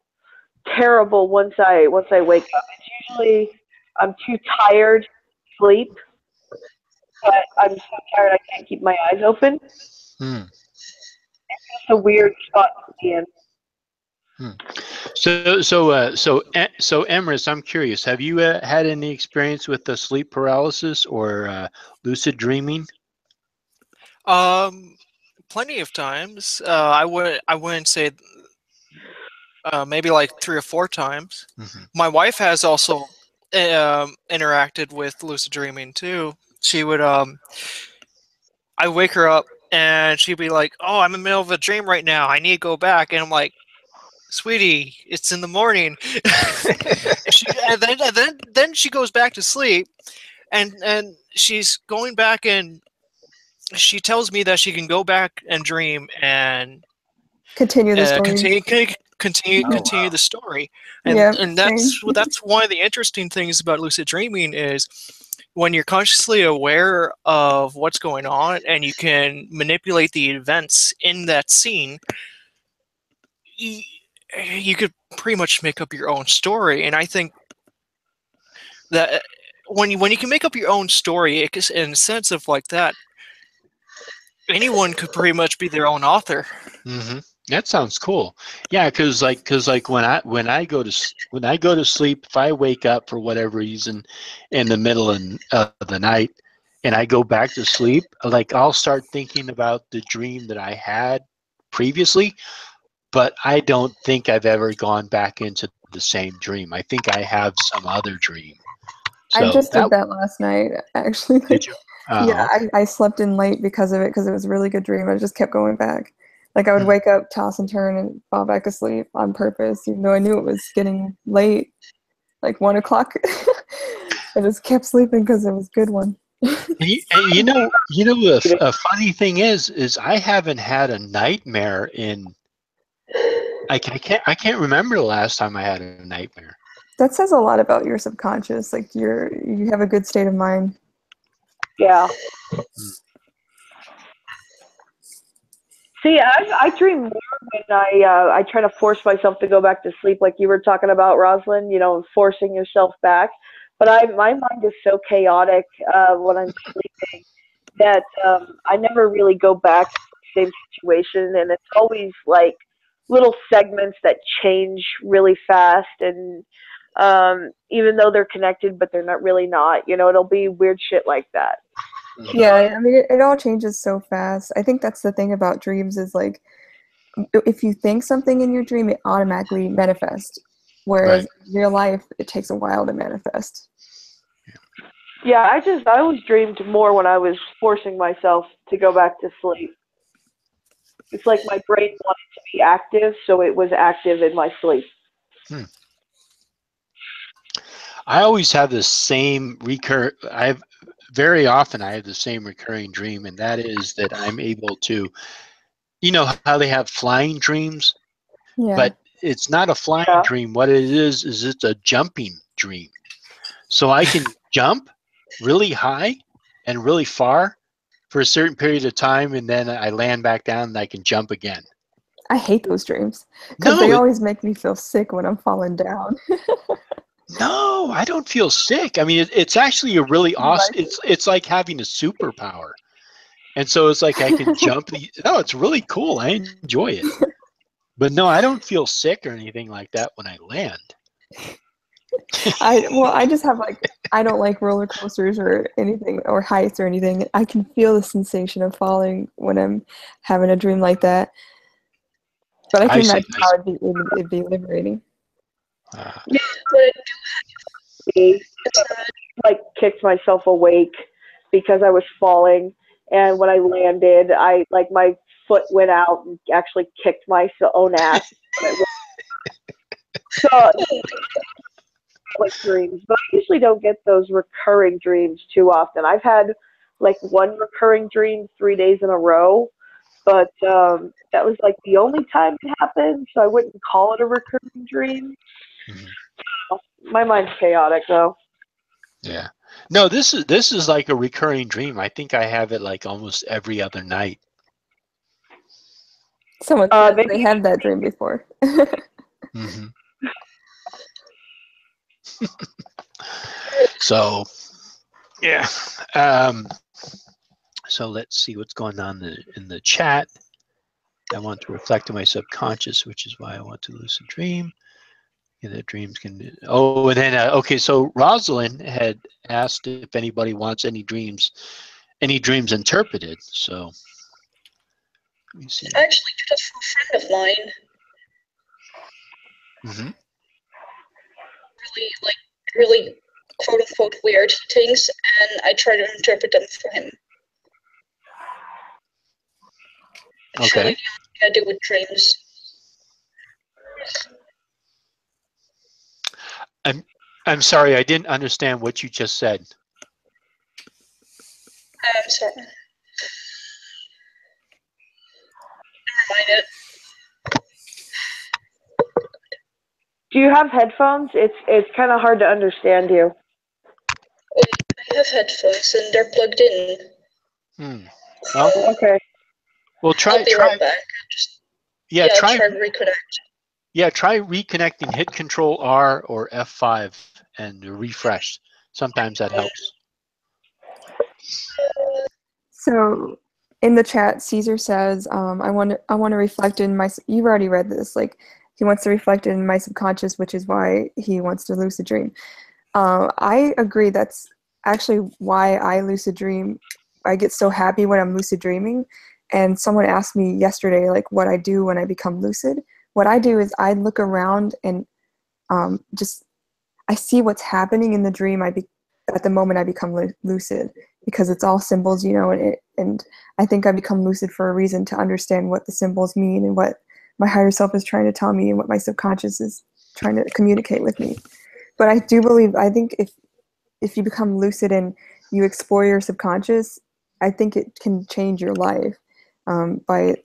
terrible once I wake up. It's usually I'm too tired to sleep, but I'm so tired I can't keep my eyes open. It's just a weird spot to be in. So Emrys, I'm curious. Have you had any experience with the sleep paralysis or lucid dreaming? Plenty of times. I wouldn't say maybe like 3 or 4 times. My wife has also interacted with lucid dreaming too. She would I wake her up and she'd be like, "Oh, I'm in the middle of a dream right now. I need to go back." And I'm like, "Sweetie, it's in the morning." Then she goes back to sleep, and she's going back, and she tells me that she can go back and dream and continue the story. Continue the story, and that's one of the interesting things about lucid dreaming is when you're consciously aware of what's going on and you can manipulate the events in that scene, you could pretty much make up your own story. And I think that when you can make up your own story, in a sense of like that, anyone could pretty much be their own author. Mm-hmm. That sounds cool. Yeah, because when I go to sleep, if I wake up for whatever reason in the middle of the night and I go back to sleep, like I'll start thinking about the dream that I had previously, but I don't think I've ever gone back into the same dream. I think I have some other dream. So I just did that last night, actually. Did you? Yeah, I slept in late because of it, because it was a really good dream. I just kept going back. Like I would wake up, toss and turn, and fall back asleep on purpose, even though I knew it was getting late, like 1 o'clock. I just kept sleeping because it was a good one. You know, a funny thing is I haven't had a nightmare in. I can't remember the last time I had a nightmare. That says a lot about your subconscious. Like you have a good state of mind. Yeah. See, I dream more when I try to force myself to go back to sleep, like you were talking about, Rosalind. You know, forcing yourself back. But my mind is so chaotic when I'm sleeping that I never really go back to the same situation, and it's always like little segments that change really fast, and even though they're connected, but they're not really not. You know, it'll be weird shit like that. Yeah, I mean, it all changes so fast. I think that's the thing about dreams is like, if you think something in your dream, it automatically manifests. Whereas in real life, it takes a while to manifest. Yeah, I always dreamed more when I was forcing myself to go back to sleep. It's like my brain wanted to be active, so it was active in my sleep. I always have the same very often I have the same recurring dream, and that is that I'm able to, you know how they have flying dreams? Yeah. But it's not a flying dream. What it is it's a jumping dream. So I can jump really high and really far for a certain period of time, and then I land back down and I can jump again. I hate those dreams because they always make me feel sick when I'm falling down. No, I don't feel sick. I mean, it's actually a really awesome. It's like having a superpower, and so it's like I can jump. It's really cool. I enjoy it. But no, I don't feel sick or anything like that when I land. I just have I don't like roller coasters or anything or heights or anything. I can feel the sensation of falling when I'm having a dream like that. But I can imagine how it'd be liberating. Yeah, but I like kicked myself awake because I was falling, and when I landed, I my foot went out and actually kicked my own ass. So like dreams, but I usually don't get those recurring dreams too often. I've had like one recurring dream 3 days in a row, but that was like the only time it happened, so I wouldn't call it a recurring dream. My mind's chaotic though. Yeah. No, this is like a recurring dream. I think I have it like almost every other night. Someone said they had that dream before. Mm-hmm. So, yeah. So let's see what's going on in the chat. I want to reflect on my subconscious, which is why I want to lucid dream. Yeah, that dreams can. Oh, and then okay. So Rosalind had asked if anybody wants any dreams interpreted. So let me see. I actually did it for a friend of mine. Mm-hmm. Really quote unquote weird things, and I try to interpret them for him. It's really the only thing I do with dreams. I'm sorry, I didn't understand what you just said. I'm sorry. Never mind it. Do you have headphones? It's kind of hard to understand you. I have headphones and they're plugged in. Well, Okay. Well, I'll be right back. Try to reconnect. Yeah, try reconnecting. Hit Control R or F5 and refresh. Sometimes that helps. So in the chat, Caesar says, I want to reflect in my, you've already read this, like he wants to reflect in my subconscious, which is why he wants to lucid dream. I agree. That's actually why I lucid dream. I get so happy when I'm lucid dreaming. And someone asked me yesterday, like what I do when I become lucid. What I do is I look around and I see what's happening in the dream at the moment I become lucid, because it's all symbols, you know, and I think I become lucid for a reason, to understand what the symbols mean and what my higher self is trying to tell me and what my subconscious is trying to communicate with me. But I think if you become lucid and you explore your subconscious, I think it can change your life by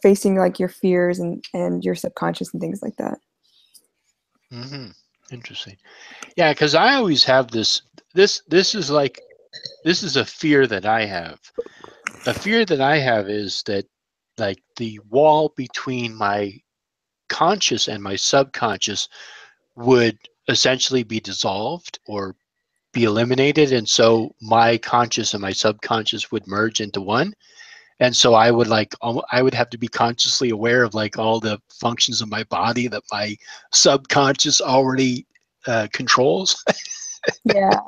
facing like your fears and your subconscious and things like that. Interesting. Yeah, because I always have this is a fear that I have. A fear that I have is that like the wall between my conscious and my subconscious would essentially be dissolved or be eliminated, and so my conscious and my subconscious would merge into one. And so I would have to be consciously aware of like all the functions of my body that my subconscious already controls. Yeah.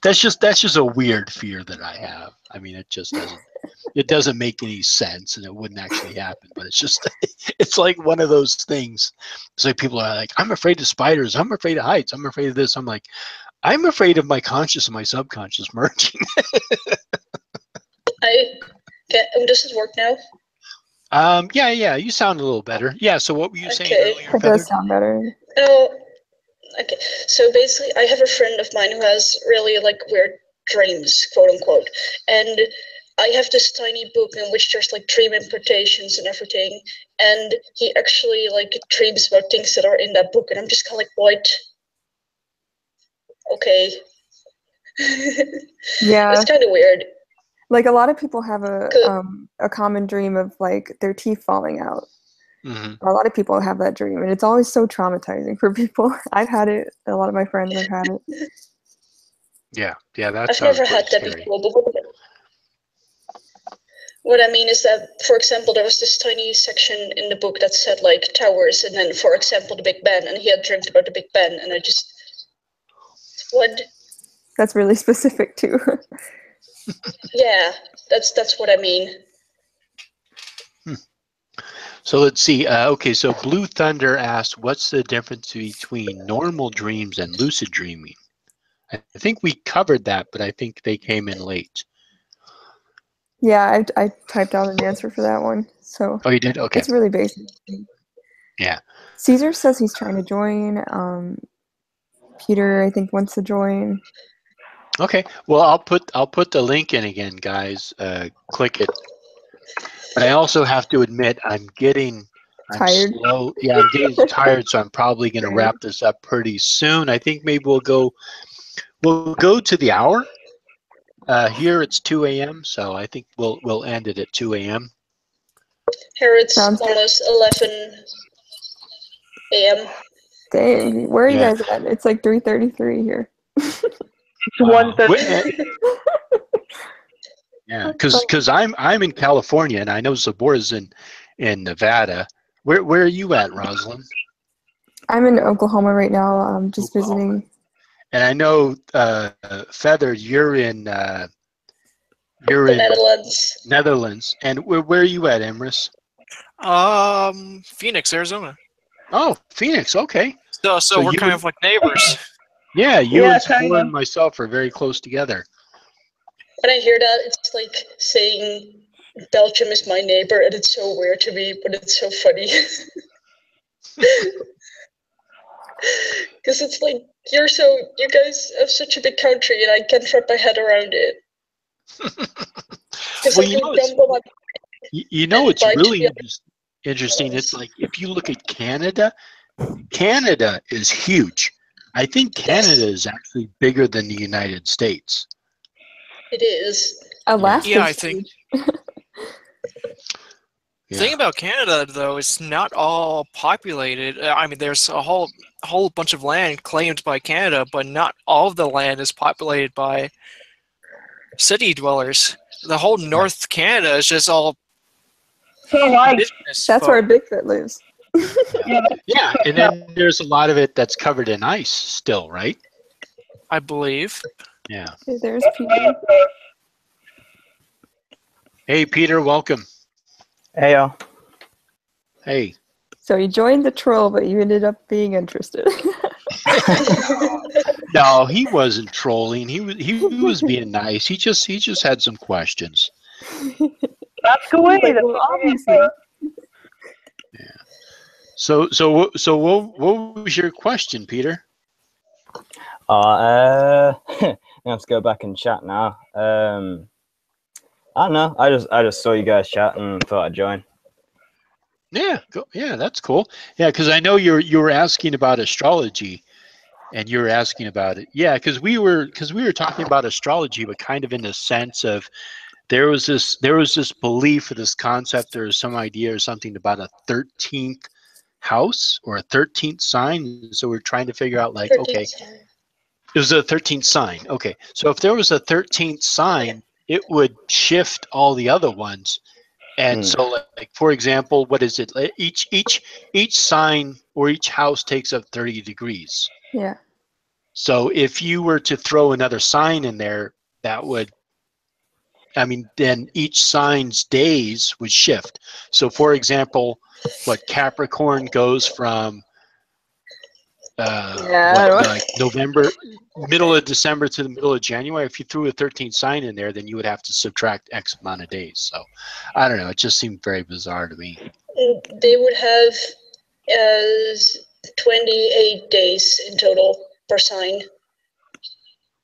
That's just a weird fear that I have. I mean, it doesn't make any sense, and it wouldn't actually happen. But it's like one of those things. It's like people are like, I'm afraid of spiders. I'm afraid of heights. I'm afraid of this. I'm like, I'm afraid of my conscious and my subconscious merging. Does it work now? Yeah, you sound a little better. Yeah, so what were you saying earlier? It does sound better. Oh, okay. So basically, I have a friend of mine who has really like weird dreams, quote unquote, and I have this tiny book in which there's like dream interpretations and everything, and he actually like dreams about things that are in that book, and I'm just kind of like, what? Okay. Yeah. It's kind of weird. Like a lot of people have a common dream of like their teeth falling out. Mm-hmm. A lot of people have that dream, and it's always so traumatizing for people. I've had it. A lot of my friends have had it. Yeah, that's. I've never had that before. But what I mean is that, for example, there was this tiny section in the book that said like towers, and then, for example, the Big Ben, and he had dreamed about the Big Ben, and I just, what? That's really specific too. Yeah, that's what I mean. So let's see. Okay, so Blue Thunder asked, what's the difference between normal dreams and lucid dreaming? I think we covered that, but I think they came in late. Yeah, I typed out an answer for that one. So. Oh, you did? Okay. It's really basic. Yeah. Caesar says he's trying to join. Peter, I think, wants to join. Okay. Well, I'll put the link in again, guys. Click it. But I also have to admit, I'm tired. Slow. Yeah, I'm getting tired, so I'm probably going to wrap this up pretty soon. I think maybe we'll go to the hour. Here it's 2 a.m., so I think we'll end it at 2 a.m. Here it's almost 11 a.m. Dang, where are you guys at? It's like 3:33 here. It's 1:30. Yeah, because I'm in California, and I know Zabor's in Nevada. Where are you at, Rosalind? I'm in Oklahoma right now. I'm just visiting. And I know Feather, you're in the Netherlands. And where are you at, Emrys? Phoenix, Arizona. Oh, Phoenix. Okay. So we're kind of like neighbors. Yeah, you and Zabor and myself are very close together. When I hear that, it's like saying Belgium is my neighbor, and it's so weird to me, but it's so funny. Because it's like, you guys have such a big country, and I can't wrap my head around it. Well, it's really interesting. It's like, if you look at Canada is huge. I think Canada is actually bigger than the United States. It is. Alaska's Yeah, I think. huge. The thing about Canada, though, it's not all populated. I mean, there's a whole bunch of land claimed by Canada, but not all of the land is populated by city dwellers. The whole North Canada is just all business. That's where Bigfoot lives. Yeah, and then there's a lot of it that's covered in ice still, right? I believe. Yeah. Okay, there's Peter. Hey, Peter, welcome. Hey, y'all. Hey. So you joined the troll, but you ended up being interested. No, he wasn't trolling. He was being nice. He just had some questions. Ask away. Like, well, obviously. Yeah. So what was your question, Peter? Let's go back and chat now. I don't know. I just saw you guys chat and thought I'd join. Yeah, yeah, that's cool. Yeah, because I know you were asking about astrology, and you were asking about it. Yeah, because we were talking about astrology, but kind of in the sense of there was this belief or this concept or some idea or something about a 13th house or a 13th sign. So we're trying to figure out, like, okay, it was a 13th sign. Okay, so if there was a 13th sign, it would shift all the other ones. And so, like, for example, what is it? Each sign or each house takes up 30 degrees. Yeah. So if you were to throw another sign in there, that would, I mean, then each sign's days would shift. So, for example, what Capricorn goes from like November, middle of December to the middle of January. If you threw a 13th sign in there, then you would have to subtract X amount of days. So I don't know. It just seemed very bizarre to me. They would have 28 days in total per sign.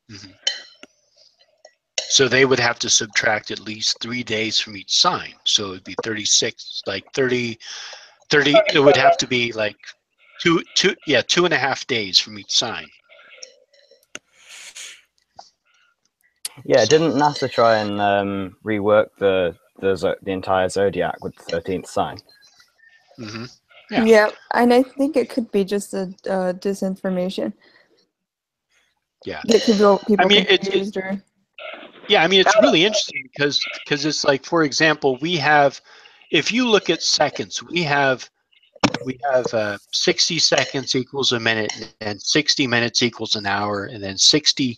Mm-hmm. So they would have to subtract at least 3 days from each sign. So it would be 36, like 30, it would have to be like 2.5 days from each sign. Yeah, didn't NASA try and rework the entire zodiac with the 13th sign? Mm-hmm. Yeah, and I think it could be just a disinformation. Yeah, It could go people I mean, confused or. Yeah, I mean, it's really interesting because it's like, for example, we have, if you look at seconds, we have 60 seconds equals a minute, and 60 minutes equals an hour, and then 60,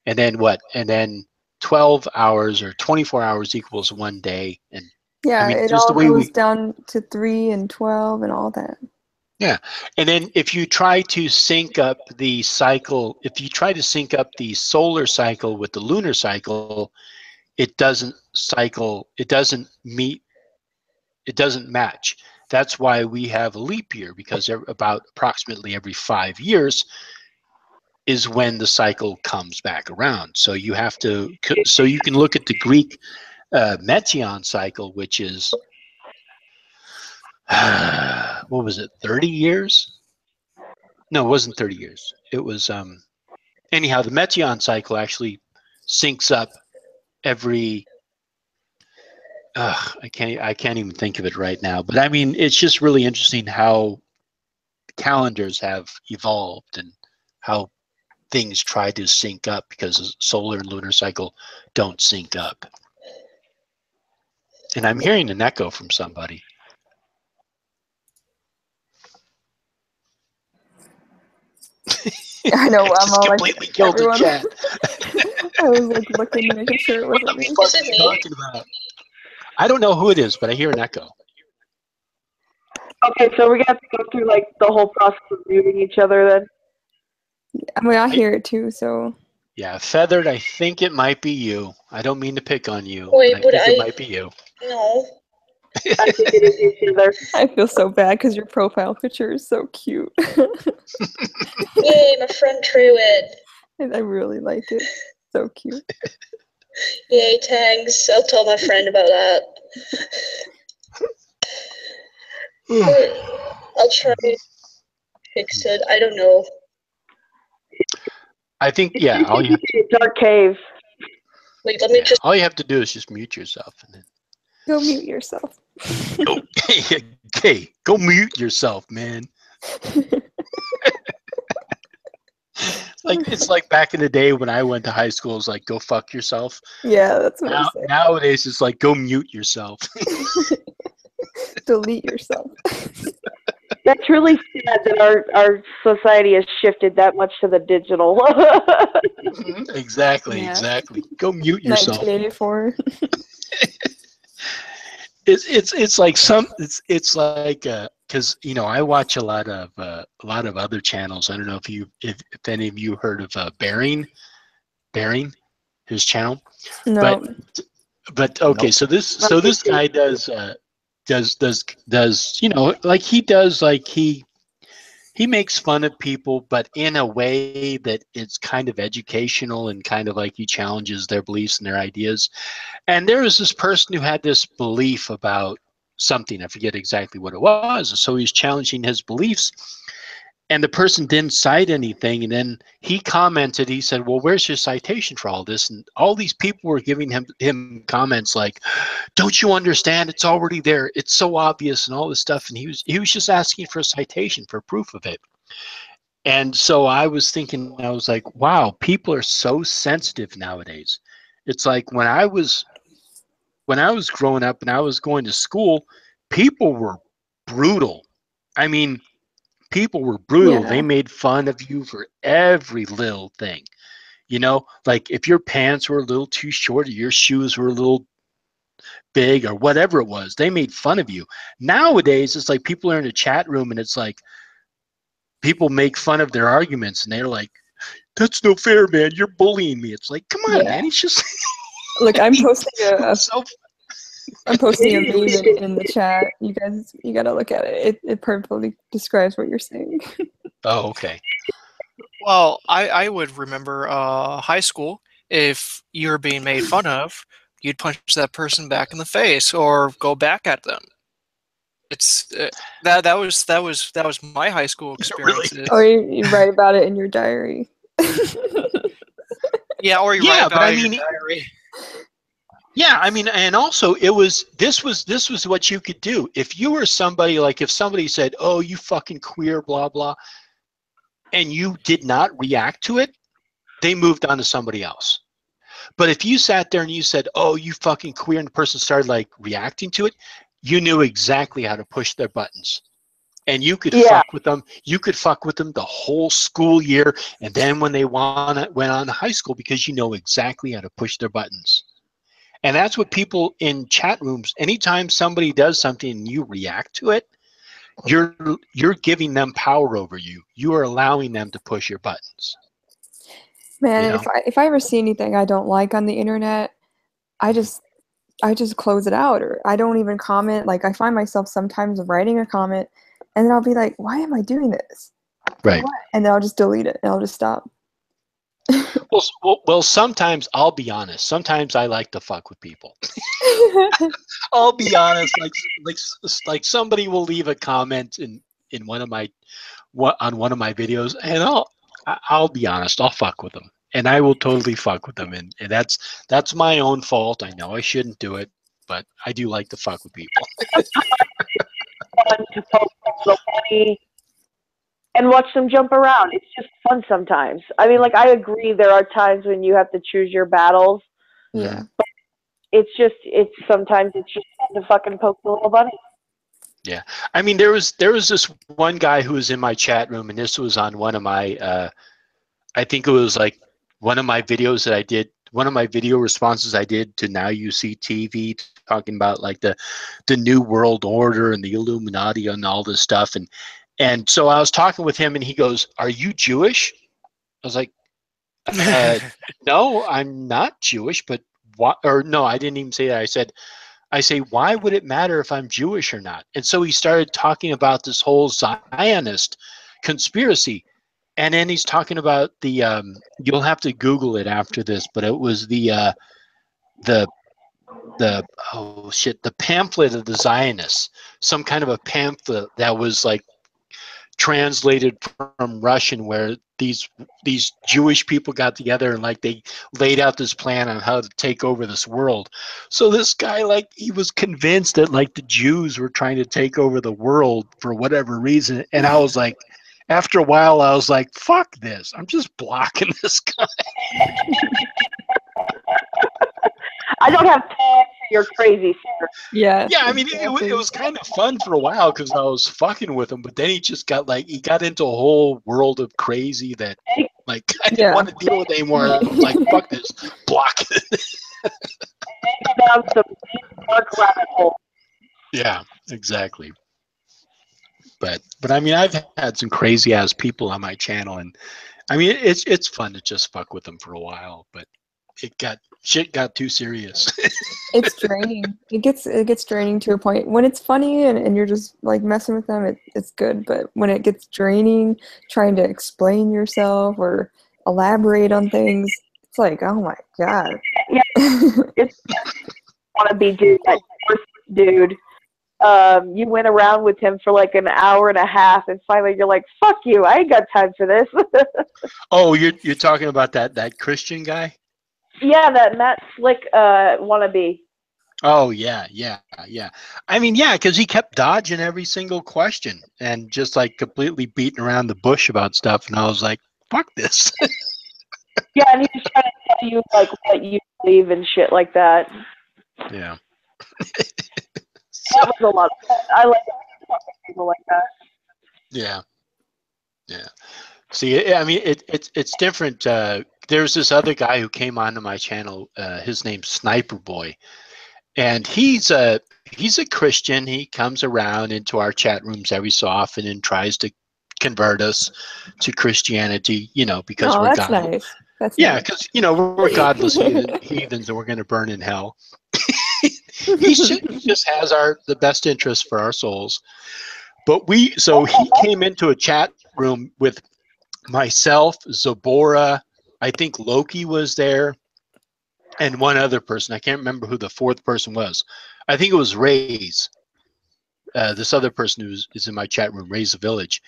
and then what? And then 12 hours or 24 hours equals 1 day. And yeah, I mean, it all goes down to 3 and 12 and all that. Yeah, and then if you try to sync up the cycle, if you try to sync up the solar cycle with the lunar cycle, it doesn't match. That's why we have a leap year, because about approximately every 5 years is when the cycle comes back around. So you have to, so you can look at the Greek Metion cycle, which is what was it, 30 years? No, it wasn't 30 years. It was anyhow, the Metion cycle actually syncs up every I can't even think of it right now. But I mean, it's just really interesting how calendars have evolved and how things try to sync up, because the solar and lunar cycle don't sync up. And I'm hearing an echo from somebody. I know, I'm all like, completely killed the everyone. chat. I was like looking, making sure it wasn't me. Is it me? Talking about? I don't know who it is, but I hear an echo. Okay, so we're gonna have to go through like the whole process of muting each other then. I mean, I hear it too, so. Yeah, Feathered, I think it might be you. I don't mean to pick on you. Wait, but I think it might be you. No. I think it is each other. I feel so bad because your profile picture is so cute. Yay, my friend drew it. And I really like it. So cute. Yay, thanks. I'll tell my friend about that. I'll try to fix it. I don't know. I think, yeah. Dark cave. Wait, let me just. All you have to do is just mute yourself, and then Go mute yourself. okay, go mute yourself, man. It's like back in the day when I went to high school. It was like, go fuck yourself. Yeah, that's what I say. Nowadays, it's like, go mute yourself. Delete yourself. That's really sad that our society has shifted that much to the digital. Exactly. Go mute yourself. 1984. It's like because I watch a lot of other channels. I don't know if any of you heard of Bearing, his channel. No. But okay, Nope. so this guy does he makes fun of people, but in a way that it's kind of educational and kind of like he challenges their beliefs and their ideas. And there was this person who had this belief about something. I forget exactly what it was. So he's challenging his beliefs. And the person didn't cite anything. And then he commented, he said, well, where's your citation for all this? And all these people were giving him comments like, don't you understand? It's already there. It's so obvious and all this stuff. And he was just asking for a citation for proof of it. And so I was thinking, I was like, wow, people are so sensitive nowadays. It's like when I was growing up and I was going to school, people were brutal. I mean, people were brutal. Yeah. They made fun of you for every little thing. Like if your pants were a little too short or your shoes were a little big or whatever it was, they made fun of you. Nowadays, it's like people are in a chat room and it's like people make fun of their arguments and they're like, that's no fair, man. You're bullying me. It's like, come on, man. He's just Look, I'm posting I'm posting a It is. meme in the chat. You guys, you gotta look at it. It perfectly describes what you're saying. Oh, okay. Well, I would remember high school. If you were being made fun of, you'd punch that person back in the face or go back at them. It's that was my high school experience. Or you write about it in your diary. Yeah, or you write about it in your diary. Yeah, I mean, and also this was what you could do. If you were somebody, like if somebody said, oh, you fucking queer, blah, blah, and you did not react to it, they moved on to somebody else. But if you sat there and you said, oh, you fucking queer, and the person started like reacting to it, you knew exactly how to push their buttons. And you could fuck with them. You could fuck with them the whole school year. And then when they went on to high school, because you know exactly how to push their buttons. And that's what people in chat rooms, anytime somebody does something and you react to it, you're giving them power over you. You are allowing them to push your buttons. Man, if I ever see anything I don't like on the internet, I just close it out, or I don't even comment. Like I find myself sometimes writing a comment and then I'll be like, why am I doing this? Right. And then I'll just delete it and I'll just stop. Well, sometimes I'll be honest. Sometimes I like to fuck with people. I'll be honest. Like somebody will leave a comment in one of my videos, and I'll be honest. I'll fuck with them, and I will totally fuck with them, and that's my own fault. I know I shouldn't do it, but I do like to fuck with people. Fun to post a little funny and watch them jump around. It's just fun sometimes. I mean, like, I agree there are times when you have to choose your battles. Yeah. But sometimes it's just fun to fucking poke the little bunny. Yeah. I mean, there was this one guy who was in my chat room, and this was on one of my, I think it was like one of my videos that I did, one of my video responses I did to Now You See TV, talking about like the New World Order and the Illuminati and all this stuff. And so I was talking with him, and he goes, "Are you Jewish?" I was like, "No, I'm not Jewish, but what?" Or no, I didn't even say that. I say, "Why would it matter if I'm Jewish or not?" And so he started talking about this whole Zionist conspiracy, and then he's talking about the. You'll have to Google it after this, but it was the pamphlet of the Zionists, some kind of a pamphlet that was like translated from Russian, where these Jewish people got together and like they laid out this plan on how to take over this world. So this guy, like, he was convinced that like the Jews were trying to take over the world for whatever reason. And I was like, after a while, I was like, fuck this. I'm just blocking this guy. I don't have time for your crazy, sir. Yeah. Yeah, I mean, it was kind of fun for a while because I was fucking with him, but then he just got like, he got into a whole world of crazy that like I didn't want to deal with anymore. I was like, fuck this, block it. Down some dark rabbit hole. Yeah, exactly. But I mean, I've had some crazy ass people on my channel, and I mean, it's fun to just fuck with them for a while, but shit got too serious. It's draining. It gets draining to a point. When it's funny and you're just like messing with them, it's good. But when it gets draining, trying to explain yourself or elaborate on things, it's like, oh my god. Yeah, it's want to be that first dude. You went around with him for like an hour and a half, and finally you're like, "Fuck you! I ain't got time for this." Oh, you're talking about that Christian guy? Yeah, that Matt Slick wannabe. Oh yeah. I mean, yeah, because he kept dodging every single question and just like completely beating around the bush about stuff, and I was like, "Fuck this." Yeah, and he was trying to tell you like what you believe and shit like that. Yeah. That was a lot of fun. I like people like that. Yeah. See, I mean, it's different. There's this other guy who came onto my channel. His name's Sniper Boy, and he's a Christian. He comes around into our chat rooms every so often and tries to convert us to Christianity. You know, because we're that's godless. nice. That's Yeah, nice. because we're godless heathens, and we're going to burn in hell. He just has the best interest for our souls. But so he came into a chat room with myself, Zabora, I think Loki was there, and one other person. I can't remember who the fourth person was. I think it was Raze, this other person who is in my chat room, Raze the Village.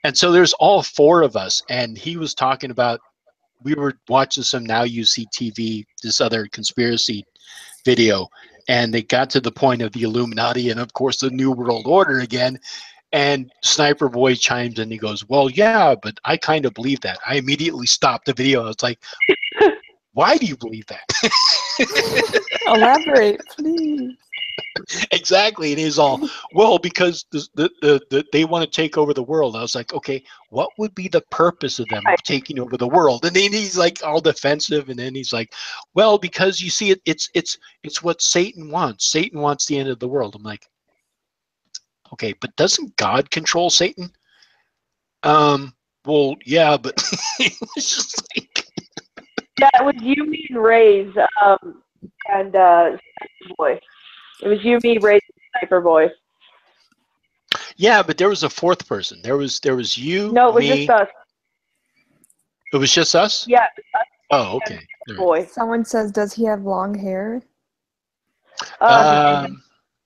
And so there's all four of us, and he was talking about, we were watching some Now You See TV, this other conspiracy video, and they got to the point of the Illuminati and of course the New World Order again, and Sniper Boy chimes in. He goes, "Well, yeah, but I kind of believe that." I immediately stopped the video. I was like, "Why do you believe that?" Elaborate, please. Exactly. And he's all, "Well, because they want to take over the world." I was like, "Okay, what would be the purpose of them taking over the world?" And then he's like all defensive, and then he's like, "Well, because you see, it's what Satan wants. Satan wants the end of the world." I'm like, "Okay, but doesn't God control Satan?" Well, yeah, but it was just like, yeah, it was you, me, and Raze, and Sniper Boy. It was you, me, Raze, and Sniper Boy. yeah, but there was a fourth person. There was you. No, it was me. just us. It was just us? Yeah. Oh, okay. All right. Boy. Someone says, does he have long hair?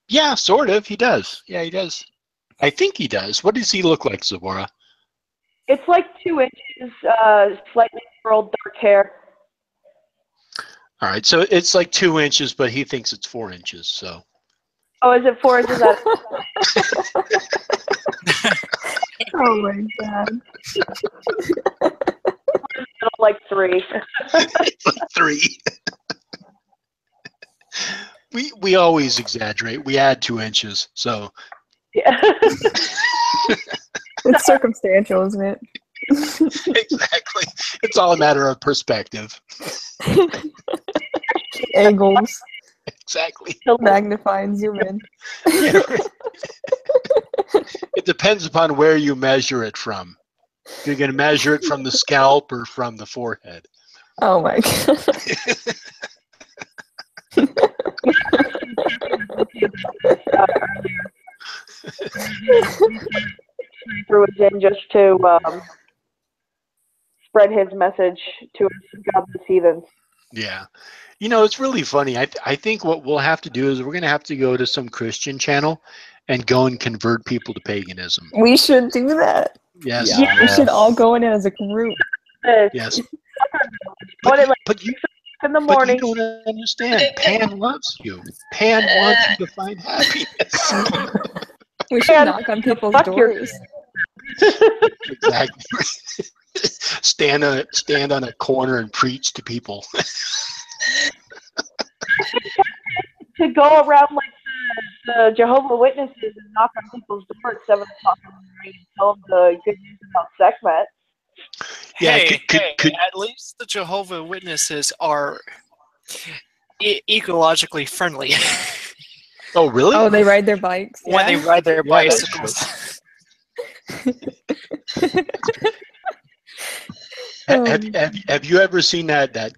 Yeah, sort of. He does. Yeah, he does. I think he does. What does he look like, Zabora? It's like 2 inches, slightly curled dark hair. All right, so it's like 2 inches, but he thinks it's 4 inches. So. Oh, is it 4 inches? Oh my god. Like 3. It's like 3. We always exaggerate. We add 2 inches, so. Yeah. It's circumstantial, isn't it? Exactly. It's all a matter of perspective. Angles. Exactly. Magnify and zoom in. It depends upon where you measure it from. You're going to measure it from the scalp or from the forehead. Oh my god. Was in just to spread his message to us godless heathens. Yeah. You know, it's really funny. I think what we'll have to do is we're going to have to go to some Christian channel and go and convert people to paganism. We should do that. Yes. Yeah. We should all go in as a group. Yes. But it, like, But you in the But morning. you don't understand. Pan loves you. Pan wants you to find happiness. We should knock on people's Fuck your- doors. Exactly. stand on a corner and preach to people. To go around like the Jehovah Witnesses and knock on people's doors at 7 o'clock in the morning and tell them the good news about Sekhmet. Yeah, Hey, could- at least the Jehovah Witnesses are ecologically friendly Oh, really? Oh, they ride their bikes. when they Yeah. ride their Yeah, that's bicycles. Have you ever seen that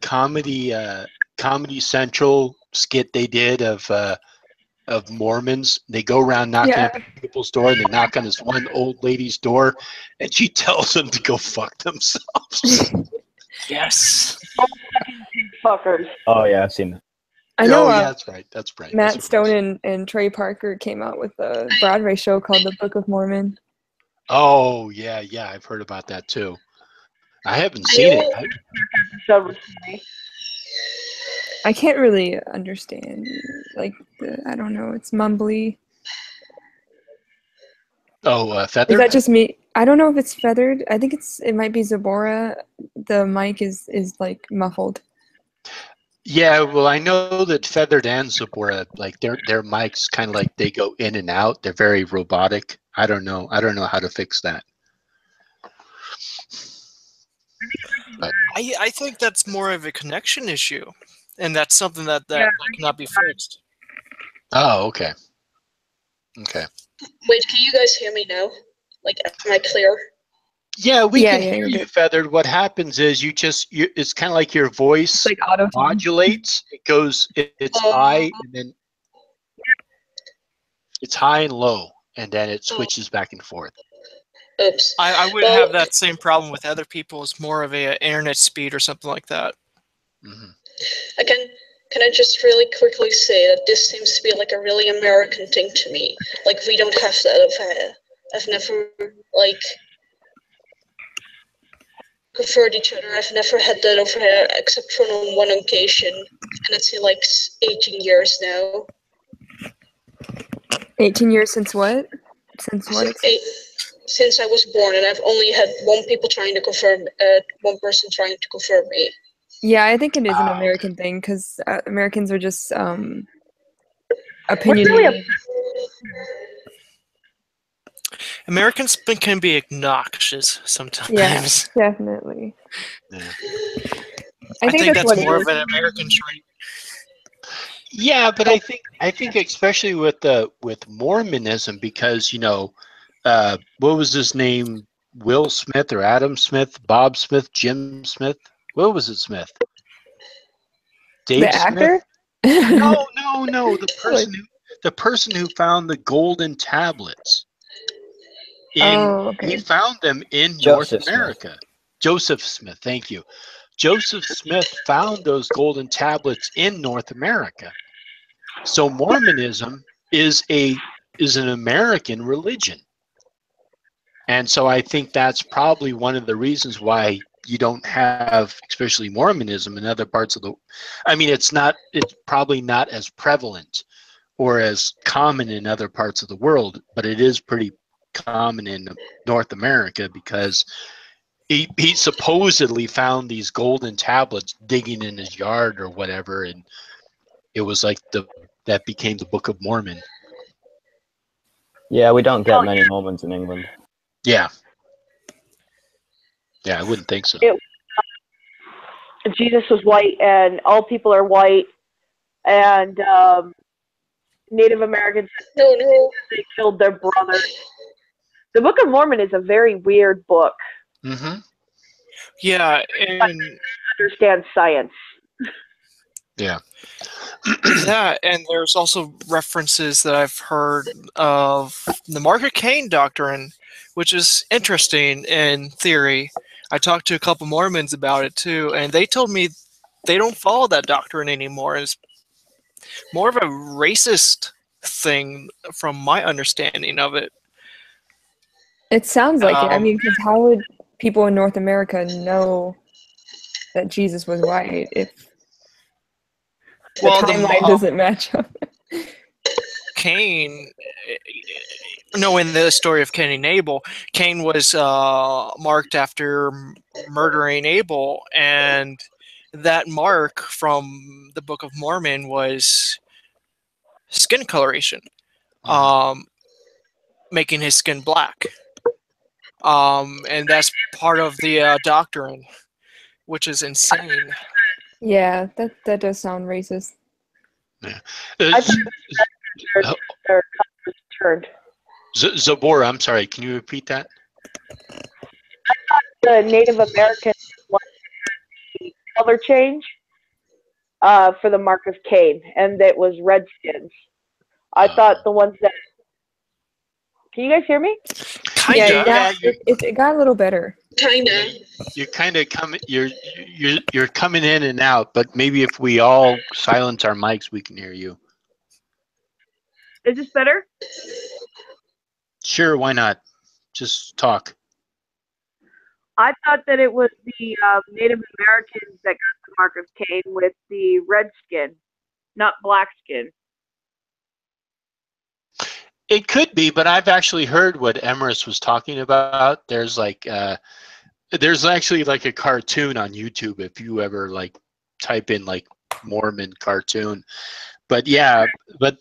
Comedy Central skit they did of Mormons? They go around knocking Yeah. on people's door, and they knock on this one old lady's door, and she tells them to go fuck themselves. Yes. Fuckers. Oh yeah, I've seen that. I know Oh, yeah, that's right. That's right. Matt That's what it Stone was. and Trey Parker came out with a Broadway show called The Book of Mormon. Oh, yeah, I've heard about that too. I haven't seen it. So recently. I can't really understand. Like, I don't know. It's mumbly. Oh, Is Feather? that just me? I don't know if it's feathered. I think it might be Zabora. The mic is like muffled. Yeah, well, I know that Feathered and Zipporah, like their mics kind of like they go in and out. They're very robotic. I don't know how to fix that. But I think that's more of a connection issue, and that's something that cannot be fixed. oh, okay. Okay. Wait, can you guys hear me now? Like, am I clear? Yeah, we Yeah, can yeah, hear you're you, good. Feathered. What happens is it's kind of like your voice It's like auto. modulates. It's high and then it's high and low, and then it switches back and forth. Oops. I wouldn't have that same problem with other people. It's more of a internet speed or something like that. Hmm. Can I just really quickly say that this seems to be like a really American thing to me. Like, we don't have that over here. I've never, like, preferred each other. I've never had that over here except for on one occasion. And it's in like 18 years now. 18 years since what? Since what? Since I was born, and I've only had one person trying to confirm me. Yeah, I think it is an American thing because Americans are just opinionated. Americans can be obnoxious sometimes. Yeah, definitely. Yeah. I think that's what it more is. of an American trait. Yeah, but I think especially with Mormonism, because what was his name? Will Smith or Adam Smith, Bob Smith, Jim Smith? What was it, Smith? Dave The actor? Smith? No. The person who found the golden tablets. Okay. He found them in Joseph North America. Joseph Smith, thank you. Joseph Smith found those golden tablets in North America. So Mormonism is an American religion. And so I think that's probably one of the reasons why you don't have, especially Mormonism in other parts of it's probably not as prevalent or as common in other parts of the world, but it is pretty common in North America because he supposedly found these golden tablets digging in his yard or whatever, and it was like that became the Book of Mormon. Yeah, we don't get many Mormons in England. Yeah, I wouldn't think so. Jesus was white, and all people are white, and Native Americans, they killed their brother. The Book of Mormon is a very weird book. Mm-hmm. Yeah, and understand science. Yeah. Yeah, and there's also references that I've heard of the Margaret Kane doctrine, which is interesting in theory. I talked to a couple Mormons about it too, and they told me they don't follow that doctrine anymore. It's more of a racist thing from my understanding of it. It sounds like it. I mean, because how would people in North America know that Jesus was white if the timeline doesn't match up? Cain, knowing the story of Cain and Abel, Cain was marked after murdering Abel, and that mark from the Book of Mormon was skin coloration, making his skin black. And that's part of the doctrine, which is insane. Yeah, that does sound racist. Yeah. Zabor, I'm sorry, can you repeat that? I thought the Native Americans wanted the color change for the mark of Cain, and that was redskins. I thought the ones that... Can you guys hear me? Kinda. Yeah, it got a little better. Kinda. You're kind of coming. You're coming in and out, but maybe if we all silence our mics, we can hear you. Is this better? Sure, why not? Just talk. I thought that it was the Native Americans that got the mark of Cain with the red skin, not black skin. It could be, but I've actually heard what Emrys was talking about. There's actually like a cartoon on YouTube if you ever like type in like Mormon cartoon. But yeah, but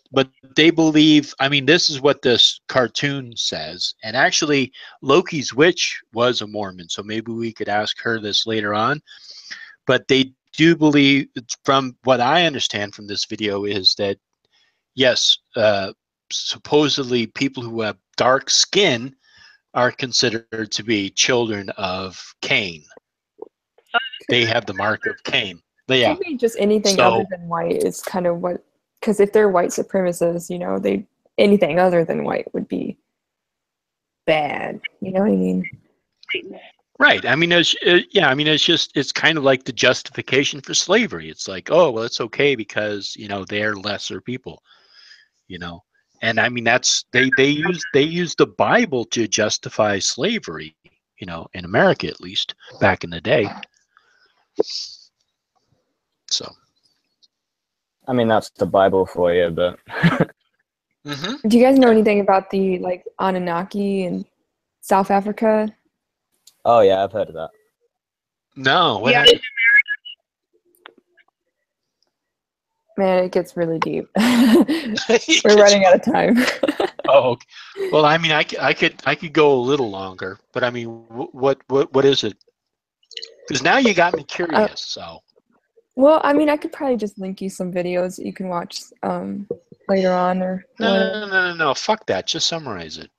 they believe, I mean, this is what this cartoon says. And actually Loki's witch was a Mormon, so maybe we could ask her this later on. But they do believe, from what I understand from this video, is that yes, supposedly people who have dark skin are considered to be children of Cain. They have the mark of Cain. But yeah. Maybe just anything other than white is kind of what, because if they're white supremacists, you know, anything other than white would be bad. You know what I mean? Right. I mean, it's kind of like the justification for slavery. It's like, oh, well, it's okay because, you know, they're lesser people, you know. And I mean, they use the Bible to justify slavery, you know, in America at least back in the day. So, I mean, that's the Bible for you, but. Do you guys know anything about the like Anunnaki in South Africa? Oh yeah, I've heard of that. No. Yeah. Man, it gets really deep. We're running out of time. Oh, okay. Well, I mean, I could go a little longer, but I mean, what is it? Because now you got me curious. So. Well, I mean, I could probably just link you some videos that you can watch later on, or no. Fuck that. Just summarize it.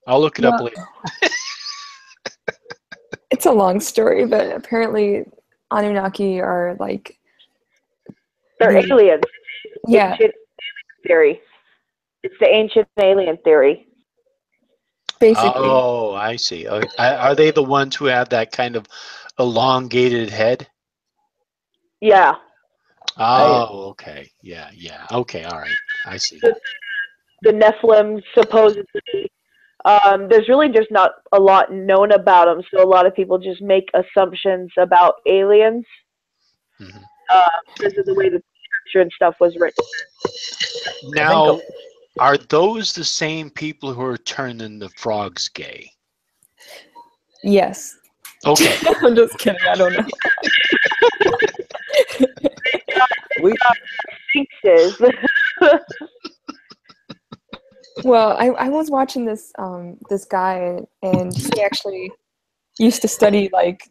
I'll look it up later. It's a long story, but apparently Anunnaki are like. They're aliens. Yeah. Ancient theory. It's the ancient alien theory. Basically. Oh, I see. Are they the ones who have that kind of elongated head? Yeah. Oh, okay. Yeah. Okay, all right. I see. The Nephilim, supposedly. There's really just not a lot known about them, so a lot of people just make assumptions about aliens. Mm-hmm. Because of the way the scripture and stuff was written. Now, are those the same people who are turning the frogs gay? Yes. Okay. I'm just kidding. I don't know. We got sphinxes. Well, I was watching this guy, and he actually used to study, like,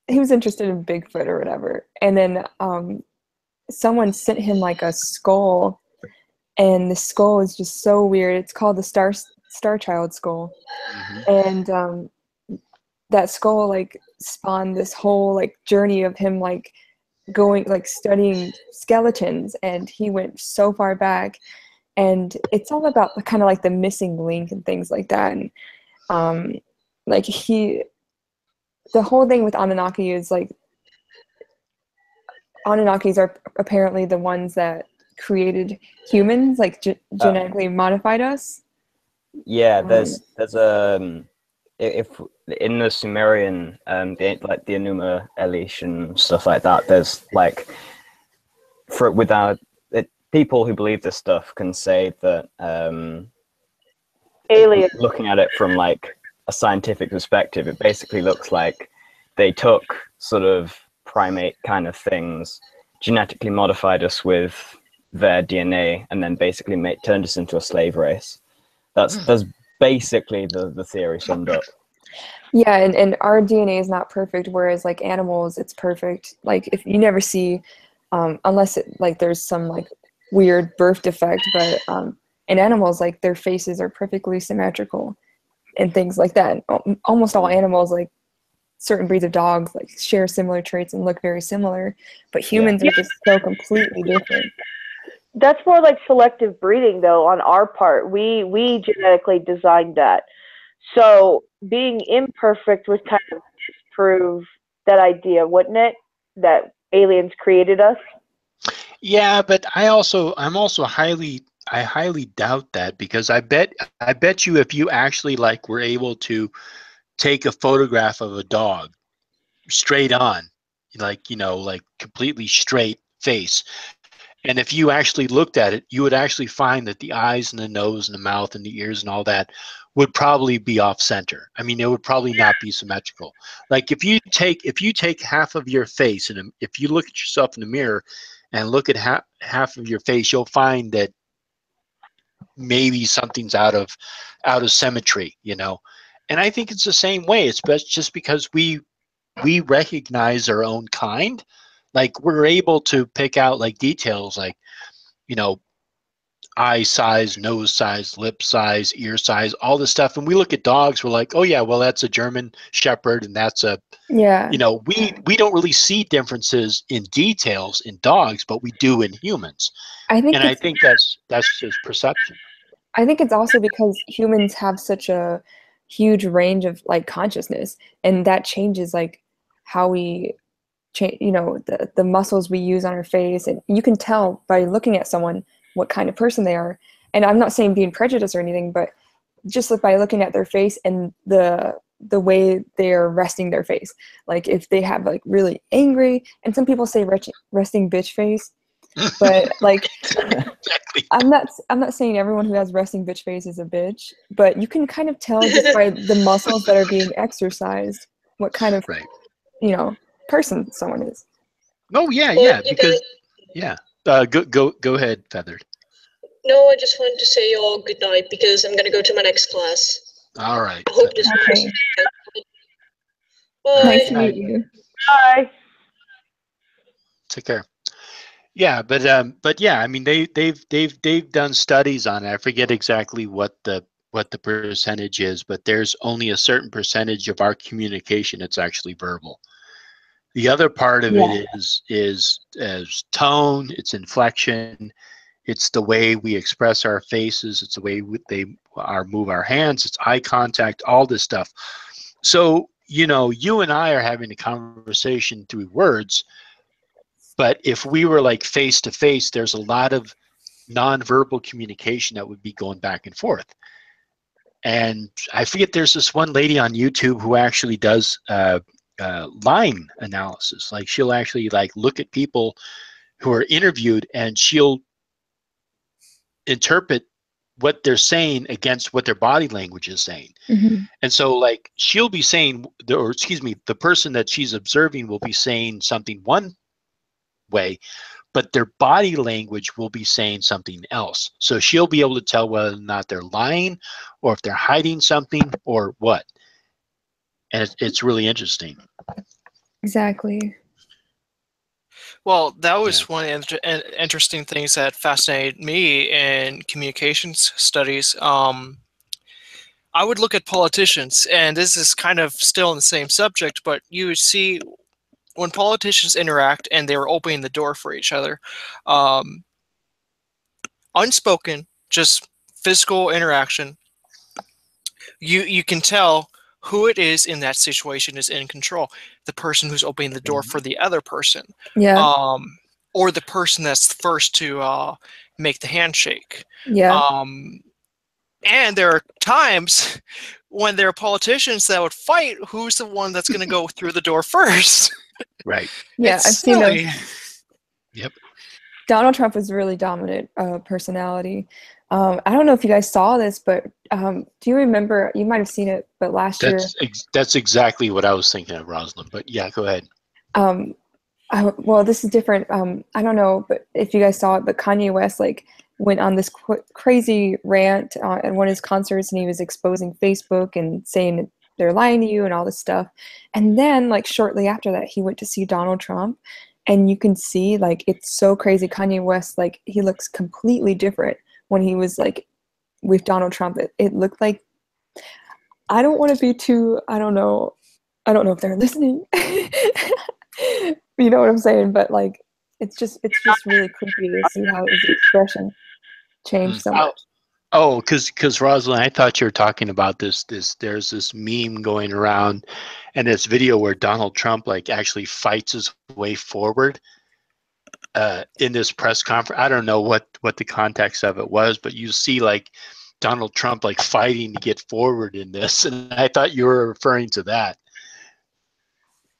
he was interested in Bigfoot or whatever, and then someone sent him like a skull, and the skull is just so weird. It's called the Star Child skull, and that skull like spawned this whole like journey of him like going like studying skeletons, and he went so far back, and it's all about kind of like the missing link and things like that, and like the whole thing with Anunnaki is like Anunnakis are apparently the ones that created humans, like genetically modified us. Yeah, there's if in the Sumerian, like the Enuma Elish and stuff like that, there's like people who believe this stuff can say that Alien. looking at it from like a scientific perspective, it basically looks like they took sort of primate kind of things, genetically modified us with their DNA, and then basically turned us into a slave race. That's basically the theory summed up. Yeah, and our DNA is not perfect, whereas like animals, it's perfect. Like if you never see, unless there's some like weird birth defect, but in animals, like their faces are perfectly symmetrical and things like that. Almost all animals, like certain breeds of dogs, like share similar traits and look very similar, but humans are just so completely different. That's more like selective breeding, though, on our part. We genetically designed that. So being imperfect would kind of disprove that idea, wouldn't it? That aliens created us? Yeah, but I highly doubt that, because I bet you if you actually like were able to take a photograph of a dog straight on, like completely straight face, and if you actually looked at it, you would actually find that the eyes and the nose and the mouth and the ears and all that would probably be off center. I mean, it would probably not be symmetrical. Like if you take half of your face, and if you look at yourself in the mirror and look at half of your face, you'll find that maybe something's out of symmetry, And I think it's the same way. It's just because we recognize our own kind. Like we're able to pick out like details, like eye size, nose size, lip size, ear size, all this stuff. And we look at dogs, we're like, oh yeah, well that's a German Shepherd, and that's a we don't really see differences in details in dogs, but we do in humans. I think that's just perception. I think it's also because humans have such a huge range of like consciousness, and that changes like how we change, the muscles we use on our face, and you can tell by looking at someone what kind of person they are. And I'm not saying being prejudiced or anything, but just by looking at their face and the way they're resting their face. Like if they have like really angry, and some people say resting bitch face, but like I'm not saying everyone who has resting bitch face is a bitch, but you can kind of tell just by the muscles that are being exercised what kind of person someone is. Oh yeah, because go ahead, Feathered. No, I just wanted to say y'all good night because I'm gonna go to my next class. All right. I hope this okay. Bye. Nice to meet you. Bye. Take care. Yeah, but yeah, I mean they've done studies on it. I forget exactly what the percentage is, but there's only a certain percentage of our communication that's actually verbal. The other part of it is tone, it's inflection, it's the way we express our faces, it's the way move our hands, it's eye contact, all this stuff. So, you and I are having a conversation through words, but if we were like face to face, there's a lot of nonverbal communication that would be going back and forth. And I forget, there's this one lady on YouTube who actually does line analysis. Like she'll actually like look at people who are interviewed, and she'll interpret what they're saying against what their body language is saying. Mm-hmm. And so like she'll be saying, the person that she's observing will be saying something one way, but their body language will be saying something else. So she'll be able to tell whether or not they're lying, or if they're hiding something, or what. And it's really interesting. Exactly. Well, that was one of the interesting things that fascinated me in communications studies. I would look at politicians, and this is kind of still in the same subject, but you would see when politicians interact and they were opening the door for each other, unspoken, just physical interaction, you can tell who it is in that situation is in control. The person who's opening the door for the other person. Yeah. Or the person that's first to make the handshake. Yeah. And there are times when there are politicians that would fight, who's the one that's going to go through the door first? Right. Yeah, It's I've seen silly. those. Yep. Donald Trump was a really dominant personality. I don't know if you guys saw this, but do you remember? You might have seen it, but last year. That's exactly what I was thinking of, Rosalind. But yeah, go ahead. Well, this is different. I don't know, but if you guys saw it, but Kanye West went on this crazy rant at one of his concerts, and he was exposing Facebook and saying they're lying to you and all this stuff. And then shortly after that, he went to see Donald Trump, and you can see it's so crazy. Kanye West, he looks completely different when he was with Donald Trump. It looked like, I don't want to be too, I don't know if they're listening. You know what I'm saying? But it's just really creepy to see how his expression changed so much. Oh, because Rosalind, I thought you were talking about this. There's this meme going around, and this video where Donald Trump actually fights his way forward in this press conference. I don't know what the context of it was, but you see Donald Trump fighting to get forward in this, and I thought you were referring to that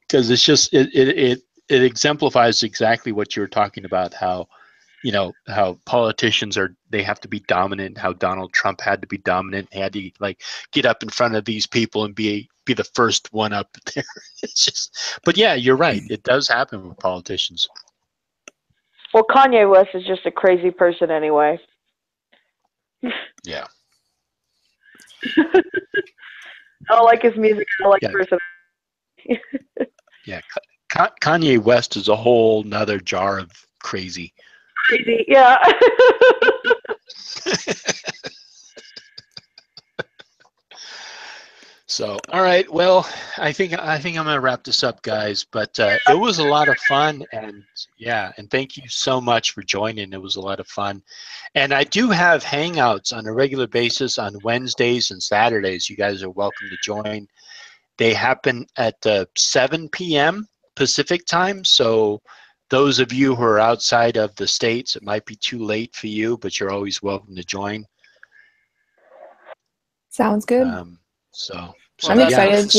because it's just it exemplifies exactly what you were talking about. How how politicians they have to be dominant, how Donald Trump had to be dominant, had to get up in front of these people and be the first one up there. It's just, but yeah, you're right. It does happen with politicians. Well, Kanye West is just a crazy person anyway. Yeah. I don't like his music. I don't like his person. Yeah. Kanye West is a whole nother jar of crazy. Crazy, yeah. So, all right. Well, I think I'm gonna wrap this up, guys. But it was a lot of fun, and thank you so much for joining. It was a lot of fun, and I do have hangouts on a regular basis on Wednesdays and Saturdays. You guys are welcome to join. They happen at 7 p.m. Pacific time. So those of you who are outside of the States, it might be too late for you, but you're always welcome to join. Sounds good. So I'm excited.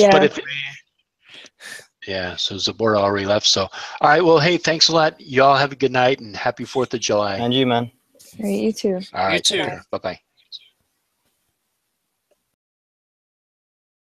Yeah. So Zabora already left. So, all right. Well, hey, thanks a lot. You all have a good night and happy 4th of July. And you, man. All right, you too. All right. You too. Bye-bye.